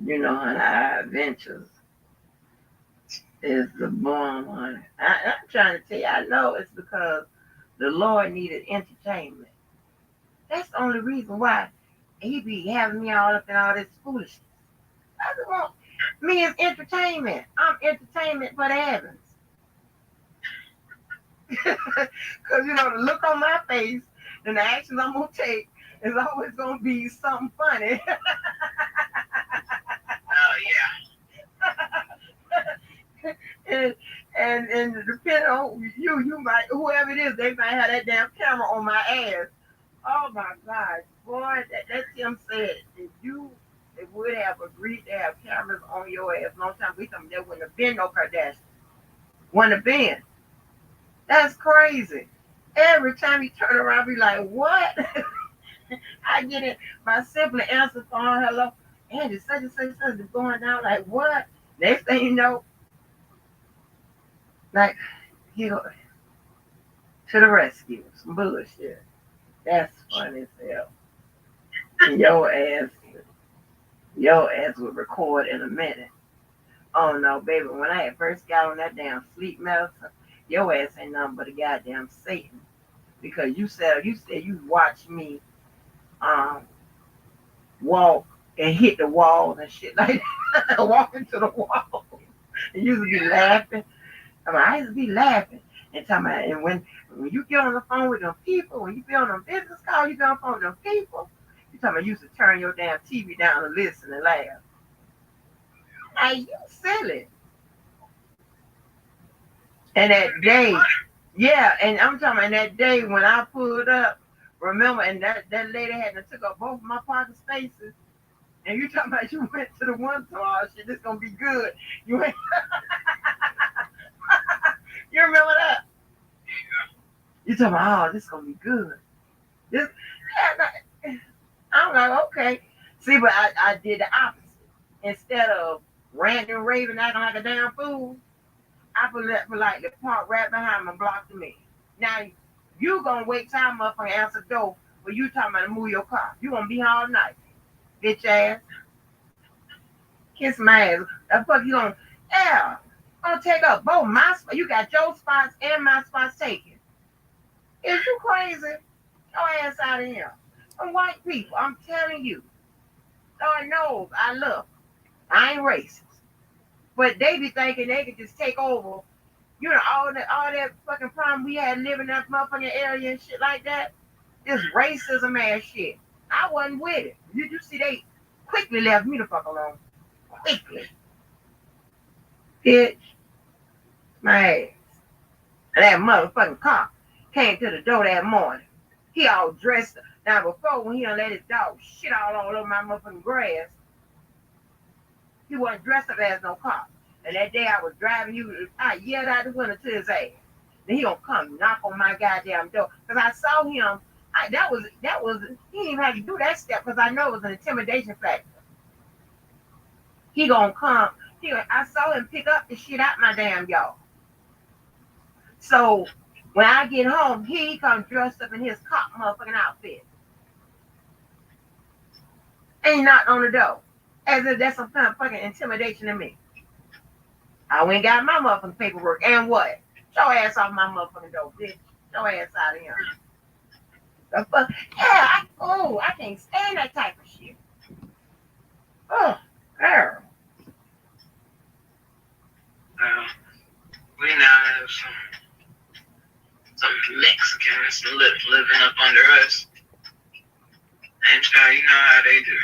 Honey, our adventures is the bomb, honey. I'm trying to tell you, I know it's because the Lord needed entertainment. That's the only reason why he be having me all up in all this foolishness. I just want me as entertainment. I'm entertainment for the heavens. Because, the look on my face and the actions I'm going to take is always going to be something funny. Oh, yeah. and depending on you might, whoever it is, they might have that damn camera on my ass. Oh my God, boy, that Tim said if you they would have agreed to have cameras on your ass long time, there wouldn't have been no Kardashian. Wouldn't have been. That's crazy. Every time you turn around, be like, what? I get it. My sibling answer phone, hello, Andy, such and such is going down. Like what? Next thing you know, like you to the rescue. Some bullshit. That's funny as hell. And your ass would record in a minute. Oh no, baby, when I had first got on that damn sleep medicine, your ass ain't nothing but a goddamn Satan. Because you said you watched me um walk and hit the walls and shit like that. Walk into the wall. And you used to be laughing. I used to be laughing and talking about, and when you get on the phone with them people, when you be on them business call, you get on the phone with them people, you talking about you used to turn your damn TV down and listen and laugh. Hey, you silly. And that day, yeah, and I'm talking about that day when I pulled up, remember, and that lady had to took up both of my parking spaces. And you talking about you went to the one store, oh, shit, this gonna be good. You went, you remember that? You talking about, oh, this gonna be good. This, yeah, I'm like, okay. See, but I did the opposite. Instead of ranting and raving, acting like a damn fool, I politely park right behind my block to me. Now, you gonna wait time up and answer the door for you talking about to move your car. You gonna be here all night, bitch ass. Kiss my ass. The fuck you gonna, yeah, gonna take up both my spots. You got your spots and my spots taken. Is you crazy? Your ass out of here. Some white people, I'm telling you. Lord knows I love them. I ain't racist. But they be thinking they could just take over, all that fucking problem we had living in that motherfucking area and shit like that. This racism ass shit. I wasn't with it. You see, they quickly left me the fuck alone. Quickly. Bitch. My ass. And that motherfucking cop came to the door that morning. He all dressed up. Now before when he done let his dog shit all over my motherfucking grass, he wasn't dressed up as no cop. And that day I was driving, I yelled out the window to his ass. Then he gonna come knock on my goddamn door. Cause I saw him. That was he didn't even have to do that step because I know it was an intimidation factor. He gonna come. I saw him pick up the shit out my damn yard. So when I get home, he come dressed up in his cop motherfucking outfit. Ain't knocked on the door. As if that's some kind of fucking intimidation to me. I went and got my motherfucking paperwork. And what? Your ass off my motherfucking door, bitch. Your ass out of here. The fuck? Yeah, I can't stand that type of shit. Oh, girl. Uh, we now have some Mexicans living up under us. And you know how they do.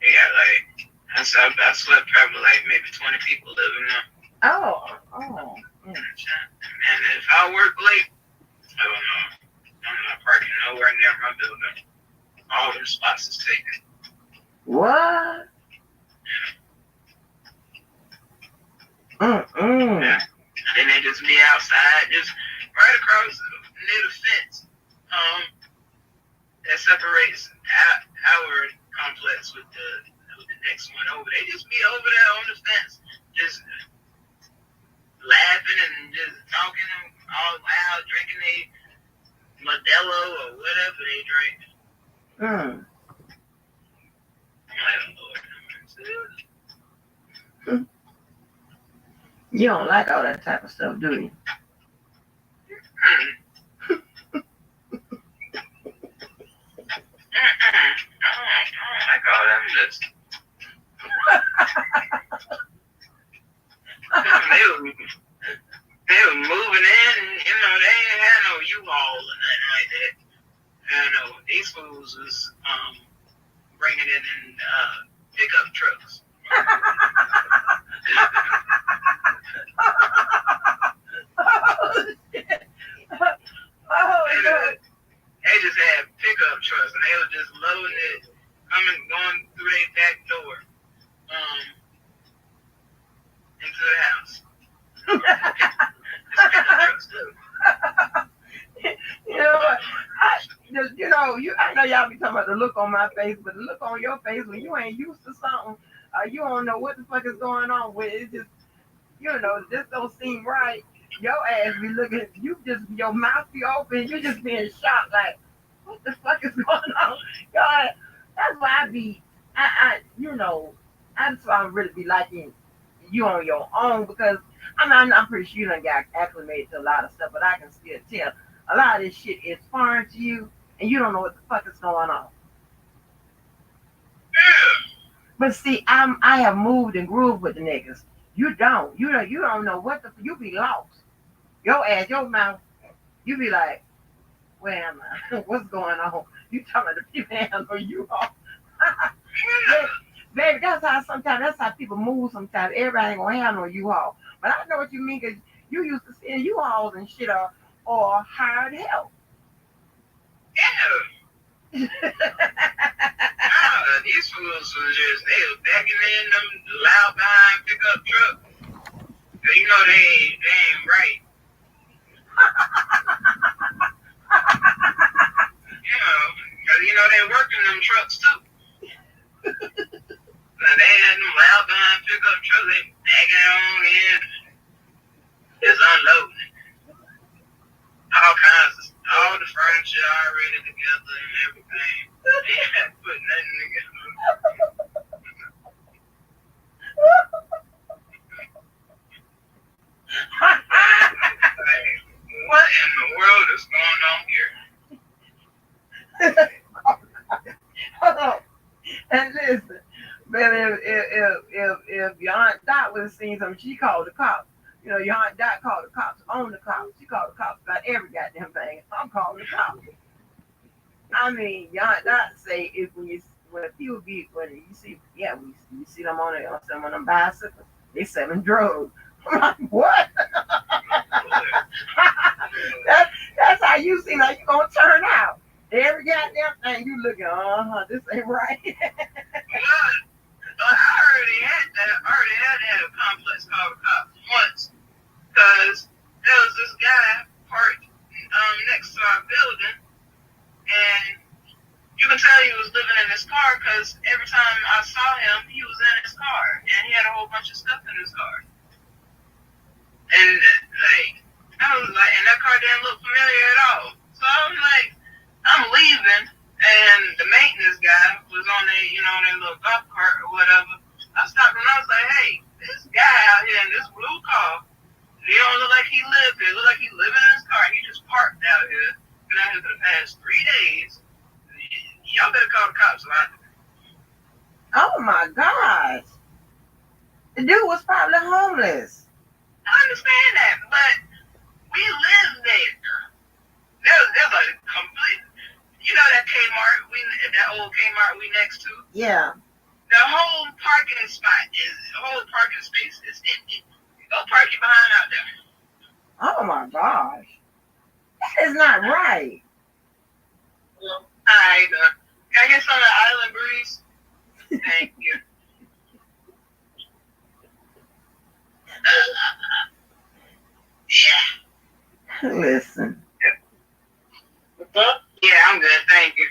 They got like, I swear probably like maybe 20 people living there. Oh. And if I work late, I don't know. I'm not parking nowhere near my building. All them spots is taken. What? Yeah. And then they just be outside, just right across near the fence. That separates our complex with the next one over. They just be over there on the fence, just laughing and just talking all loud, drinking a Modelo or whatever they drink. Mm. I'm like, Lord, You don't like all that type of stuff, do you? I don't like all them just. They were moving in, and they ain't had no U-Haul or nothing like that. These fools was bringing it in pickup trucks. They just had pickup trucks, and they were just loading it, going through their back door into the house. You know what? I know y'all be talking about the look on my face, but the look on your face when you ain't used to something, you don't know what the fuck is going on with it. It's just, this don't seem right. Your ass be looking, your mouth be open, you just being shocked, like, what the fuck is going on? God, that's why that's why I really be liking you on your own because I'm pretty sure you done got acclimated to a lot of stuff, but I can still tell a lot of this shit is foreign to you, and you don't know what the fuck is going on. But see, I have moved and grooved with the niggas. You don't. You don't know what you be lost. Your ass, your mouth, you be like, where am I? What's going on? You talking to people handle you off. Baby, that's how people move sometimes. Everybody ain't gonna have no U-Haul. But I know what you mean because you used to see U-Hauls and shit or hired help. Yeah. These fools they was backing in them loud behind pickup truck. Cause they ain't right. Cause they working them trucks too. Now they had them loud behind pickup trucks, they backing on in, just unloading. All kinds of all the furniture already together and everything. They had put nothing together. What in the world is going on here? And listen, but if your aunt Dot would have seen something, she called the cops. Your aunt Dot called the cops on the cops. She called the cops about every goddamn thing. I'm calling the cops. I mean, your aunt Dot say when you see them on some of them bicycles, they selling drugs. I'm like, what? That's how you seem like you gonna turn out. Every goddamn thing you looking, this ain't right. I already had that. I already had to have a complex call the cops once, because there was this guy parked next to our building, and you can tell he was living in his car because every time I saw him, he was in his car, and he had a whole bunch of stuff in his car. And I was like, and that car didn't look familiar at all. So I'm like, I'm leaving, and the maintenance guy was on their little golf cart or whatever. I stopped and I was like, hey, this guy out here in this blue car, he don't look like he lived here. Look like he living in his car. He just parked out here. And out here for the past 3 days. Y'all better call the cops a lot. Oh my gosh. The dude was probably homeless. I understand that, but we live there. There's a complete, you know that Kmart, that old Kmart we next to? Yeah. The whole parking space is empty. Go park your behind out there. Oh my gosh. That is not right. Well, alright, can I get some of the Island Breeze? Thank you. Yeah. Listen. What's up? Yeah, I'm good, thank you.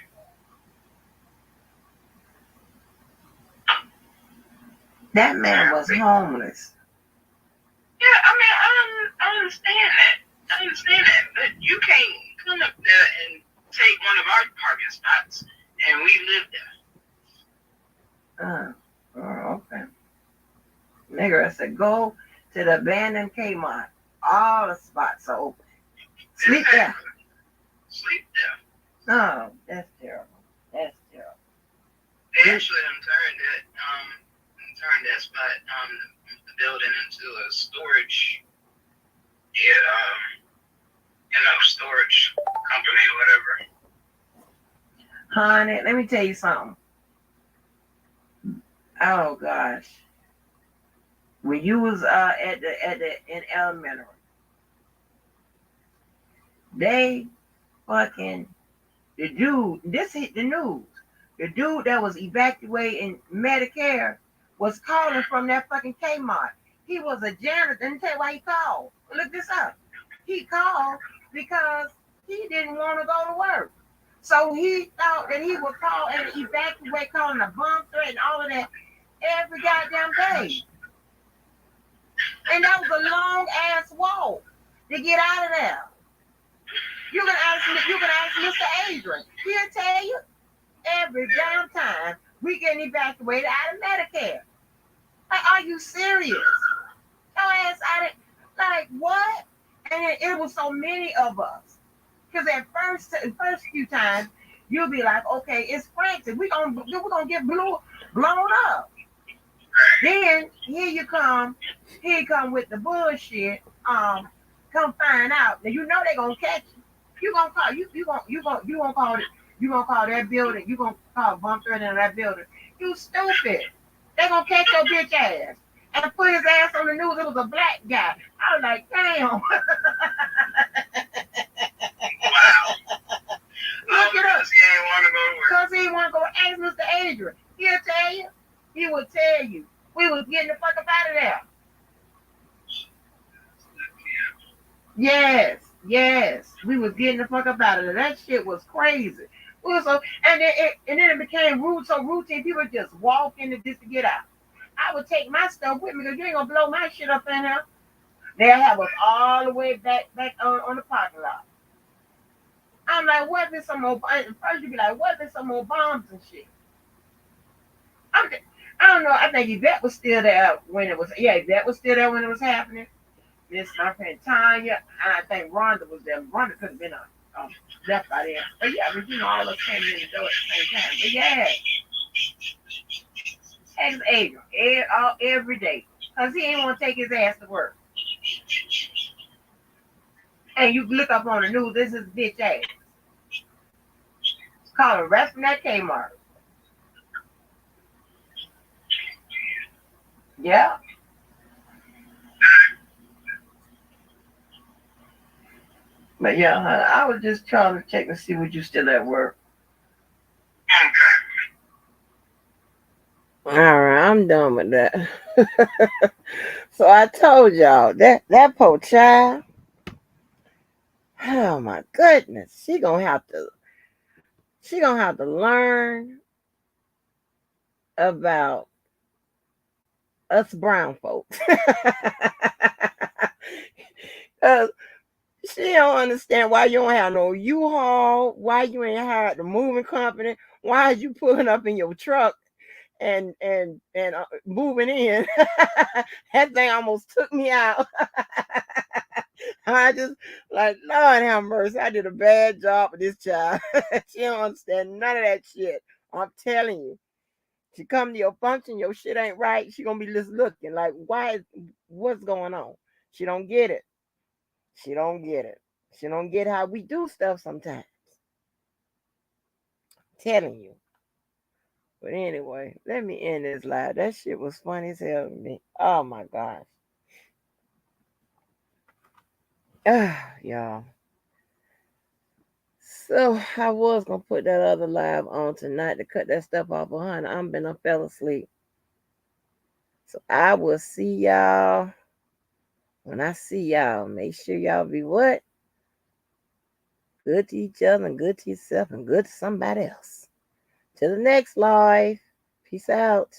That man was homeless. Yeah, I mean, I understand that. But you can't come up there and take one of our parking spots, and we live there. Okay. Nigga, I said, go to the abandoned Kmart. All the spots are open. Sleep there. Sleep there. Oh, that's terrible. That's terrible. They actually turned that spot, the building into a storage, storage company or whatever. Honey, let me tell you something. Oh gosh. When you was in elementary, they fucking this hit the news. The dude that was evacuating Medicare was calling from that fucking Kmart. He was a janitor. Let me tell you why he called. Look this up. He called because he didn't want to go to work. So he thought that he would call and evacuate, calling a bomb threat and all of that every goddamn day. And that was a long ass walk to get out of there. You can ask Mr. Adrian. He'll tell you every damn time we getting evacuated out of Medicare. Like, are you serious? Your ass out of, like, what? And it was so many of us. Because at first few times, you'll be like, okay, it's frantic. We're gonna get blown up. Then here you come with the bullshit. Come find out. Now you know they're gonna catch you. You gonna call that building. You gonna call bump threat in that building. You stupid. They gonna catch your bitch ass and put his ass on the news. It was a black guy. I was like, damn. Wow. Look it up. Because he ain't want to go to work. Because he want to go ask Mr. Adrian. He'll tell you. He will tell you. We was getting the fuck up out of there. Yes. We was getting the fuck up out of there. That shit was crazy. And then it became so routine. People just walk in just to get out. I would take my stuff with me because you ain't gonna blow my shit up in here. They'll have us all the way back on the parking lot. I'm like, what if there's some more? First you'd be like, what if there's some more bombs and shit? I don't know. I think Yvette was still there when it was. Yeah, Yvette was still there when it was happening. Miss my friend Tanya, and I think Rhonda was there. Rhonda could have been left by there. But yeah, but you know, all of us came in the door at the same time. But yeah, ex Adrian every day, cause he ain't want to take his ass to work. And you look up on the news, this is bitch ass. Call arrest from that Kmart. Yeah. But yeah, I was just trying to check and see what you still at work. All right, I'm done with that. So I told y'all that poor child. Oh my goodness, she gonna have to learn about us brown folks. She don't understand why you don't have no U-Haul, why you ain't hired the moving company, why is you pulling up in your truck and moving in. That thing almost took me out. I just like, Lord have mercy. I did a bad job with this child. She don't understand none of that shit. I'm telling you. She come to your function, your shit ain't right. She gonna be just looking like, what's going on? She don't get it. She don't get it. She don't get how we do stuff sometimes. Telling you. But anyway, let me end this live. That shit was funny as hell to me. Oh my gosh. Y'all. So I was gonna put that other live on tonight to cut that stuff off of honey. I fell asleep. So I will see y'all when I see y'all. Make sure y'all be what? Good to each other and good to yourself and good to somebody else. Till the next live. Peace out.